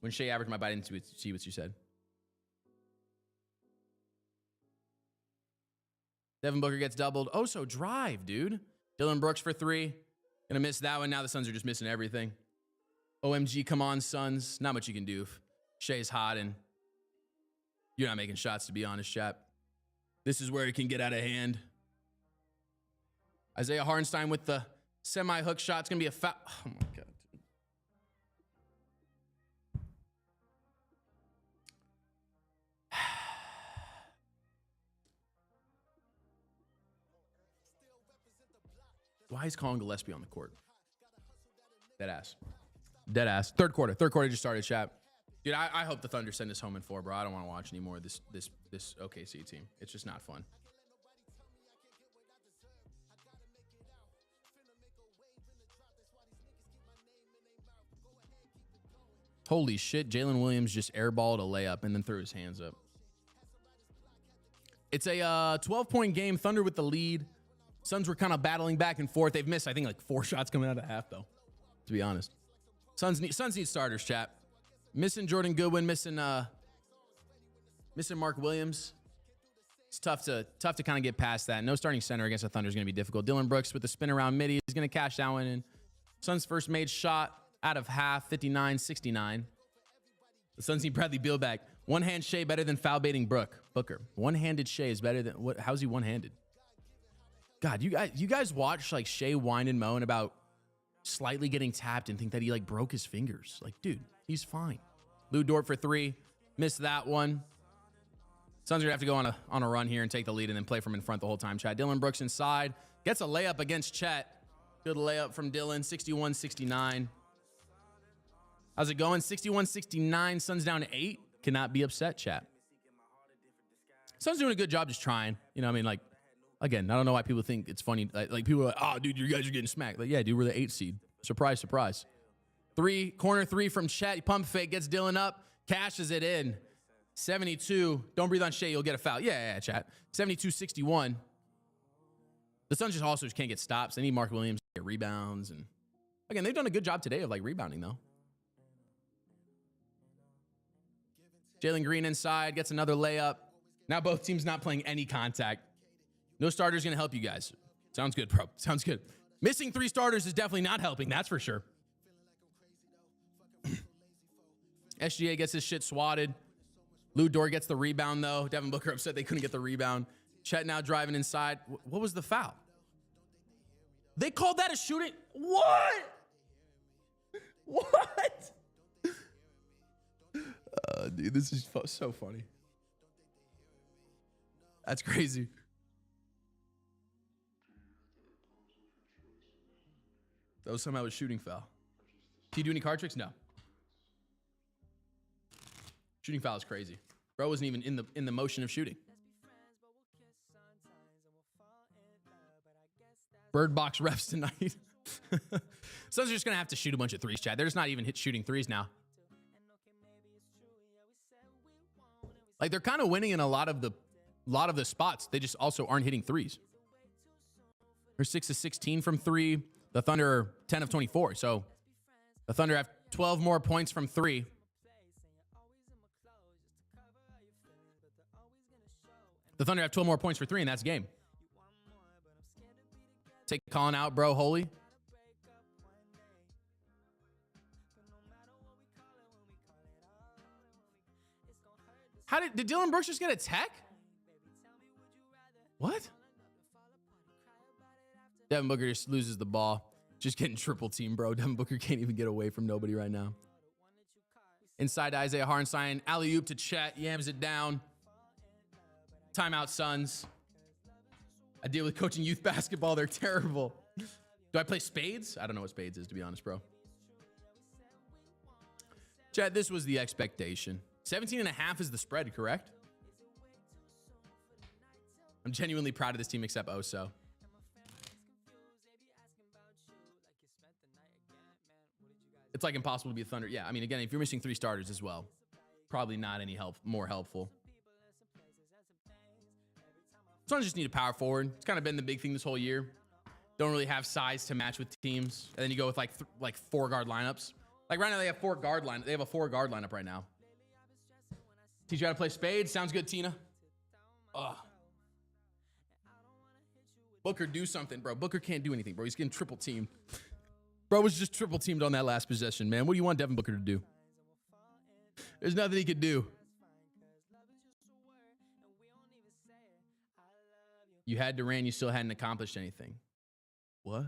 When Shai averaged my bite, I didn't see what you said. Devin Booker gets doubled. Oh, so drive, dude. Dillon Brooks for 3. Gonna miss that one. Now the Suns are just missing everything. OMG, come on, Suns. Not much you can do. Shai's hot and you're not making shots, to be honest, chap. This is where it can get out of hand. Isaiah Hartenstein with the semi-hook shot. It's gonna be a foul. Oh my God. Why is Colin Gillespie on the court? Dead ass. Third quarter just started, chat. Dude, I hope the Thunder send us home in 4, bro. I don't want to watch any more of this OKC team. It's just not fun. Holy shit, Jalen Williams just airballed a layup and then threw his hands up. It's a 12-point game. Thunder with the lead. Suns were kind of battling back and forth. They've missed, I think, like 4 shots coming out of half, though, to be honest. Suns need starters, chat. Missing Jordan Goodwin, missing Missing Mark Williams. It's tough to kind of get past that. No starting center against the Thunder is going to be difficult. Dillon Brooks with the spin around midi is going to cash that one in. Suns first made shot out of half, 59-69. The Suns need Bradley Beal back. One-hand Shai better than foul-baiting Booker. One-handed Shai is better than what? How's he one-handed? God, you guys watch like Shai whine and moan about slightly getting tapped and think that he like broke his fingers. Like, dude, he's fine. Lou Dort for 3, missed that one. Suns are gonna have to go on a run here and take the lead and then play from in front the whole time. Chat. Dillon Brooks inside gets a layup against Chet. Good layup from Dillon. 61-69. How's it going? 61-69. Suns down to 8. Cannot be upset, chat. Suns doing a good job just trying. You know what I mean? Like, again, I don't know why people think it's funny. Like people are like, oh, dude, you guys are getting smacked. Like, yeah, dude, we're the 8 seed. Surprise, surprise. Corner three from Chet. Pump fake, gets Dillon up, cashes it in. 72. Don't breathe on Shai, you'll get a foul. Yeah, chat. 72-61. The Suns just can't get stops. They need Mark Williams to get rebounds. And again, they've done a good job today of like rebounding though. Jalen Green inside, gets another layup. Now both teams not playing any contact. No starters going to help you guys. Sounds good, bro. Sounds good. Missing 3 starters is definitely not helping, that's for sure. SGA gets his shit swatted. Lou Dort gets the rebound, though. Devin Booker upset they couldn't get the rebound. Chet now driving inside. What was the foul? They called that a shooting? What? What? Dude, this is so funny. That's crazy. That was somehow a shooting foul. Can you do any card tricks? No. Shooting foul is crazy. Bro wasn't even in the motion of shooting. Bird box refs tonight. Suns are just gonna have to shoot a bunch of threes, Chad. They're just not even shooting threes now. Like they're kind of winning in a lot of the spots. They just also aren't hitting threes. They're 6 of 16 from 3. The Thunder are 10 of 24. So the Thunder have 12 more points from 3. The Thunder have 12 more points for 3, and that's game. Take calling out, bro. Holy. Did Dillon Brooks just get a tech? What? Devin Booker just loses the ball. Just getting triple team, bro. Devin Booker can't even get away from nobody right now. Inside to Isaiah Hartenstein. Alley-oop to Chet. Yams it down. Timeout, Suns. I deal with coaching youth basketball. They're terrible. Do I play spades? I don't know what spades is, to be honest, bro. Chat, this was the expectation. 17.5 is the spread, correct? I'm genuinely proud of this team except Oso. It's like impossible to be a Thunder. Yeah, I mean, again, if you're missing 3 starters as well, probably not any more helpful. Suns just need a power forward. It's kind of been the big thing this whole year. Don't really have size to match with teams. And then you go with like 4 guard lineups. Like right now they have 4 guard line. They have a 4 guard lineup right now. Teach you how to play spades. Sounds good, Tina. Ugh. Booker, do something, bro. Booker can't do anything, bro. He's getting triple teamed. Bro was just triple teamed on that last possession, man. What do you want Devin Booker to do? There's nothing he could do. You had Durant, you still hadn't accomplished anything. What?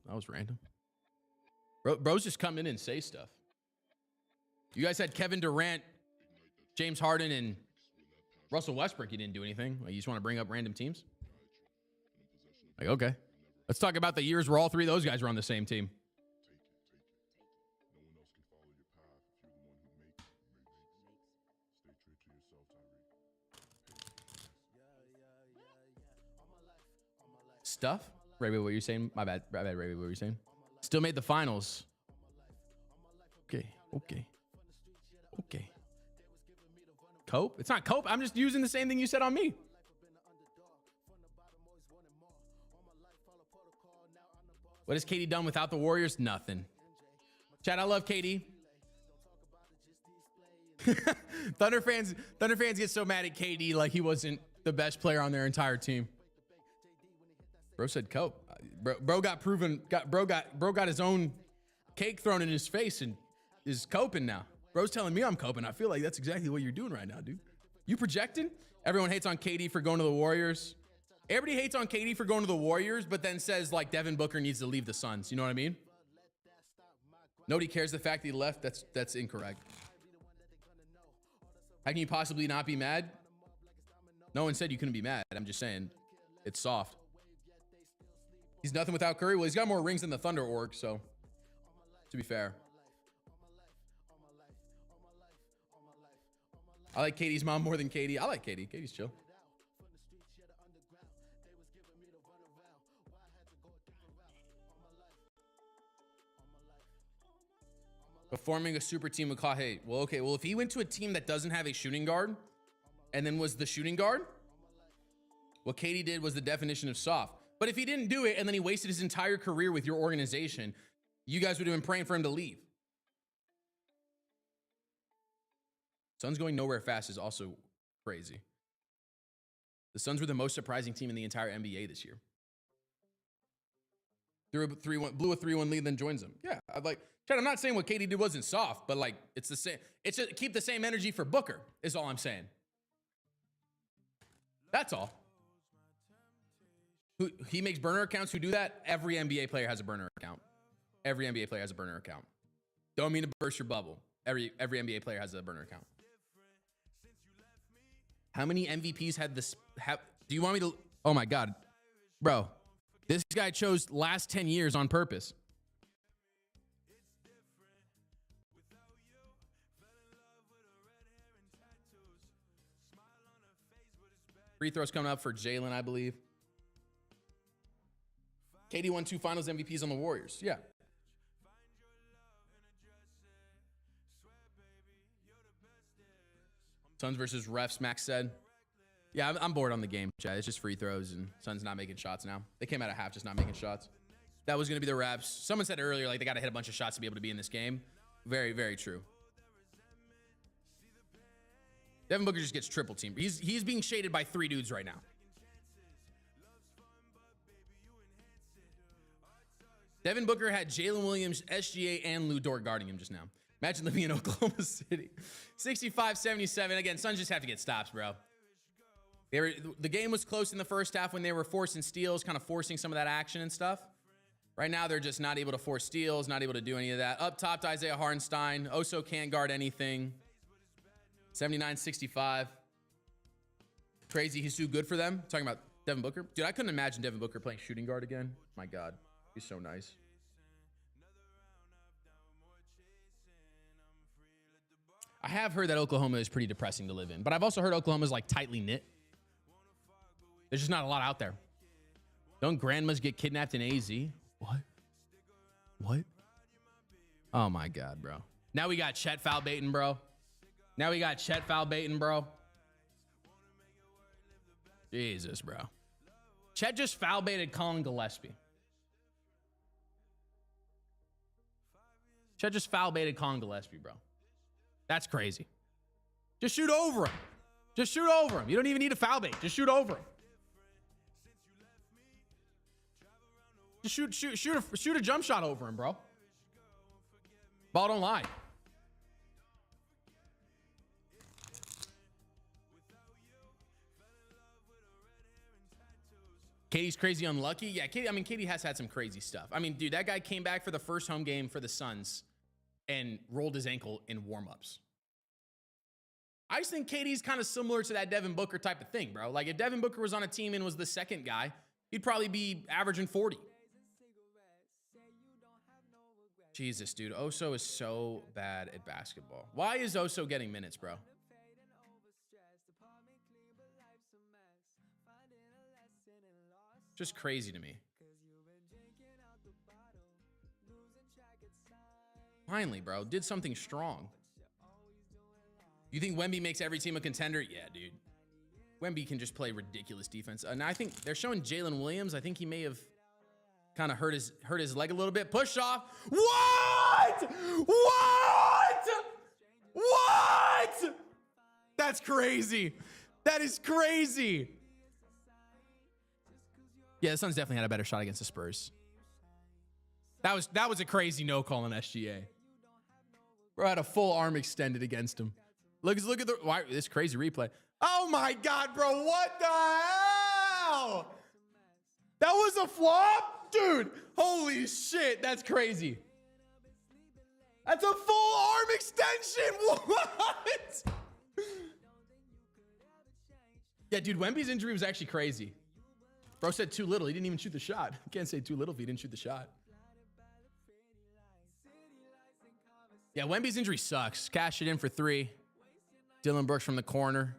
That was random. Bro's just come in and say stuff. You guys had Kevin Durant, James Harden, and Russell Westbrook. You didn't do anything. Like, you just want to bring up random teams? Like, okay. Let's talk about the years where all 3 of those guys were on the same team. Stuff? Ray, what were you saying? My bad, Ray, what were you saying? Still made the finals. Okay. Cope? It's not cope. I'm just using the same thing you said on me. What has KD done without the Warriors? Nothing. Chad, I love KD. Thunder fans get so mad at KD like he wasn't the best player on their entire team. Bro said cope. Bro got his own cake thrown in his face and is coping now. Bro's telling me I'm coping. I feel like that's exactly what you're doing right now, dude. You projecting? Everyone hates on KD for going to the Warriors. Everybody hates on KD for going to the Warriors, but then says like Devin Booker needs to leave the Suns. You know what I mean? Nobody cares the fact that he left. That's incorrect. How can you possibly not be mad? No one said you couldn't be mad. I'm just saying it's soft. He's nothing without Curry. Well, he's got more rings than the Thunder org, so to be fair. I like KD's mom more than KD. I like KD. KD's chill. But forming a super team with hate. Well, okay. Well, if he went to a team that doesn't have a shooting guard and then was the shooting guard, what KD did was the definition of soft. But if he didn't do it and then he wasted his entire career with your organization, you guys would have been praying for him to leave. Suns going nowhere fast is also crazy. The Suns were the most surprising team in the entire NBA this year. Blew a 3-1 lead, then joins them. Yeah, I'm not saying what KD did wasn't soft, but like it's the same. It's just keep the same energy for Booker is all I'm saying. That's all. He makes burner accounts who do that. Every NBA player has a burner account. Every NBA player has a burner account. Don't mean to burst your bubble. Every NBA player has a burner account. How many MVPs had this? Do you want me to? Oh my God, bro. This guy chose last 10 years on purpose. Free throws coming up for Jalen, I believe. KD won 2 finals MVPs on the Warriors. Yeah. Suns versus refs, Max said. Yeah, I'm bored on the game, Chad. It's just free throws, and Suns not making shots now. They came out of half just not making shots. That was going to be the refs. Someone said earlier, like, they got to hit a bunch of shots to be able to be in this game. Very, very true. Devin Booker just gets triple teamed. He's being shaded by 3 dudes right now. Devin Booker had Jalen Williams, SGA, and Lou Dort guarding him just now. Imagine living in Oklahoma City. 65-77. Again, Suns just have to get stops, bro. The game was close in the first half when they were forcing steals, kind of forcing some of that action and stuff. Right now, they're just not able to force steals, not able to do any of that. Up top to Isaiah Hartenstein. Oso can't guard anything. 79-65. Crazy. He's too good for them. Talking about Devin Booker. Dude, I couldn't imagine Devin Booker playing shooting guard again. My God. He's so nice. I have heard that Oklahoma is pretty depressing to live in, but I've also heard Oklahoma is like tightly knit. There's just not a lot out there. Don't grandmas get kidnapped in AZ? What? Oh my God, bro. Now we got Chet foul baiting, bro. Jesus, bro. Chet just foul baited Colin Gillespie. Bro. That's crazy. Just shoot over him. You don't even need a foul bait. Just shoot over him. Just shoot a jump shot over him, bro. Ball don't lie. KD's crazy unlucky. Yeah, KD has had some crazy stuff. I mean, dude, that guy came back for the first home game for the Suns and rolled his ankle in warmups. I just think KD's kind of similar to that Devin Booker type of thing, bro. Like, if Devin Booker was on a team and was the second guy, he'd probably be averaging 40. Jesus, dude. Oso is so bad at basketball. Why is Oso getting minutes, bro? Just crazy to me. Finally, bro. Did something strong. You think Wemby makes every team a contender? Yeah, dude. Wemby can just play ridiculous defense. And I think they're showing Jalen Williams. I think he may have kind of hurt his leg a little bit. Push off. What? What? That's crazy. That is crazy. Yeah, the Suns definitely had a better shot against the Spurs. That was a crazy no call on SGA. Bro had a full arm extended against him. Look at this crazy replay. Oh my God, bro. What the hell? That was a flop? Dude, holy shit. That's crazy. That's a full arm extension. What? Yeah, dude, Wemby's injury was actually crazy. Bro said too little. He didn't even shoot the shot. You can't say too little if he didn't shoot the shot. Yeah, Wemby's injury sucks. Cash it in for 3. Dillon Brooks from the corner.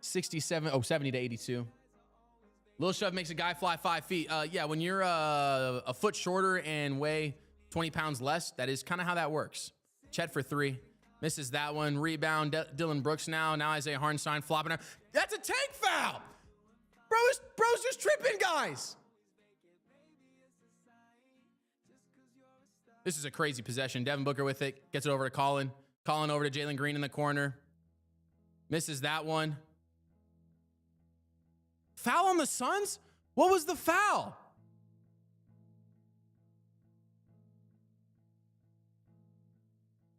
70 to 82. Lil Shove makes a guy fly 5 feet. Yeah, when you're a foot shorter and weigh 20 pounds less, that is kind of how that works. Chet for 3. Misses that one. Rebound. Dillon Brooks now. Now Isaiah Hartenstein flopping out. That's a tank foul. Bro's just tripping, guys. This is a crazy possession. Devin Booker with it. Gets it over to Colin. Colin over to Jalen Green in the corner. Misses that one. Foul on the Suns? What was the foul?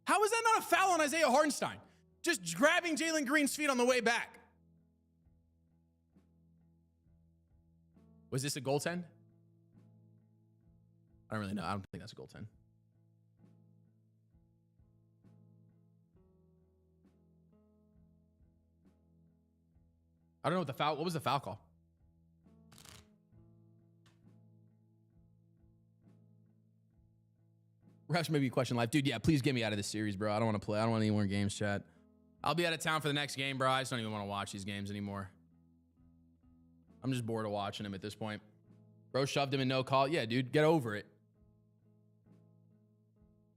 How is that not a foul on Isaiah Hartenstein? Just grabbing Jalen Green's feet on the way back. Was this a goaltend? I don't really know. I don't think that's a goaltend. I don't know what the foul. What was the foul call? Perhaps maybe a question live. Dude, yeah, please get me out of this series, bro. I don't want to play. I don't want any more games, chat. I'll be out of town for the next game, bro. I just don't even want to watch these games anymore. I'm just bored of watching him at this point. Bro shoved him in no call. Yeah, dude, get over it.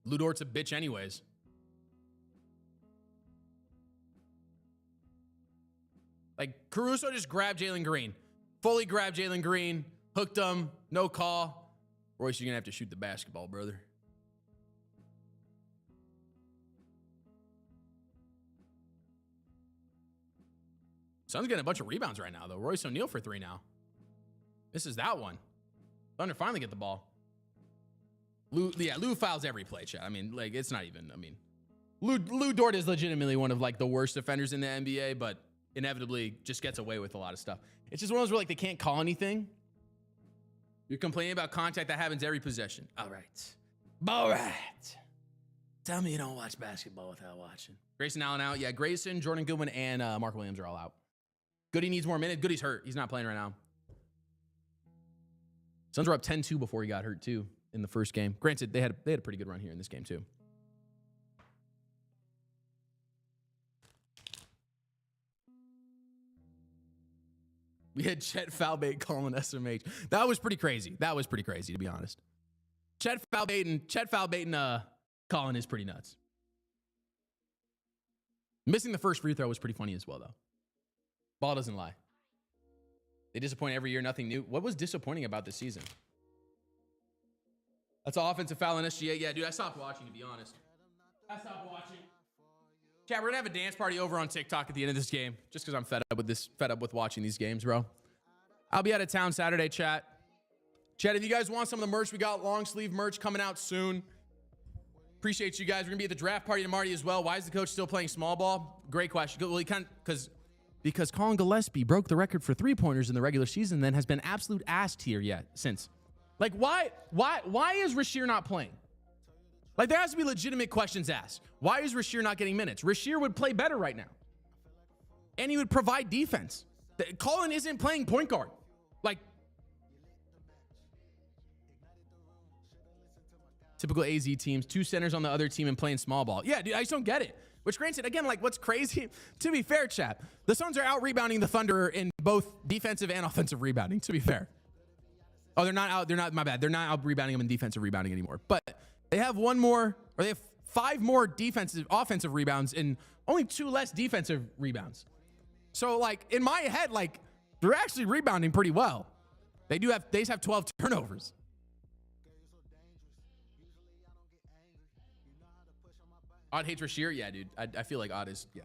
Lu Dort's a bitch anyways. Like, Caruso just grabbed Jalen Green. Fully grabbed Jalen Green. Hooked him. No call. Royce, you're going to have to shoot the basketball, brother. Suns getting a bunch of rebounds right now, though. Royce O'Neal for 3 now. This is that one. Thunder finally get the ball. Lou fouls every play, chat. I mean, like, it's not even, I mean, Lu Dort is legitimately one of, like, the worst defenders in the NBA, but inevitably just gets away with a lot of stuff. It's just one of those where, like, they can't call anything. You're complaining about contact that happens every possession. All right. Tell me you don't watch basketball without watching. Grayson Allen out. Yeah, Grayson, Jordan Goodwin, and Mark Williams are all out. Goody needs more minutes. Goody's hurt. He's not playing right now. Suns were up 10-2 before he got hurt, too, in the first game. Granted, they had a pretty good run here in this game, too. We had Chet foul bait calling SMH. That was pretty crazy. To be honest. Chet foul baiting Colin is pretty nuts. Missing the first free throw was pretty funny as well, though. Ball doesn't lie. They disappoint every year, nothing new. What was disappointing about this season? That's all offensive foul on SGA. Yeah, dude, I stopped watching, to be honest. Chat, we're gonna have a dance party over on TikTok at the end of this game, just because I'm fed up with watching these games, bro. I'll be out of town Saturday, chat. Chat, if you guys want some of the merch, we got long sleeve merch coming out soon. Appreciate you guys. We're gonna be at the draft party tomorrow as well. Why is the coach still playing small ball? Great question. Well, he because Colin Gillespie broke the record for 3-pointers in the regular season, then has been absolute ass tier since. Like, why is Rasheer not playing? Like, there has to be legitimate questions asked. Why is Rasheer not getting minutes? Rasheer would play better right now. And he would provide defense. Colin isn't playing point guard. Like, typical AZ teams, 2 centers on the other team and playing small ball. Yeah, dude, I just don't get it. Which, granted, again, like, what's crazy, to be fair, chat, the Suns are out-rebounding the Thunder in both defensive and offensive rebounding, to be fair. Oh, my bad. They're not out-rebounding them in defensive rebounding anymore. But they have 5 more offensive rebounds and only 2 less defensive rebounds. So, like, in my head, like, they're actually rebounding pretty well. They just have 12 turnovers. Odd hates Rasheer? Yeah, dude. I feel like Odd is, yeah.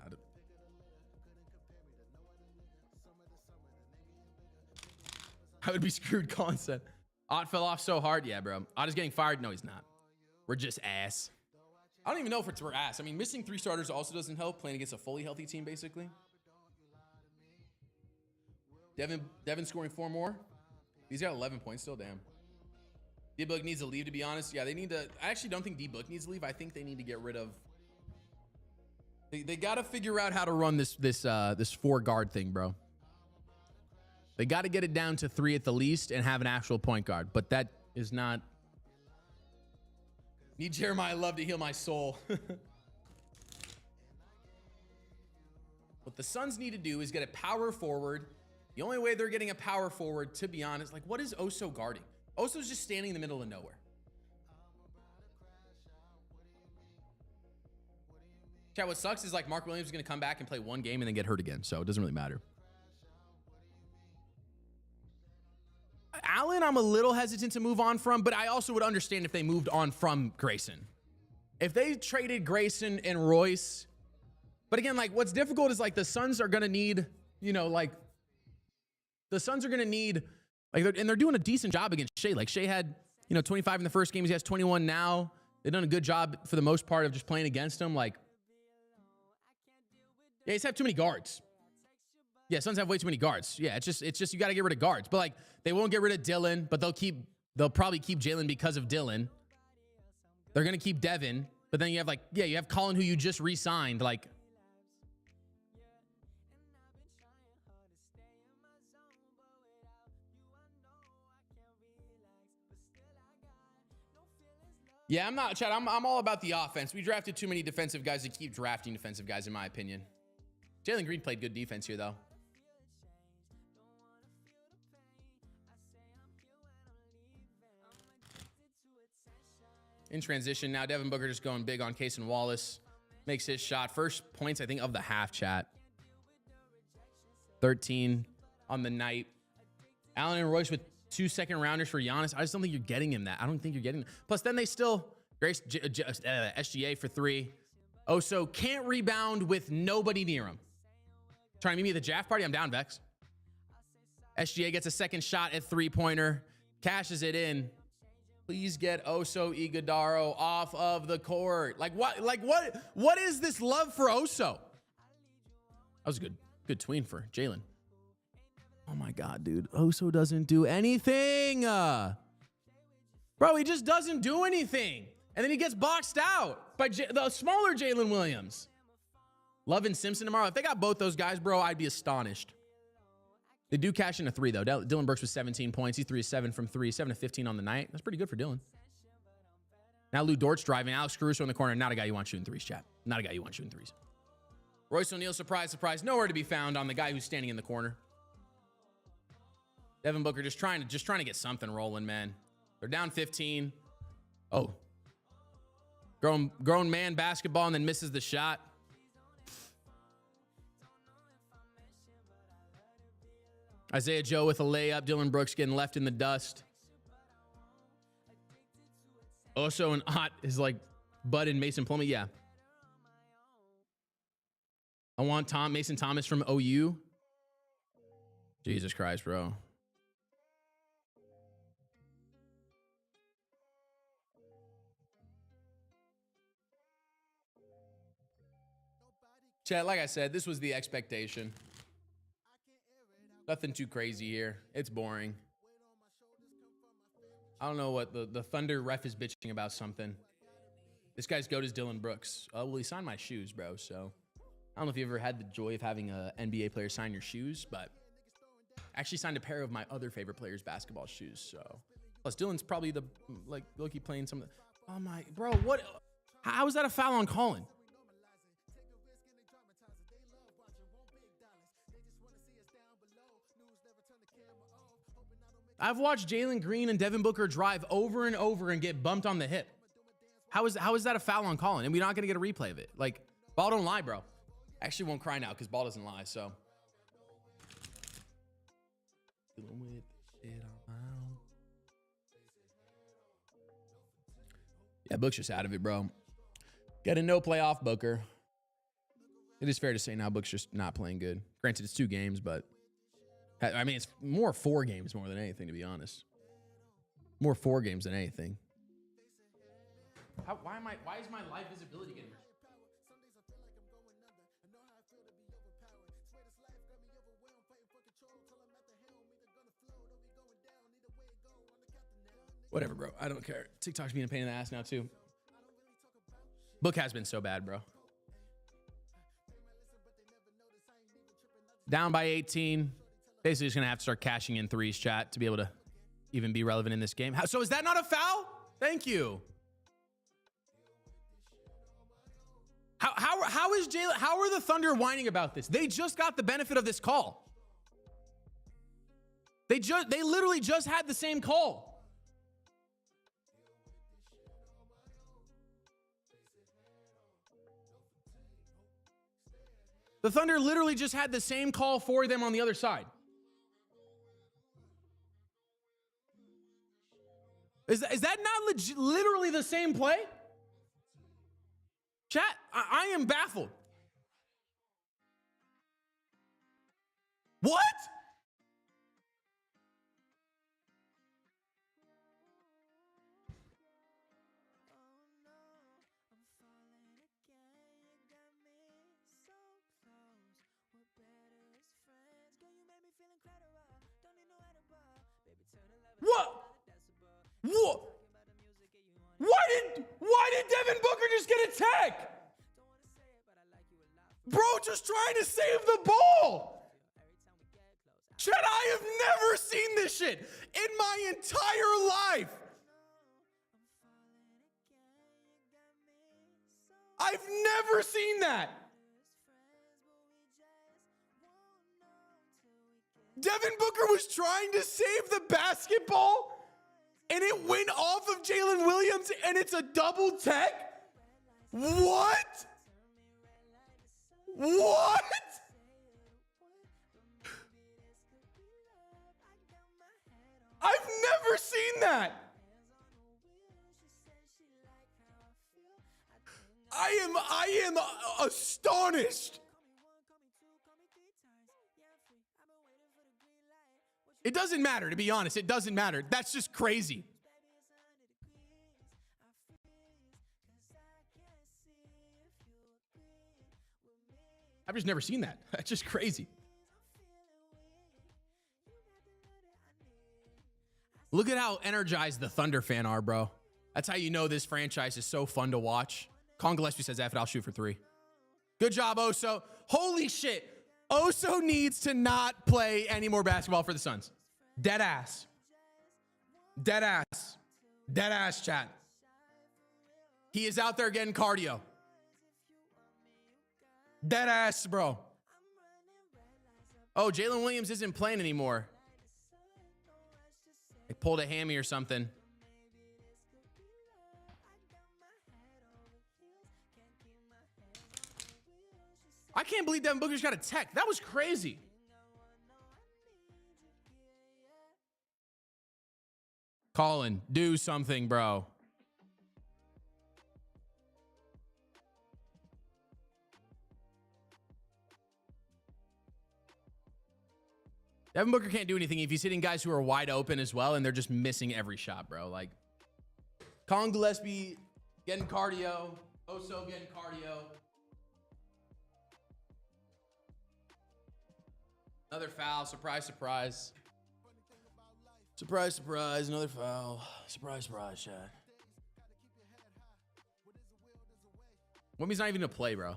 I would be screwed, Colin said. Odd fell off so hard. Yeah, bro. Odd is getting fired. No, he's not. We're just ass. I don't even know if we're ass. I mean, missing 3 starters also doesn't help playing against a fully healthy team, basically. Devin scoring 4 more. He's got 11 points still. Damn. D-Book needs to leave, to be honest. Yeah, they need to. I actually don't think D-Book needs to leave. I think they need to get rid of. They got to figure out how to run this 4-guard thing, bro. They got to get it down to 3 at the least and have an actual point guard. But that is not. Need Jeremiah Love to heal my soul. What the Suns need to do is get a power forward. The only way they're getting a power forward, to be honest, like, what is Oso guarding? Oso's just standing in the middle of nowhere. Chat, what sucks is like Mark Williams is going to come back and play 1 game and then get hurt again. So it doesn't really matter. Allen, I'm a little hesitant to move on from, but I also would understand if they moved on from Grayson. If they traded Grayson and Royce, but again, like, what's difficult is like the Suns are going to need, you know, like the Suns are going to need, like, and they're doing a decent job against Shai. Like, Shai had, you know, 25 in the first game. He has 21 now. They've done a good job for the most part of just playing against him. Like, yeah, he's have too many guards. Yeah, Suns have way too many guards. Yeah, it's just you got to get rid of guards. But like, they won't get rid of Dillon, but they'll probably keep Jalen because of Dillon. They're gonna keep Devin, but then you have like, yeah, you have Colin who you just re-signed. Like, yeah, I'm not, Chad. I'm all about the offense. We drafted too many defensive guys to keep drafting defensive guys, in my opinion. Jalen Green played good defense here, though. In transition now, Devin Booker just going big on Case and Wallace. Makes his shot. First points, I think, of the half, chat. 13 on the night. Allen and Royce with 2 second-rounders for Giannis. I just don't think you're getting him that. I don't think you're getting him. Plus, then they still... SGA for 3. Oso can't rebound with nobody near him. Trying to meet me at the Jaff party? I'm down, Vex. SGA gets a second shot at 3-pointer. Cashes it in. Please get Oso Iguodaro off of the court. Like what is this love for Oso? That was a good tween for Jalen. Oh my God, dude. Oso doesn't do anything. Bro, he just doesn't do anything. And then he gets boxed out by the smaller Jalen Williams. Love and Simpson tomorrow. If they got both those guys, bro, I'd be astonished. They do cash in a 3, though. Dillon Brooks with 17 points. He's 3-7 from 3, 7-15 on the night. That's pretty good for Dillon. Now Lou Dort's driving. Alex Caruso in the corner. Not a guy you want shooting 3s, chat. Not a guy you want shooting 3s. Royce O'Neal, surprise, surprise. Nowhere to be found on the guy who's standing in the corner. Devin Booker just trying to get something rolling, man. They're down 15. Oh. Grown man basketball and then misses the shot. Isaiah Joe with a layup. Dillon Brooks getting left in the dust. Oso and Ott is like Bud and Mason Plumlee. Yeah. I want Mason Thomas from OU. Jesus Christ, bro. Chat, like I said, this was the expectation. Nothing too crazy here. It's boring. I don't know what the Thunder ref is bitching about something. This guy's goat is Dillon Brooks. Well, he signed my shoes, bro. So I don't know if you ever had the joy of having an NBA player sign your shoes, but I actually signed a pair of my other favorite players' basketball shoes. So plus Dillon's probably the like Loki playing some of the. Oh my, bro, what? How is that a foul on Colin? I've watched Jalen Green and Devin Booker drive over and over and get bumped on the hip. How is that a foul on Colin? And we're not going to get a replay of it. Like, ball don't lie, bro. Actually won't cry now because ball doesn't lie, so. Yeah, Book's just out of it, bro. Get a no playoff Booker. It is fair to say now Booker's just not playing good. Granted, it's 2 games, but I mean, it's more 4 games more than anything, to be honest. More 4 games than anything. Why is my live visibility getting worse? Whatever, bro. I don't care. TikTok's being a pain in the ass now, too. Book has been so bad, bro. Down by 18. Basically just going to have to start cashing in threes, chat, to be able to even be relevant in this game. So is that not a foul? Thank you. How is Jalen? How are the Thunder whining about this? They just got the benefit of this call. They literally just had the same call. The Thunder literally just had the same call for them on the other side. Is that not literally the same play? Chat, I am baffled. What? What? What? Why did Devin Booker just get a tech? Bro, just trying to save the ball. Chet, I have never seen this shit in my entire life. I've never seen that. Devin Booker was trying to save the basketball, and it went off of Jalen Williams, and it's a double tech? What? What? I've never seen that. I am astonished. It doesn't matter, to be honest. It doesn't matter. That's just crazy. I've just never seen that. That's just crazy. Look at how energized the Thunder fan are, bro. That's how you know this franchise is so fun to watch. Con Gillespie says, F it, I'll shoot for 3. Good job, Oso. Holy shit. Oso needs to not play any more basketball for the Suns. Dead ass. Dead ass. Dead ass, chat. He is out there getting cardio. Dead ass, bro. Oh, Jalen Williams isn't playing anymore. They pulled a hammy or something. I can't believe Devin Booker's got a tech. That was crazy. Colin, do something, bro. Devin Booker can't do anything if he's hitting guys who are wide open as well, and they're just missing every shot, bro. Like, Colin Gillespie getting cardio. Oso getting cardio. Another foul. Surprise, surprise. Surprise, surprise. Another foul. Surprise, surprise, Chad. Wimmy's not even going to play, bro.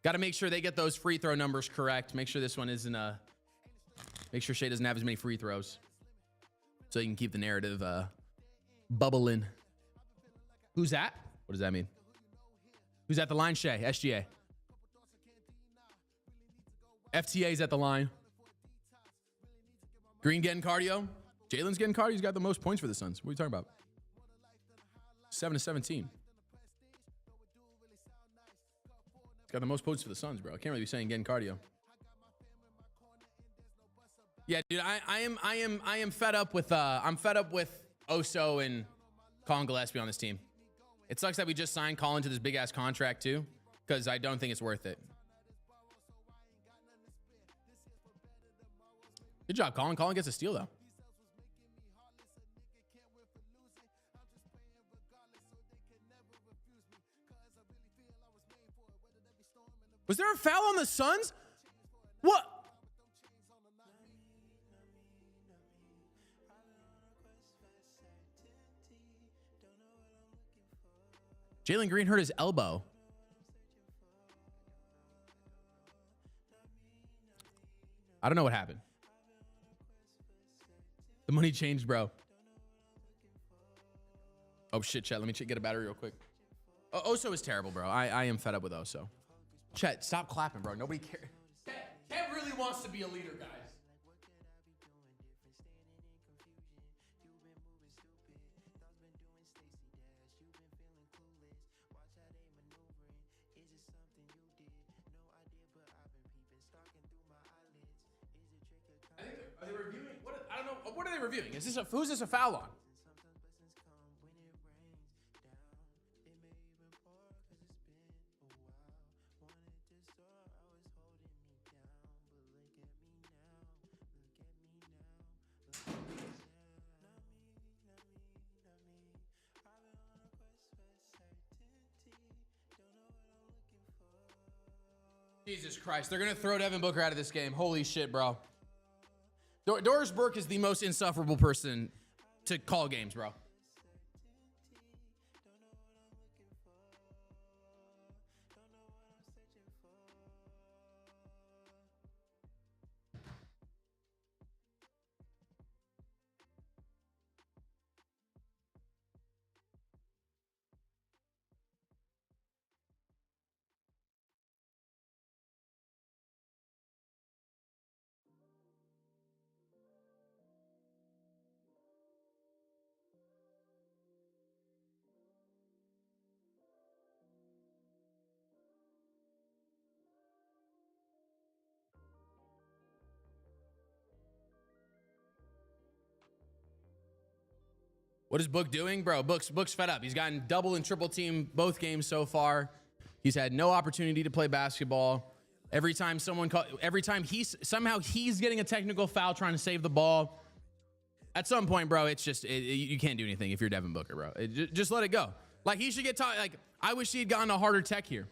Got to make sure they get those free throw numbers correct. Make sure this one isn't a... Make sure Shai doesn't have as many free throws. So you can keep the narrative bubbling. Who's that? What does that mean? Who's at the line, Shai? SGA. FTA's at the line. Green getting cardio. Jalen's getting cardio. He's got the most points for the Suns. What are you talking about? 7-17. He's got the most points for the Suns, bro. I can't really be saying getting cardio. Yeah, dude, I am fed up with I'm fed up with Oso and Colin Gillespie on this team. It sucks that we just signed Colin to this big ass contract too, because I don't think it's worth it. Good job, Colin. Colin gets a steal though. Was there a foul on the Suns? What? Jalen Green hurt his elbow. I don't know what happened. The money changed, bro. Oh shit, chat. Let me get a battery real quick. Oso is terrible, bro. I am fed up with Oso. Chet, stop clapping, bro. Nobody cares. Chet really wants to be a leader, guys. Are they reviewing? I don't know. What are they reviewing? Is this who's this a foul on? Jesus Christ. They're going to throw Devin Booker out of this game. Holy shit, bro. Doris Burke is the most insufferable person to call games, bro. What is Book doing? Bro, Book's fed up. He's gotten double and triple team both games so far. He's had no opportunity to play basketball. Every time he's getting a technical foul trying to save the ball. At some point, bro, it's just, you can't do anything if you're Devin Booker, bro. Just let it go. Like, he should get taught. Like, I wish he had gotten a harder tech here.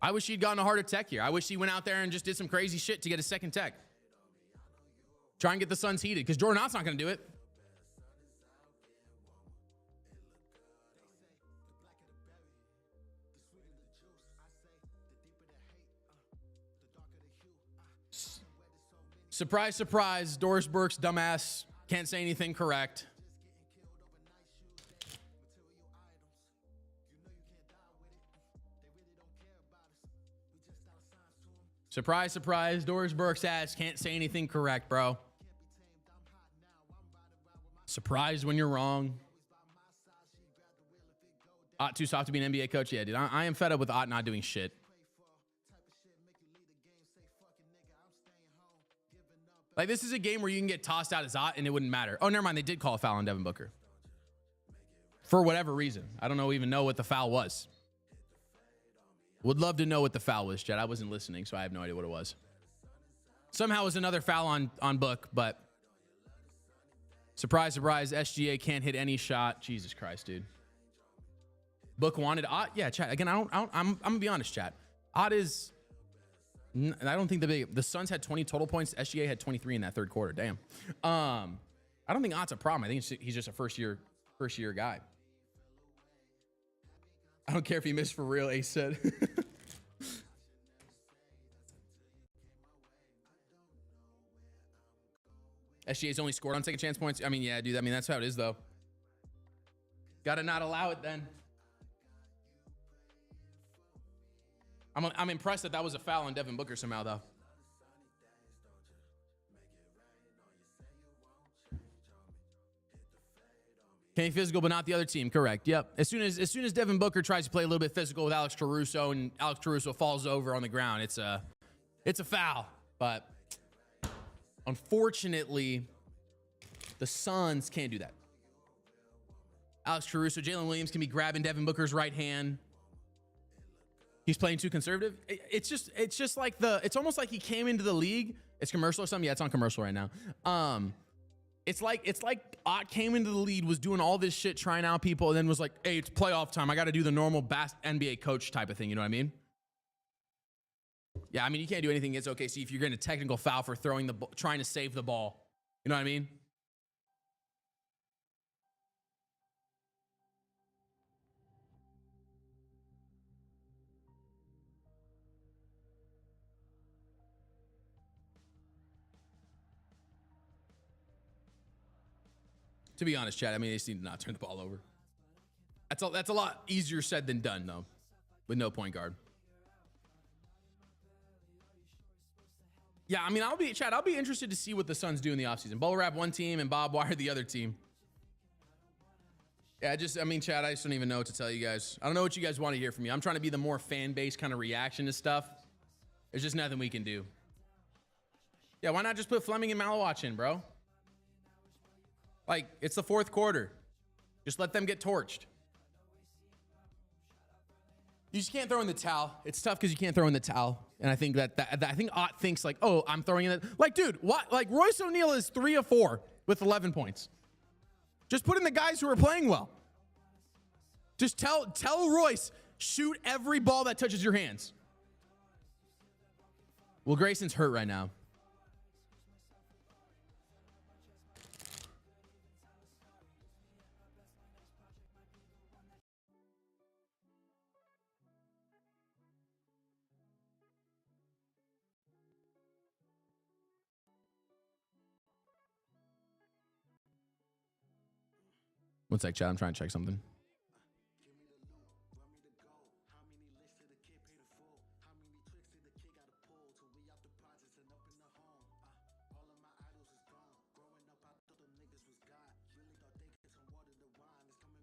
I wish he'd gotten a harder tech here. I wish he went out there and just did some crazy shit to get a second tech. Try and get the Suns heated, because Jordan Knott's not going to do it. Surprise, surprise. Doris Burke's dumbass can't say anything correct. Surprise, surprise. Doris Burke's ass can't say anything correct, bro. Surprised when you're wrong. Ott too soft to be an NBA coach? Yeah, dude. I am fed up with Ott not doing shit. Like, this is a game where you can get tossed out as Ott and it wouldn't matter. Oh, never mind. They did call a foul on Devin Booker. For whatever reason. I don't even know what the foul was. Would love to know what the foul was, Jed. I wasn't listening, so I have no idea what it was. Somehow it was another foul on Book, but surprise, surprise, SGA can't hit any shot. Jesus Christ, dude. Book wanted Ott. Yeah, chat. Again, I'm gonna be honest, chat. Ott is, I don't think the Suns had 20 total points. SGA had 23 in that third quarter. Damn. I don't think Ott's a problem. I think he's just a first year guy. I don't care if he missed for real, Ace said. SGA's only scored on second chance points. I mean, yeah, dude. I mean, that's how it is, though. Gotta not allow it then. I'm impressed that was a foul on Devin Booker somehow, though. Can he physical, but not the other team? Correct. Yep. As soon as Devin Booker tries to play a little bit physical with Alex Caruso and Alex Caruso falls over on the ground, it's a foul. But unfortunately, The Suns can't do that. Alex Caruso, Jalen Williams can be grabbing Devin Booker's right hand. He's playing too conservative. It's just like it's almost like he came into the league. It's commercial or something. Yeah, it's on commercial right now. It's like Ott came into the league, was doing all this shit, trying out people, and then was like, hey, it's playoff time. I got to do the normal NBA coach type of thing. You know what I mean? Yeah, I mean, you can't do anything against OKC if you're getting a technical foul for trying to save the ball. You know what I mean? To be honest, Chad, I mean, they just need to not turn the ball over. That's a lot easier said than done, though, with no point guard. Yeah, I mean, I'll be interested to see what the Suns do in the offseason. Bubble wrap one team and Bob Wire the other team. Yeah, Chad, I just don't even know what to tell you guys. I don't know what you guys want to hear from me. I'm trying to be the more fan-based kind of reaction to stuff. There's just nothing we can do. Yeah, why not just put Fleming and Malawach in, bro? Like, it's the fourth quarter. Just let them get torched. You just can't throw in the towel. It's tough because you can't throw in the towel. And I think I think Ott thinks like, oh, I'm throwing in it. Like, dude, what? Like, Royce O'Neal is 3 of 4 with 11 points. Just put in the guys who are playing well. Just tell Royce, shoot every ball that touches your hands. Well, Grayson's hurt right now. One sec, chat. I'm trying to check something.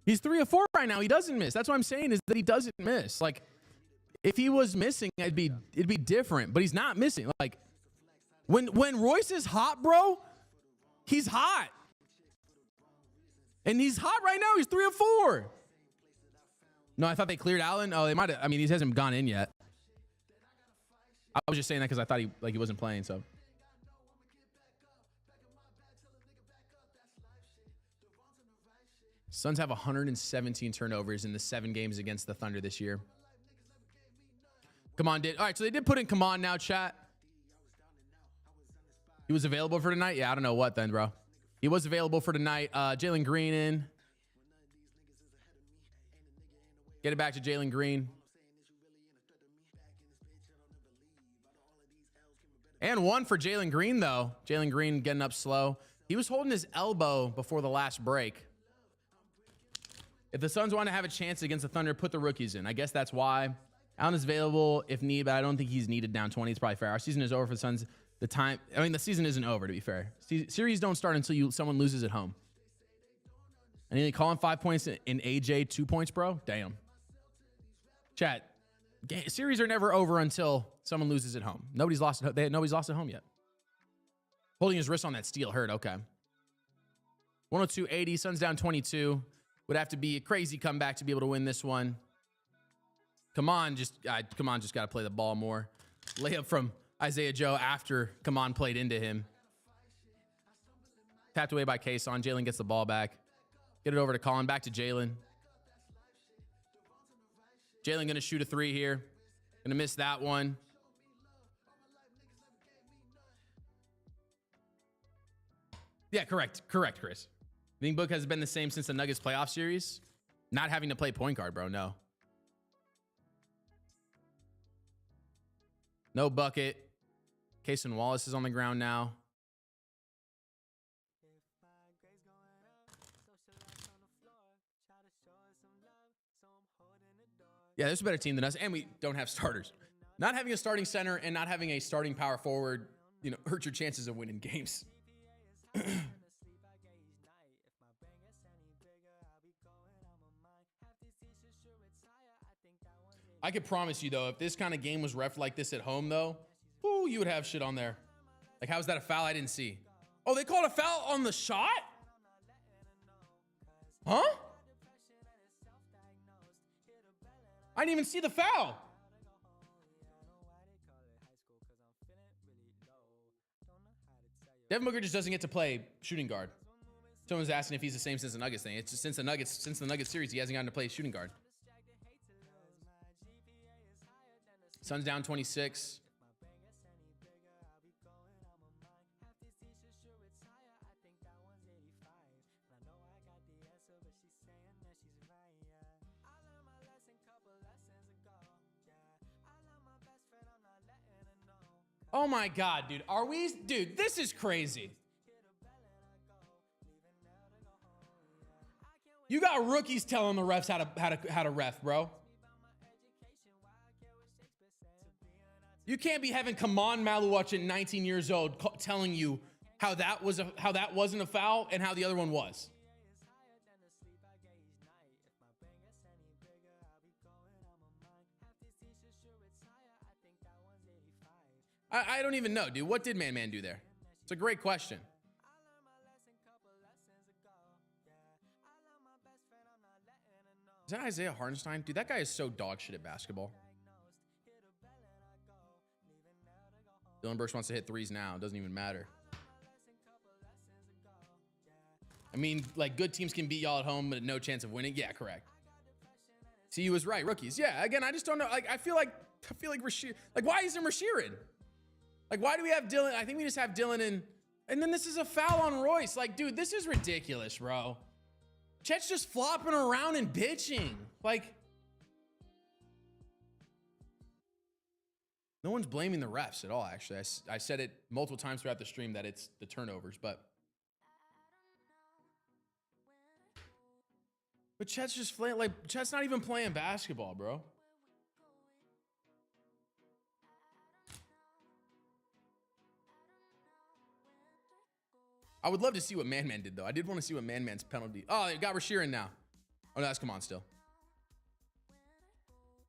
He's 3 of 4 right now. He doesn't miss. That's what I'm saying is that he doesn't miss. Like, if he was missing, it'd be different. But he's not missing. Like, when Royce is hot, bro, he's hot. And he's hot right now. He's 3 of 4. No, I thought they cleared Allen. Oh, they might have. I mean, he hasn't gone in yet. I was just saying that because I thought he wasn't playing. So. Suns have 117 turnovers in the 7 games against the Thunder this year. Come on, all right, so they did put in come on now, chat. He was available for tonight? Yeah, I don't know what then, bro. He was available for tonight. Jalen Green in. Get it back to Jalen Green. And 1 for Jalen Green, though. Jalen Green getting up slow. He was holding his elbow before the last break. If the Suns want to have a chance against the Thunder, put the rookies in. I guess that's why. Allen is available if need, but I don't think he's needed down 20. It's probably fair. Our season is over for the Suns. The season isn't over, to be fair. Series don't start until someone loses at home. And then calling 5 points in AJ, 2 points, bro? Damn. Chat, series are never over until someone loses at home. Nobody's lost at home yet. Holding his wrist on that steal hurt. Okay. 102-80. Suns down 22. Would have to be a crazy comeback to be able to win this one. Come on, just got to play the ball more. Layup from Isaiah Joe after Kaman played into him. Tapped away by Kayson. Jalen gets the ball back. Get it over to Colin. Back to Jalen. Jalen going to shoot a 3 here. Going to miss that one. Yeah, correct, Chris. I think Book has been the same since the Nuggets playoff series. Not having to play point guard, bro. No. No bucket. Kayson Wallace is on the ground now. Yeah, there's a better team than us, and we don't have starters. Not having a starting center and not having a starting power forward, hurt your chances of winning games. I could promise you, though, if this kind of game was ref like this at home, though, ooh, you would have shit on there. Like, how's that a foul I didn't see? Oh, they called a foul on the shot? Huh? I didn't even see the foul. Devin Booker just doesn't get to play shooting guard. Someone's asking if he's the same since the Nuggets thing. It's just since the Nuggets series, he hasn't gotten to play shooting guard. Suns down 26. Oh my God, dude. Are we? Dude, this is crazy. You got rookies telling the refs how to ref, bro. You can't be having Kaman Maluach at 19 years old telling you how that wasn't a foul and how the other one was. I don't even know, dude. What did Man do there? It's a great question. Is that Isaiah Hartenstein? Dude, that guy is so dog shit at basketball. Dillon Brooks wants to hit threes now. It doesn't even matter. I mean, like, good teams can beat y'all at home, but no chance of winning. Yeah, correct. See, he was right. Rookies. Yeah, again, I just don't know. Like, I feel like Rasheed. Like, why isn't Rasheed? Like, why do we have Dillon? I think we just have Dillon and then this is a foul on Royce. Like, dude, this is ridiculous, bro. Chet's just flopping around and bitching. Like, no one's blaming the refs at all, actually. I said it multiple times throughout the stream that it's the turnovers, but Chet's just playing, like, Chet's not even playing basketball, bro. I would love to see what Man did, though. I did want to see what Man's penalty. Oh, it got Rasheed in now. Oh, no, that's come on still.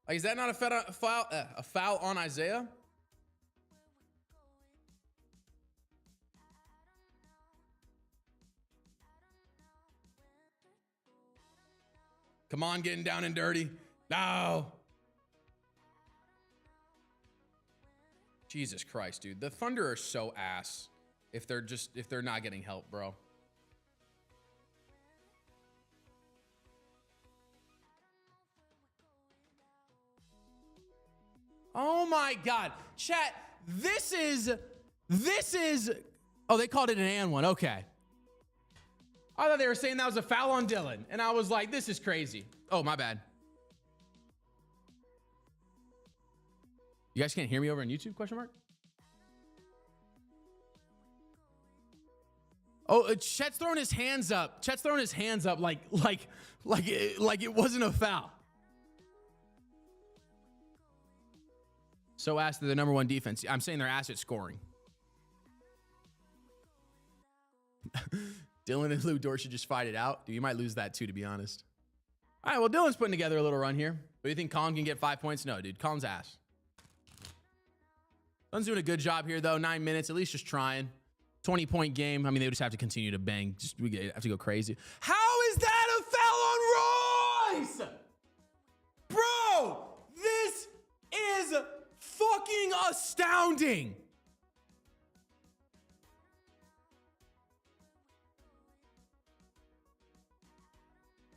Like, is that not a foul on Isaiah? Come on, getting down and dirty. No. Jesus Christ, dude. The Thunder are so ass. If they're not getting help, bro. Oh my God. Chat, this is, oh, they called it an and one. Okay. I thought they were saying that was a foul on Dillon. And I was like, this is crazy. Oh, my bad. You guys can't hear me over on YouTube, question mark? Oh, Chet's throwing his hands up. Chet's throwing his hands up like it wasn't a foul. So ass they're the number one defense. I'm saying they're ass at scoring. Dillon and Lou Dort should just fight it out. Dude, you might lose that too, to be honest. All right, well, Dillon's putting together a little run here. But you think Colin can get 5 points? No, dude. Colin's ass. Colin's doing a good job here, though. 9 minutes, at least just trying. 20-point game. I mean, they just have to continue to bang. We have to go crazy. How is that a foul on Royce? Bro, this is fucking astounding.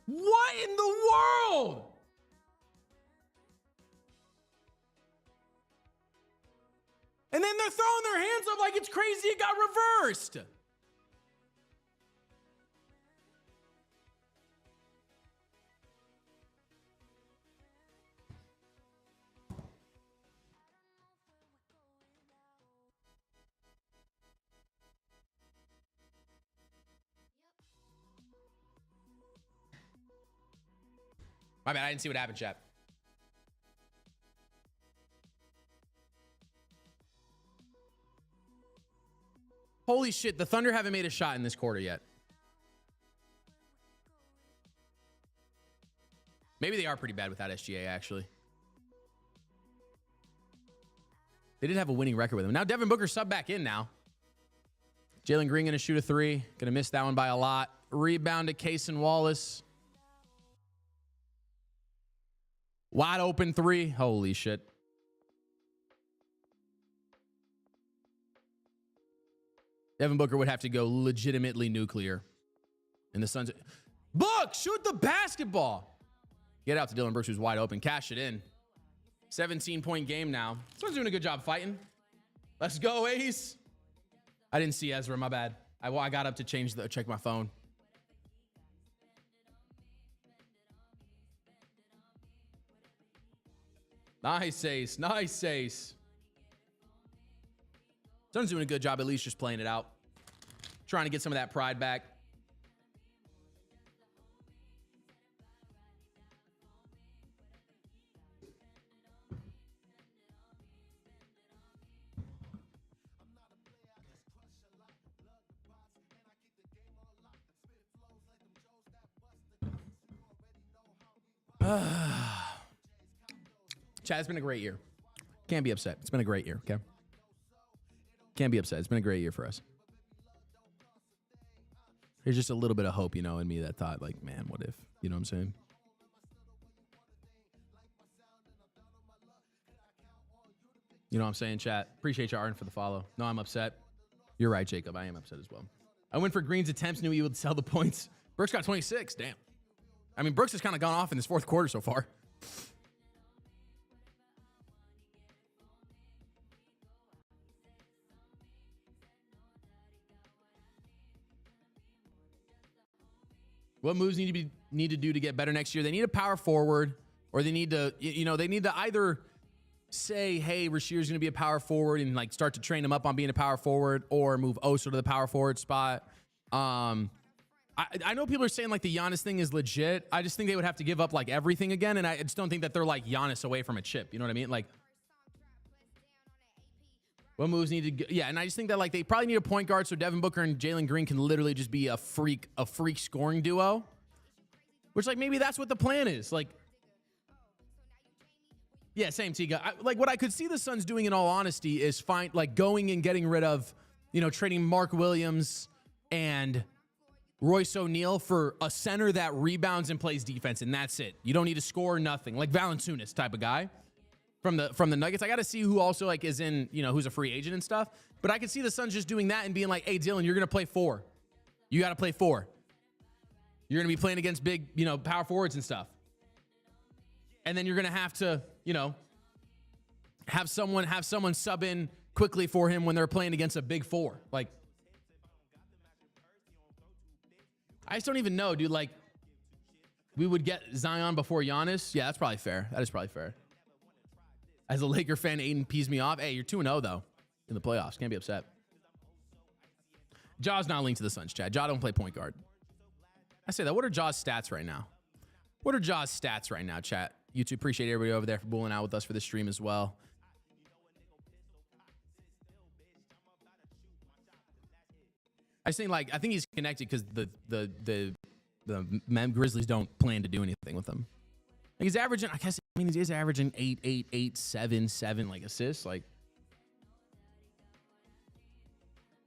What in the world? And then they're throwing their hands up like it's crazy it got reversed. My bad, I didn't see what happened, chat. Holy shit, the Thunder haven't made a shot in this quarter yet. Maybe they are pretty bad without SGA, actually. They did have a winning record with him. Now Devin Booker sub back in now. Jalen Green going to shoot a three. Going to miss that one by a lot. Rebound to Cason Wallace. Wide open three. Holy shit. Devin Booker would have to go legitimately nuclear. And the Suns. Book, shoot the basketball. Get out to Dillon Brooks, who's wide open. Cash it in. 17-point game now. Suns doing a good job fighting. Let's go, Ace. I didn't see Ezra. My bad. I got up to check my phone. Nice, Ace. Nice, Ace. Suns doing a good job at least just playing it out. Trying to get some of that pride back. Chad, it's been a great year. Can't be upset. It's been a great year, okay? Can't be upset. It's been a great year for us. There's just a little bit of hope, you know, in me that thought, like, man, what if? You know what I'm saying? You know what I'm saying, chat? Appreciate you, Arden, for the follow. No, I'm upset. You're right, Jacob. I am upset as well. I went for Green's attempts, knew he would sell the points. Brooks got 26. Damn. I mean, Brooks has kind of gone off in this fourth quarter so far. What moves need to do to get better next year? They need a power forward, or they need to, you know, they need to either say, hey, Rashir's going to be a power forward and like start to train him up on being a power forward, or move Oso to the power forward spot. I know people are saying like the Giannis thing is legit. I just think they would have to give up like everything again, and I just don't think that they're like Giannis away from a chip. You know what I mean? Like, what moves need to go? Yeah, and I just think that like they probably need a point guard so Devin Booker and Jalen Green can literally just be a freak scoring duo. Which like maybe that's what the plan is. Like, yeah, same Tiga. Like what I could see the Suns doing in all honesty is like going and getting rid of, you know, trading Mark Williams and Royce O'Neal for a center that rebounds and plays defense, and that's it. You don't need to score nothing. Like Valanciunas type of guy. From the Nuggets. I got to see who also like is in, you know, who's a free agent and stuff. But I could see the Suns just doing that and being like, hey, Dillon, you're going to play 4. You got to play 4. You're going to be playing against big, you know, power forwards and stuff. And then you're going to have to, you know, have someone sub in quickly for him when they're playing against a big 4. Like, I just don't even know, dude. Like, we would get Zion before Giannis. Yeah, that's probably fair. That is probably fair. As a Laker fan, Aiden pees me off. Hey, you're 2-0, though, in the playoffs. Can't be upset. Jaw's not linked to the Suns, Chad. Jaw don't play point guard. I say that. What are Jaw's stats right now? What are Jaw's stats right now, chat? YouTube, appreciate everybody over there for bulling out with us for the stream as well. I think he's connected because the Grizzlies don't plan to do anything with him. Like he's averaging, he is averaging 8, 7 like assists. Like,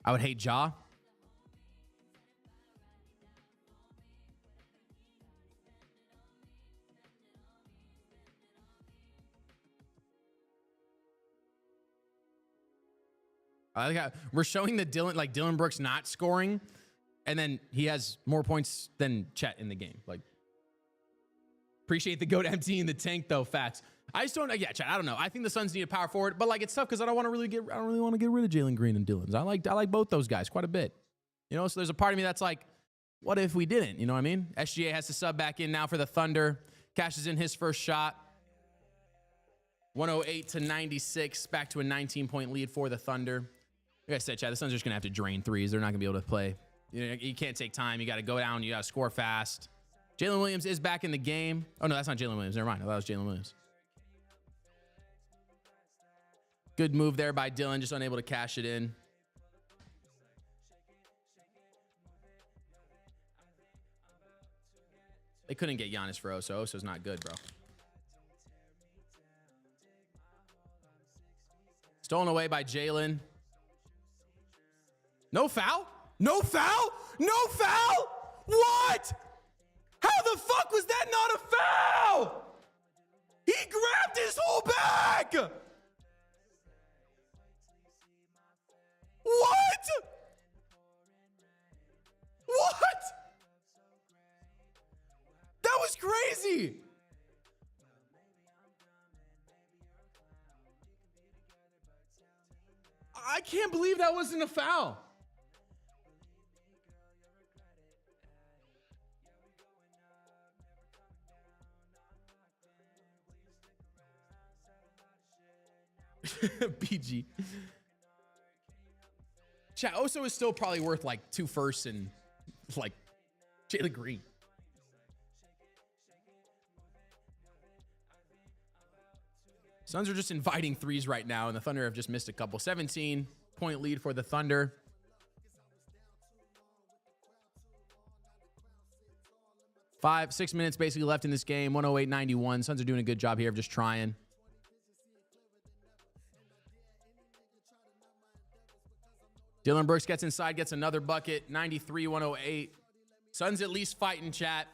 I would hate Ja. I like how we're showing the Dillon Brooks not scoring, and then he has more points than Chet in the game. Like, appreciate the goat emptying the tank though. Facts. I just don't. Yeah, Chet. I don't know. I think the Suns need a power forward, but like it's tough because I don't really want to get rid of Jalen Green and Dillon. I like both those guys quite a bit. You know, so there's a part of me that's like, what if we didn't? You know what I mean? SGA has to sub back in now for the Thunder. Cashes in his first shot. 108-96, back to a 19-point lead for the Thunder. Like I said, Chad, the Suns are just going to have to drain threes. They're not going to be able to play. You know, you can't take time. You got to go down. You got to score fast. Jalen Williams is back in the game. Oh, no, that's not Jalen Williams. Never mind. I thought it was Jalen Williams. Good move there by Dillon, just unable to cash it in. They couldn't get Giannis for Oso. Oso's not good, bro. Stolen away by Jalen. No foul? No foul? No foul? What? How the fuck was that not a foul? He grabbed his whole back. What? What? That was crazy. I can't believe that wasn't a foul. BG. Chat, Oso is still probably worth like 2 firsts and like Jalen Green. Suns are just inviting threes right now, and the Thunder have just missed a couple. 17-point lead for the Thunder. Five, 6 minutes basically left in this game. 108-91. Suns are doing a good job here of just trying. Dillon Brooks gets inside, gets another bucket. 93-108. Suns at least fighting, chat.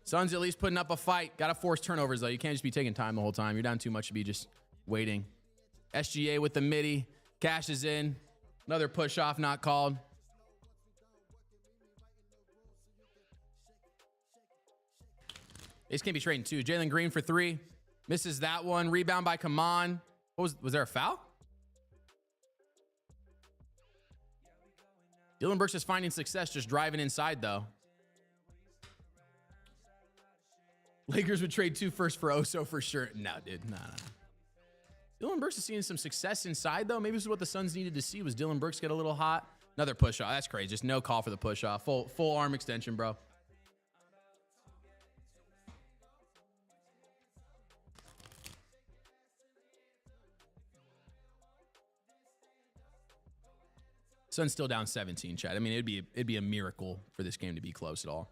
Suns at least putting up a fight. Got to force turnovers, though. You can't just be taking time the whole time. You're down too much to be just waiting. SGA with the midi. Cashes in. Another push off not called. Ace can't be trading two. Jalen Green for 3. Misses that one. Rebound by Kaman. Was there a foul? Dillon Brooks is finding success just driving inside, though. Lakers would trade 2 firsts for Oso for sure. No, dude. No. Dillon Brooks is seeing some success inside, though. Maybe this is what the Suns needed to see, was Dillon Brooks get a little hot. Another push off. That's crazy. Just no call for the push off. Full arm extension, bro. Suns still down 17, chat. I mean, it'd be a miracle for this game to be close at all.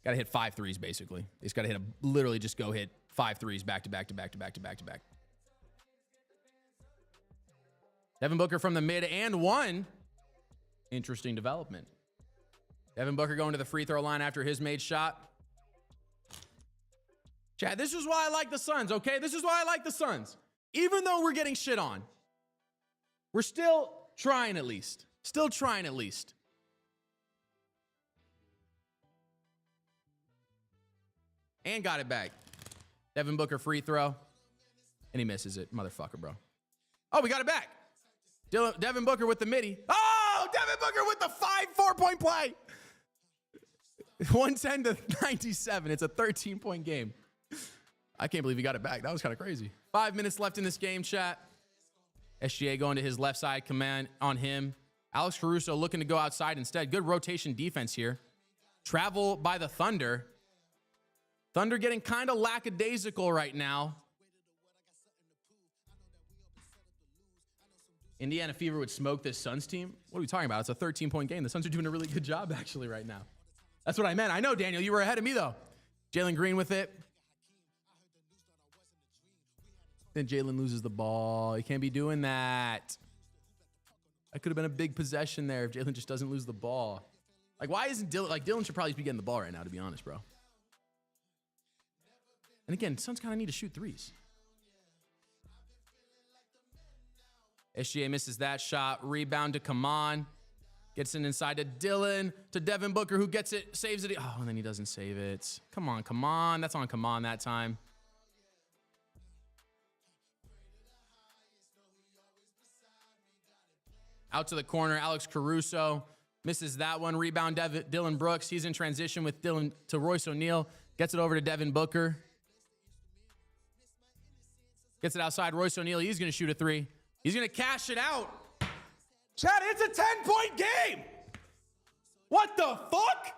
Got to hit 5 threes, basically. They just got to hit literally just go hit 5 threes back to back to back to back to back to back. Devin Booker from the mid and 1. Interesting development. Devin Booker going to the free throw line after his made shot. Chat, this is why I like the Suns, okay? This is why I like the Suns. Even though we're getting shit on, we're still trying at least. Still trying at least. And got it back. Devin Booker free throw. And he misses it. Motherfucker, bro. Oh, we got it back. Devin Booker with the midi. Oh, Devin Booker with the 4-point play. 110-97. It's a 13-point game. I can't believe he got it back. That was kind of crazy. 5 minutes left in this game, chat. SGA going to his left side, command on him. Alex Caruso looking to go outside instead. Good rotation defense here. Travel by the Thunder. Thunder getting kind of lackadaisical right now. Indiana Fever would smoke this Suns team. What are we talking about? It's a 13-point game. The Suns are doing a really good job actually right now. That's what I meant. I know, Daniel, you were ahead of me though. Jalen Green with it. Then Jalen loses the ball. He can't be doing that. That could have been a big possession there if Jalen just doesn't lose the ball. Like, why isn't Dillon? Like, Dillon should probably be getting the ball right now, to be honest, bro. And again, Suns kind of need to shoot threes. SGA misses that shot. Rebound to Kaman. Gets it inside to Dillon. To Devin Booker, who gets it, saves it. Oh, and then he doesn't save it. Come on, Kaman. That's on Kaman that time. Out to the corner, Alex Caruso misses that one. Rebound, Dillon Brooks. He's in transition with Dillon to Royce O'Neal. Gets it over to Devin Booker. Gets it outside. Royce O'Neal, he's going to shoot a 3. He's going to cash it out. Chad, it's a 10-point game. What the fuck?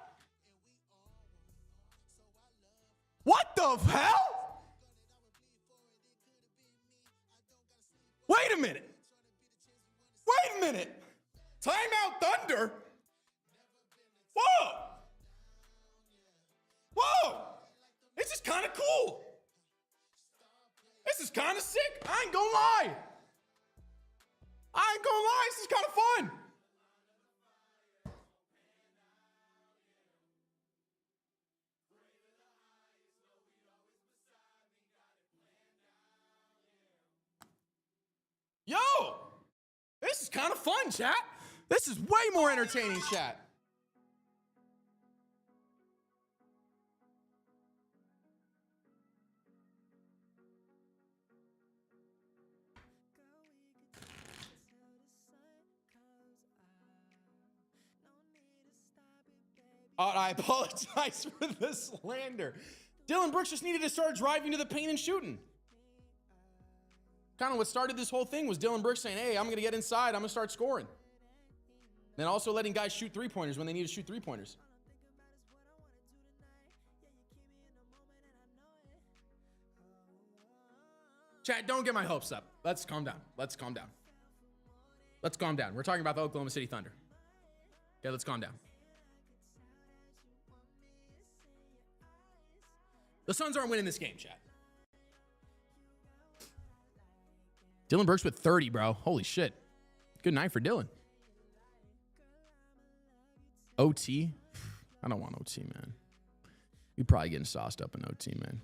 What the hell? Wait a minute. Wait a minute. Timeout Thunder? Whoa. Whoa. This is kind of cool. This is kind of sick. I ain't gonna lie. This is kind of fun. kind of fun, chat. This is way more entertaining, chat. I apologize for the slander. Dillon Brooks just needed to start driving to the paint and shooting. Kind of what started this whole thing was Dillon Brooks saying, hey, I'm going to get inside. I'm going to start scoring. And also letting guys shoot three-pointers when they need to shoot three-pointers. Chat, don't get my hopes up. Let's calm down. Let's calm down. Let's calm down. We're talking about the Oklahoma City Thunder. Okay, let's calm down. The Suns aren't winning this game, chat. Dillon Brooks with 30, bro. Holy shit. Good night for Dillon. OT? I don't want OT, man. You're probably getting sauced up in OT, man.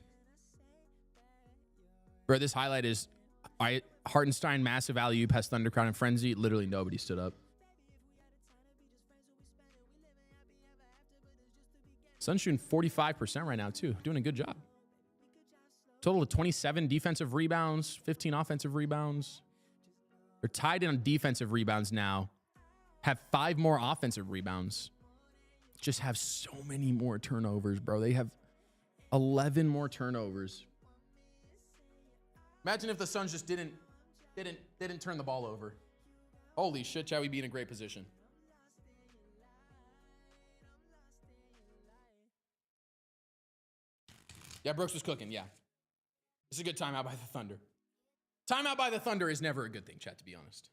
Bro, this highlight is Hartenstein, massive alley-oop, has Thunder Crown and Frenzy. Literally nobody stood up. Suns shooting 45% right now, too. Doing a good job. Total of 27 defensive rebounds, 15 offensive rebounds. They're tied in on defensive rebounds now. Have 5 more offensive rebounds. Just have so many more turnovers, bro. They have 11 more turnovers. Imagine if the Suns just didn't turn the ball over. Holy shit, chat, we'd be in a great position. Yeah, Brooks was cooking, yeah. This is a good timeout by the Thunder. Timeout by the Thunder is never a good thing, chat, to be honest.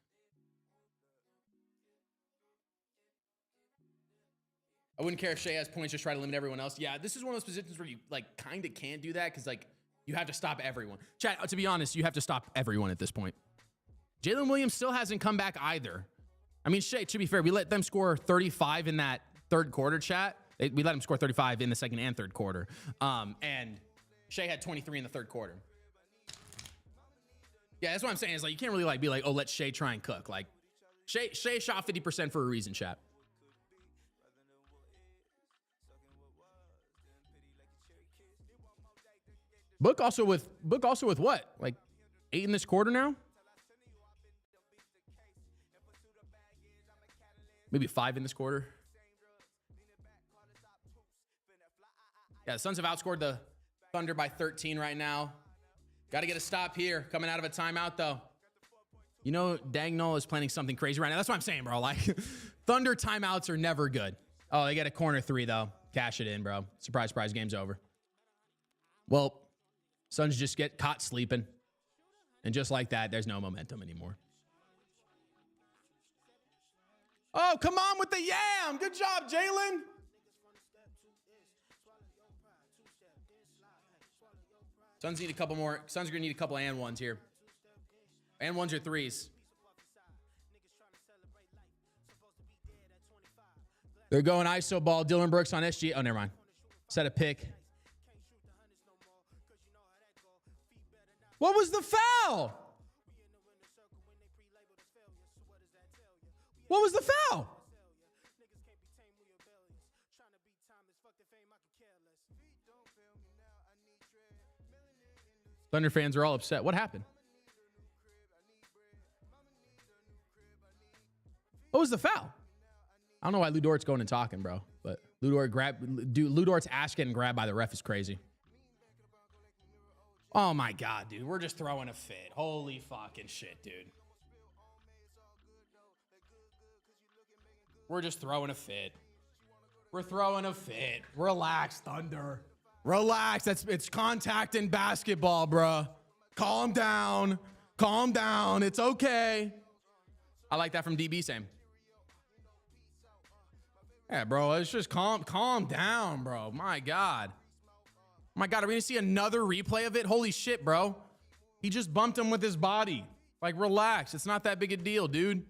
I wouldn't care if Shai has points, just try to limit everyone else. Yeah, this is one of those positions where you, like, kind of can't do that because, like, you have to stop everyone. Chat, to be honest, you have to stop everyone at this point. Jalen Williams still hasn't come back either. I mean, Shai, to be fair, we let them score 35 in that third quarter, chat. We let him score 35 in the second and third quarter. And Shai had 23 in the third quarter. Yeah, that's what I'm saying. Is like you can't really like be like, oh, let Shai try and cook. Like Shai shot 50% for a reason, chat. Book also with what? Like 8 in this quarter now? Maybe 5 in this quarter. Yeah, the Suns have outscored the Thunder by 13 right now. Got to get a stop here. Coming out of a timeout, though. You know, Dagnall is planning something crazy right now. That's what I'm saying, bro. Like, Thunder timeouts are never good. Oh, they get a corner 3, though. Cash it in, bro. Surprise, surprise, game's over. Well, Suns just get caught sleeping. And just like that, there's no momentum anymore. Oh, come on with the yam. Good job, Jalen. Suns need a couple more. Suns are going to need a couple and ones here. And ones or threes. They're going ISO ball. Dillon Brooks on SG. Oh, never mind. Set a pick. What was the foul? What was the foul? Thunder fans are all upset. What happened? What was the foul? I don't know why Lou Dort's going and talking, bro. But Lou Dort's ass getting grabbed by the ref is crazy. Oh my God, dude. We're just throwing a fit. Holy fucking shit, dude. We're just throwing a fit. We're throwing a fit. Relax, Thunder. Relax. It's contact in basketball, bro. Calm down. Calm down. It's okay. I like that from DB Sam. Yeah, bro. It's just calm down, bro. My God. My God, are we going to see another replay of it? Holy shit, bro. He just bumped him with his body. Like, relax. It's not that big a deal, dude.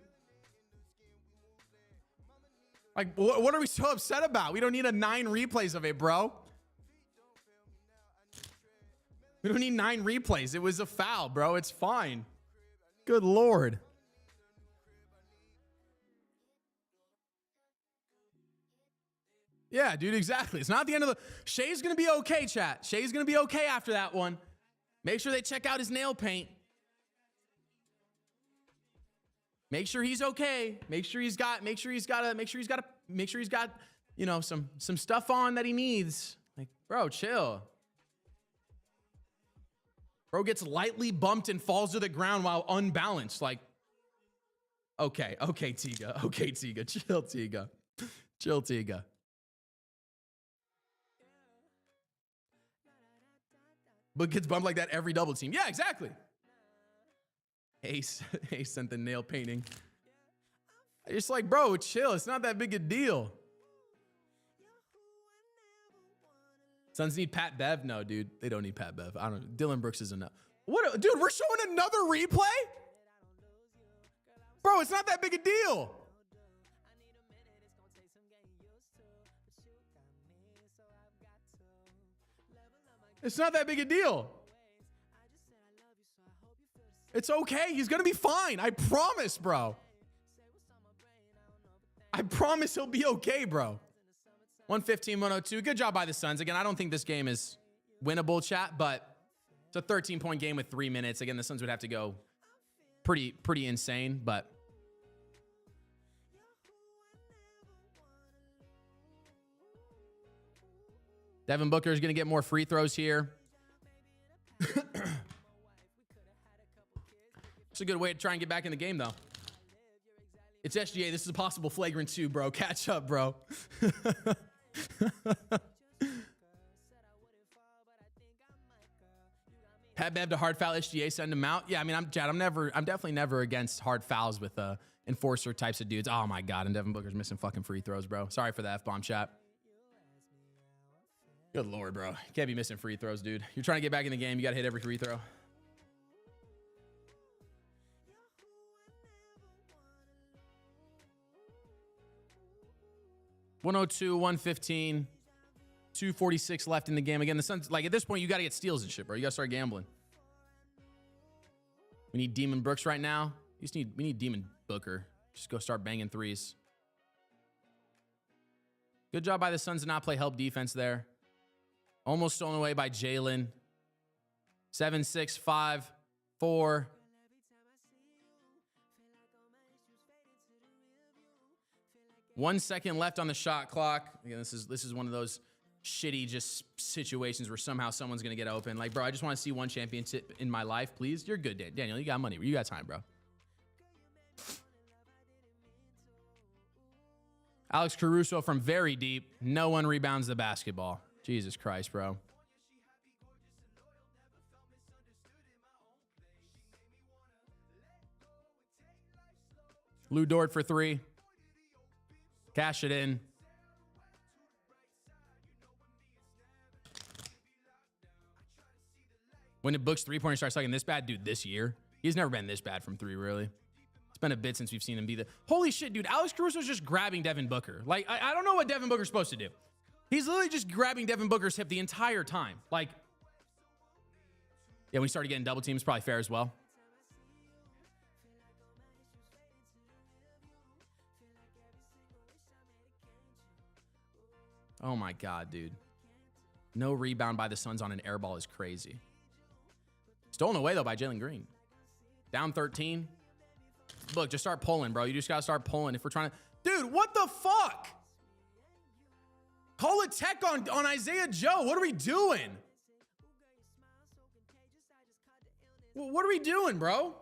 Like, what are we so upset about? We don't need 9 replays of it, bro. We don't need 9 replays. It was a foul, bro. It's fine. Good Lord. Yeah, dude, exactly. It's not the end of the... Shai's going to be okay, chat. Shai's going to be okay after that one. Make sure they check out his nail paint. Make sure he's okay. Make sure he's got, you know, some stuff on that he needs. Like, bro, chill. Bro gets lightly bumped and falls to the ground while unbalanced. Like, okay, Tiga. Okay, Tiga. Chill, Tiga. Chill, Tiga. But gets bumped like that every double team. Yeah, exactly. Ace sent the nail painting. It's like, bro, chill. It's not that big a deal. Suns need Pat Bev? No, dude. They don't need Pat Bev. I don't know. Dillon Brooks is enough. What? Dude, we're showing another replay? Bro, it's not that big a deal. It's not that big a deal. It's okay. He's going to be fine. I promise, bro. I promise he'll be okay, bro. 115-102. Good job by the Suns. Again, I don't think this game is winnable, chat, but it's a 13-point game with 3 minutes. Again, the Suns would have to go pretty insane, but Devin Booker is going to get more free throws here. It's a good way to try and get back in the game, though. It's SGA. This is a possible flagrant 2, bro. Catch up, bro. Pat Bev to hard foul SGA, send him out. Yeah, I mean, I'm definitely never against hard fouls with enforcer types of dudes. Oh my God, and Devin Booker's missing fucking free throws, bro. Sorry for the F-bomb, chat. Good Lord, bro. You can't be missing free throws, dude. You're trying to get back in the game. You got to hit every free throw. .102, 115, 2:46 left in the game. Again, the Suns, like at this point, you got to get steals and shit, bro. You got to start gambling. We need Demon Brooks right now. We need Demon Booker. Just go start banging threes. Good job by the Suns to not play help defense there. Almost stolen away by Jalen. 7, 6, 5, 4. One second left on the shot clock. Again, this is one of those shitty just situations where somehow someone's gonna get open. Like, bro, I just want to see one championship in my life, please. You're good, Daniel. You got money. You got time, bro. Alex Caruso from very deep. No one rebounds the basketball. Jesus Christ, bro. Lou Dort for 3. Cash it in. When did Book's three-pointer start sucking this bad? Dude, this year. He's never been this bad from 3, really. It's been a bit since we've seen him be the... Holy shit, dude. Alex Caruso's just grabbing Devin Booker. Like, I don't know what Devin Booker's supposed to do. He's literally just grabbing Devin Booker's hip the entire time. Like... Yeah, when he started getting double teams, probably fair as well. Oh my God, dude. No rebound by the Suns on an air ball is crazy. Stolen away, though, by Jalen Green. Down 13. Look, just start pulling, bro. You just got to start pulling if we're trying to... Dude, what the fuck? Call a tech on Isaiah Joe. What are we doing? What are we doing, bro?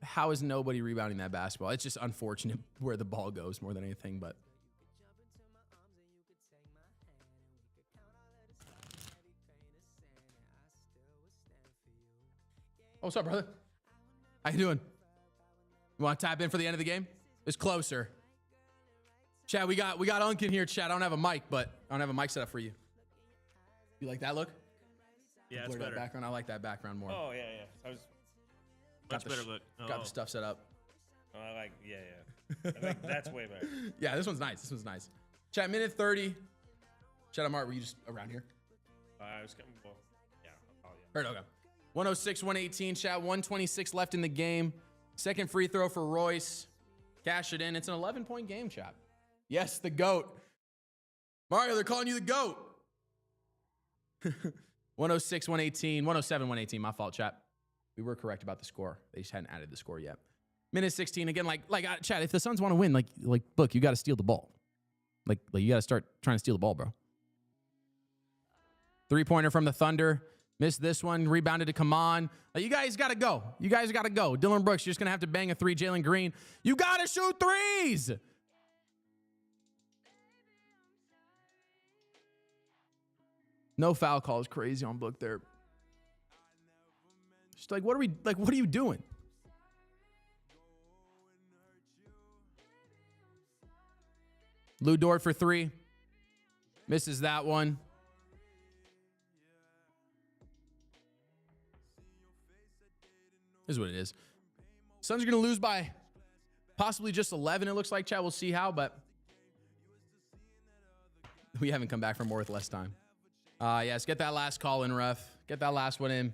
How is nobody rebounding that basketball? It's just unfortunate where the ball goes more than anything, but... Oh, what's up, brother? How you doing? You want to tap in for the end of the game? It's closer. Chad, we got Unk in here, Chad. I don't have a mic, but I don't have a mic set up for you. You like that look? Yeah, it's better. Background. I like that background more. Oh, yeah. I was much better look. Got the stuff set up. Oh, I like, yeah. I think that's way better. Yeah, this one's nice. This one's nice. Chat, minute 30. Chad, Amart, were you just around here? I was coming. Well, yeah. Oh, yeah. Heard, okay. 106, 118. Chat, 126 left in the game. Second free throw for Royce. Cash it in. It's an 11-point game, chat. Yes, the GOAT. Mario, they're calling you the GOAT. 106, 118, 107, 118. My fault, chat. We were correct about the score. They just hadn't added the score yet. Minute 16. Again, chat, if the Suns want to win, Book, you got to steal the ball. Like you got to start trying to steal the ball, bro. 3-pointer from the Thunder. Missed this one. Rebounded to come on. You guys got to go. You guys got to go. Dillon Brooks, you're just going to have to bang a 3. Jalen Green, you got to shoot threes. No foul call is crazy on Book there. Just what are you doing? Lou Dort for 3. Misses that one. This is what it is. Suns are going to lose by possibly just 11, it looks like, chat. We'll see how, but we haven't come back for more with less time. Yes, get that last call in, ref. Get that last one in.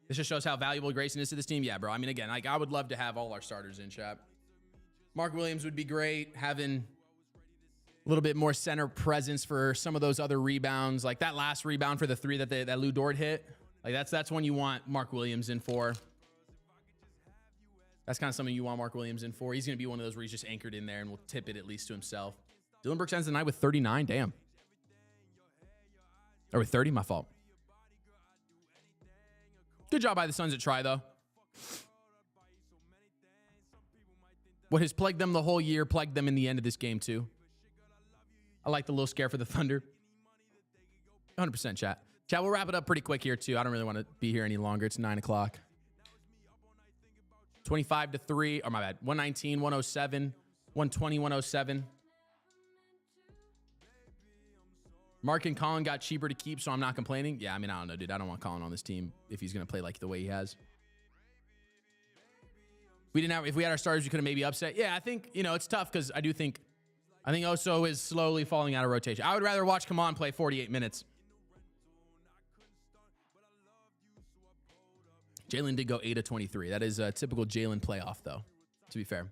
This just shows how valuable Grayson is to this team. Yeah, bro. I mean, again, I would love to have all our starters in, chat. Mark Williams would be great, having a little bit more center presence for some of those other rebounds. Like that last rebound for the 3 that Lou Dort hit. Like that's one you want Mark Williams in for. That's kind of something you want Mark Williams in for. He's going to be one of those where he's just anchored in there and will tip it at least to himself. Dillon Brooks ends the night with 39. Damn. Or with 30, my fault. Good job by the Suns at try, though. What has plagued them the whole year plagued them in the end of this game, too. I like the little scare for the Thunder. 100% chat. Chat, we'll wrap it up pretty quick here, too. I don't really want to be here any longer. It's 9 o'clock. 25-3. Oh, my bad. 119, 107, 120, 107. Mark and Colin got cheaper to keep, so I'm not complaining. Yeah, I mean, I don't know, dude. I don't want Colin on this team if he's going to play like the way he has. If we had our starters, we could have maybe upset. Yeah, I think, it's tough because I think Oso is slowly falling out of rotation. I would rather watch Kaman play 48 minutes. Jalen did go 8 of 23. That is a typical Jalen playoff, though, to be fair.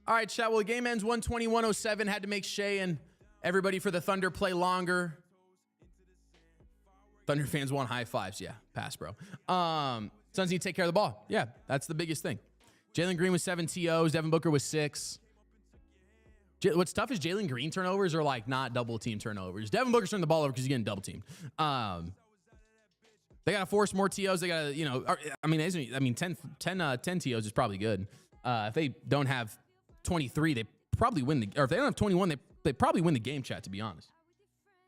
All right, chat. Well, the game ends 120-107. Had to make Shai and everybody for the Thunder play longer. Thunder fans want high fives. Yeah, pass, bro. Suns need to take care of the ball. Yeah, that's the biggest thing. Jalen Green was 7 TOs. Devin Booker was 6. What's tough is Jalen Green turnovers are not double team turnovers. Devin Booker's turning the ball over because he's getting double teamed. They got to force more TOs. They got to, 10 TOs is probably good. If they don't have 23, they probably win or if they don't have 21, they probably win the game, chat, to be honest.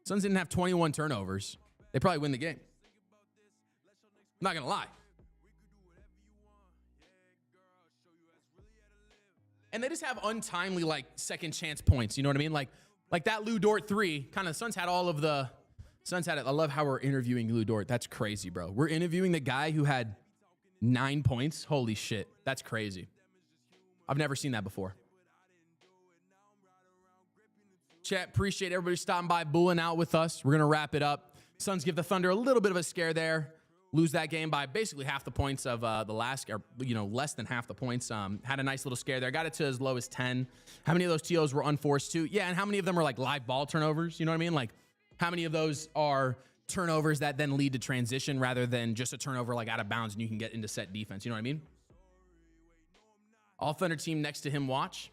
Suns didn't have 21 turnovers. They probably win the game. I'm not going to lie. And they just have untimely, second chance points. You know what I mean? Like that Lou Dort 3, kind of, Suns had all of the... Suns had it. I love how we're interviewing Lou Dort. That's crazy, bro. We're interviewing the guy who had 9 points. Holy shit. That's crazy. I've never seen that before. Chat, appreciate everybody stopping by, booing out with us. We're going to wrap it up. Suns give the Thunder a little bit of a scare there. Lose that game by basically half the points of the last, or, less than half the points. Had a nice little scare there. Got it to as low as 10. How many of those TOs were unforced too? Yeah, and how many of them are live ball turnovers? You know what I mean? How many of those are turnovers that then lead to transition rather than just a turnover out of bounds and you can get into set defense? You know what I mean? All Thunder team next to him watch.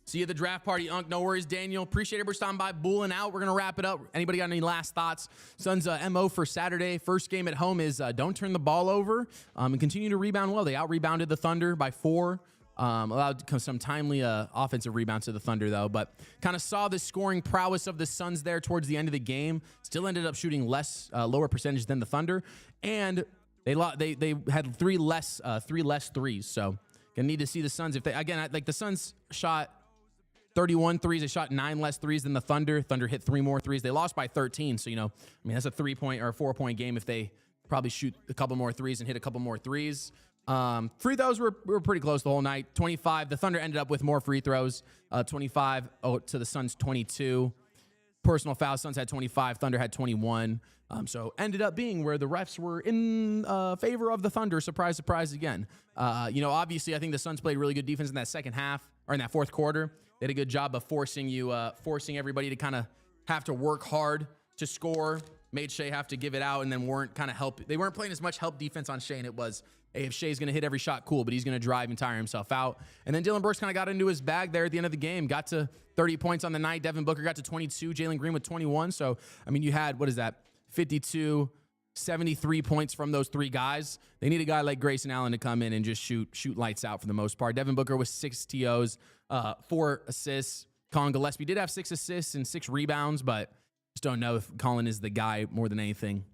See you at the draft party, Unk. No worries, Daniel. Appreciate everybody stopping by, booling out. We're going to wrap it up. Anybody got any last thoughts? Suns MO for Saturday. First game at home is don't turn the ball over and continue to rebound well. They out-rebounded the Thunder by 4. Allowed some timely offensive rebounds to the Thunder, though. But kind of saw the scoring prowess of the Suns there towards the end of the game. Still ended up shooting lower percentage than the Thunder. And they had 3 less threes. So gonna need to see the Suns. If they, again, the Suns shot 31 threes. They shot 9 less threes than the Thunder. Thunder hit 3 more threes. They lost by 13. So, that's a 3-point or a 4-point game if they probably shoot a couple more threes and hit a couple more threes. Free throws were pretty close the whole night. 25. The Thunder ended up with more free throws. 25 to the Suns 22. Personal fouls. Suns had 25. Thunder had 21. So ended up being where the refs were in favor of the Thunder. Surprise, surprise again. Obviously I think the Suns played really good defense in that second half. or in that fourth quarter. They did a good job of forcing everybody to kind of have to work hard to score. Made Shai have to give it out, and then they weren't playing as much help defense on Shai, and it was, hey, if Shai's going to hit every shot, cool, but he's going to drive and tire himself out. And then Dillon Brooks kind of got into his bag there at the end of the game, got to 30 points on the night. Devin Booker got to 22, Jalen Green with 21. So, I mean, you had, 52, 73 points from those three guys. They need a guy like Grayson Allen to come in and just shoot lights out for the most part. Devin Booker with 6 TOs, 4 assists. Colin Gillespie did have 6 assists and 6 rebounds, but just don't know if Colin is the guy more than anything,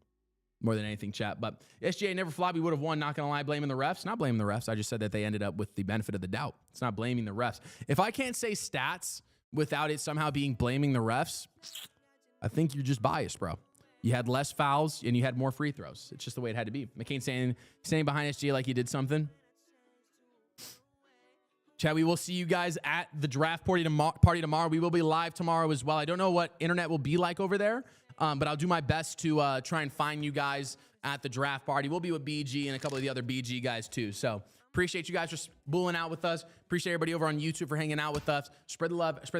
chat. But SGA never flopped. We would have won, not going to lie, blaming the refs. Not blaming the refs. I just said that they ended up with the benefit of the doubt. It's not blaming the refs. If I can't say stats without it somehow being blaming the refs, I think you're just biased, bro. You had less fouls and you had more free throws. It's just the way it had to be. McCain saying behind SGA like he did something. Chad, we will see you guys at the draft party tomorrow. We will be live tomorrow as well. I don't know what internet will be like over there, but I'll do my best to try and find you guys at the draft party. We'll be with BG and a couple of the other BG guys too. So appreciate you guys just bulling out with us. Appreciate everybody over on YouTube for hanging out with us. Spread the love, spread the